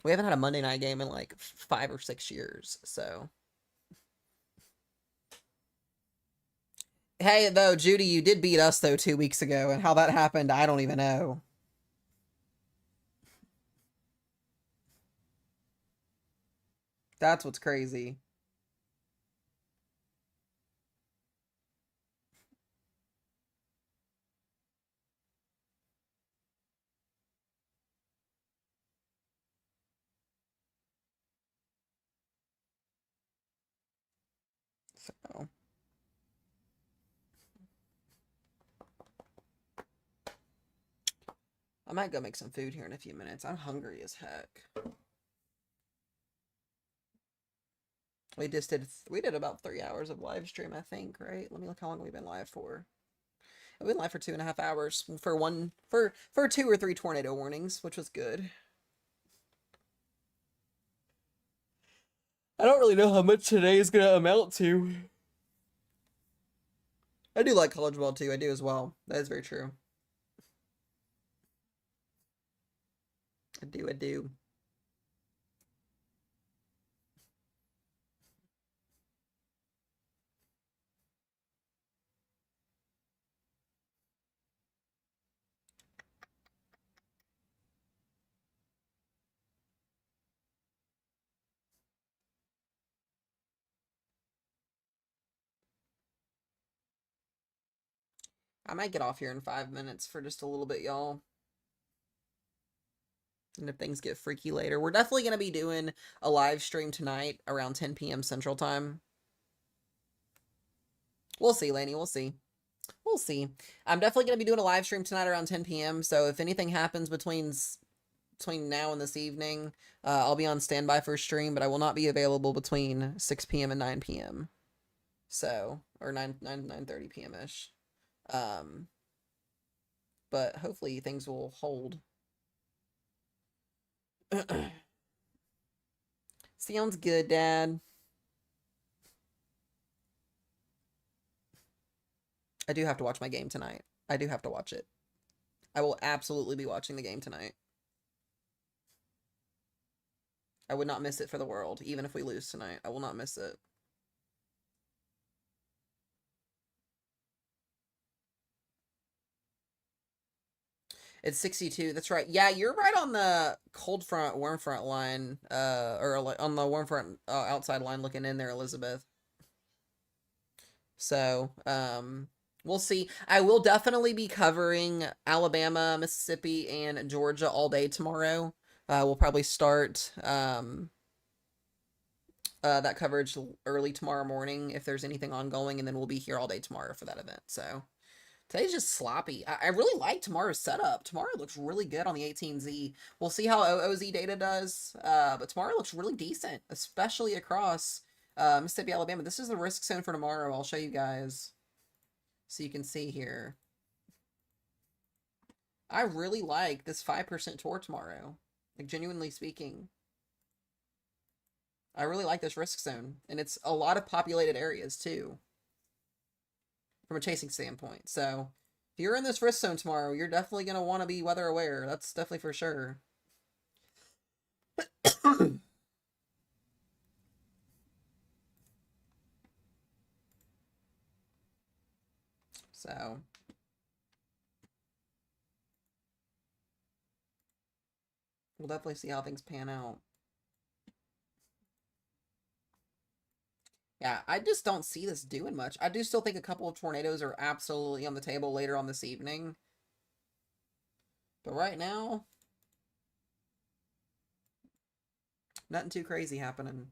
We haven't had a Monday night game in like 5 or 6 years, so. Hey, though, Judy, you did beat us, though, 2 weeks ago, and how that happened, I don't even know. That's what's crazy. So. I might go make some food here in a few minutes. I'm hungry as heck. We did about 3 hours of live stream, I think, right? Let me look how long we've been live for. We've been live for 2.5 hours for 2 or 3 tornado warnings, which was good. I don't really know how much today is gonna amount to. I do like college ball too. I do as well. That is very true. I do. I might get off here in 5 minutes for just a little bit, y'all. And if things get freaky later, we're definitely going to be doing a live stream tonight around 10 p.m. Central Time. We'll see, Lainey. We'll see. We'll see. I'm definitely going to be doing a live stream tonight around 10 p.m. So if anything happens between now and this evening, I'll be on standby for a stream, but I will not be available between 6 p.m. and 9 p.m. So, or 9:30 p.m.-ish. But hopefully things will hold. Sounds good, Dad. I do have to watch my game tonight. I do have to watch it. I will absolutely be watching the game tonight. I would not miss it for the world, even if we lose tonight. I will not miss it. It's 62. That's right. Yeah, you're right on the cold front, warm front line, or on the warm front outside line looking in there, Elizabeth. So, We'll see. I will definitely be covering Alabama, Mississippi, and Georgia all day tomorrow. We'll probably start that coverage early tomorrow morning if there's anything ongoing, and then we'll be here all day tomorrow for that event. So today's just sloppy. I really like tomorrow's setup. Tomorrow looks really good on the 18Z. We'll see how OOZ data does, but tomorrow looks really decent, especially across Mississippi, Alabama. This is the risk zone for tomorrow. I'll show you guys so you can see here. I really like this 5% tour tomorrow. Like, genuinely speaking. I really like this risk zone. And it's a lot of populated areas, too. From a chasing standpoint. So, if you're in this risk zone tomorrow, you're definitely going to want to be weather aware. That's definitely for sure. So, we'll definitely see how things pan out. Yeah, I just don't see this doing much. I do still think a couple of tornadoes are absolutely on the table later on this evening. But right now, nothing too crazy happening.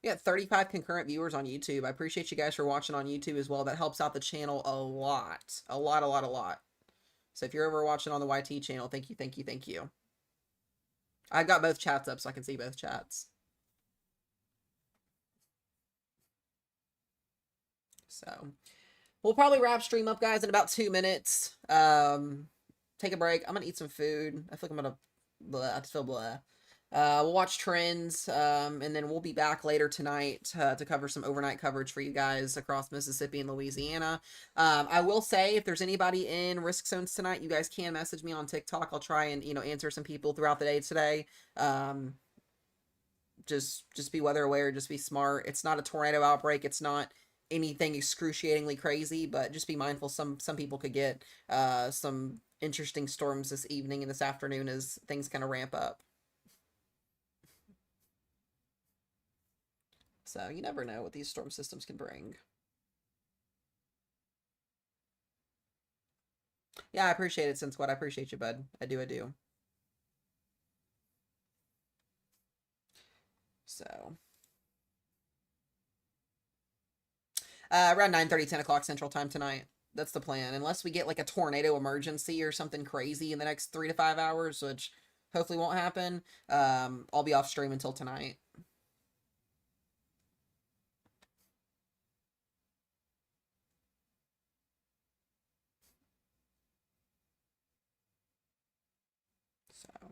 We got 35 concurrent viewers on YouTube. I appreciate you guys for watching on YouTube as well. That helps out the channel a lot. A lot. So if you're ever watching on the YT channel, thank you. I've got both chats up so I can see both chats. So we'll probably wrap stream up, guys, in about 2 minutes. Take a break. I'm gonna eat some food. I feel like I'm gonna blah. I just feel blah. We'll watch trends, and then we'll be back later tonight to cover some overnight coverage for you guys across Mississippi and Louisiana. I will say, if there's anybody in risk zones tonight, you guys can message me on TikTok. I'll try and, answer some people throughout the day today. Just be weather aware. Just be smart. It's not a tornado outbreak. It's not anything excruciatingly crazy, but just be mindful. Some people could get some interesting storms this evening and this afternoon as things kind of ramp up. So you never know what these storm systems can bring. Yeah, I appreciate it, Since What. I appreciate you, bud. I do. So around 9:30, 10 o'clock Central Time tonight. That's the plan. Unless we get like a tornado emergency or something crazy in the next 3 to 5 hours, which hopefully won't happen. I'll be off stream until tonight. So.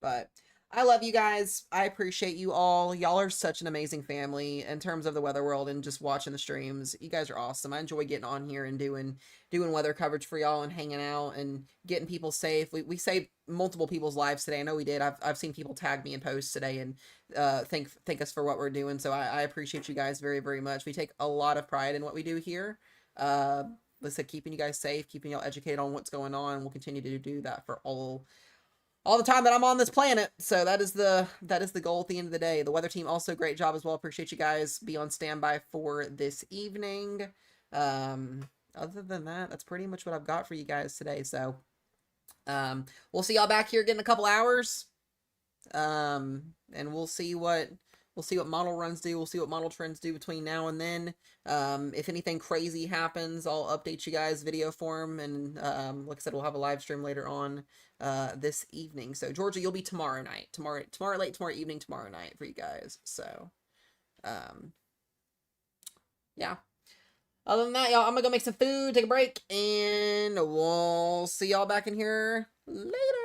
But I love you guys. I appreciate you all. Y'all are such an amazing family in terms of the weather world and just watching the streams. You guys are awesome. I enjoy getting on here and doing weather coverage for y'all and hanging out and getting people safe. We saved multiple people's lives today. I know we did. I've seen people tag me in posts today and thank us for what we're doing. So I appreciate you guys very, very much. We take a lot of pride in what we do here. Let's say keeping you guys safe, keeping y'all educated on what's going on. We'll continue to do that for all the time that I'm on this planet. So that is the goal at the end of the day. The weather team also great job as well. Appreciate you guys. Be on standby for this evening. Other than that, that's pretty much what I've got for you guys today. So we'll see y'all back here again in a couple hours. And we'll see what model runs do. We'll see what model trends do between now and then. If anything crazy happens, I'll update you guys video form. And like I said, we'll have a live stream later on this evening. So Georgia, you'll be tomorrow night. Tomorrow evening, tomorrow night for you guys. So yeah. Other than that, y'all, I'm gonna go make some food, take a break, and we'll see y'all back in here later.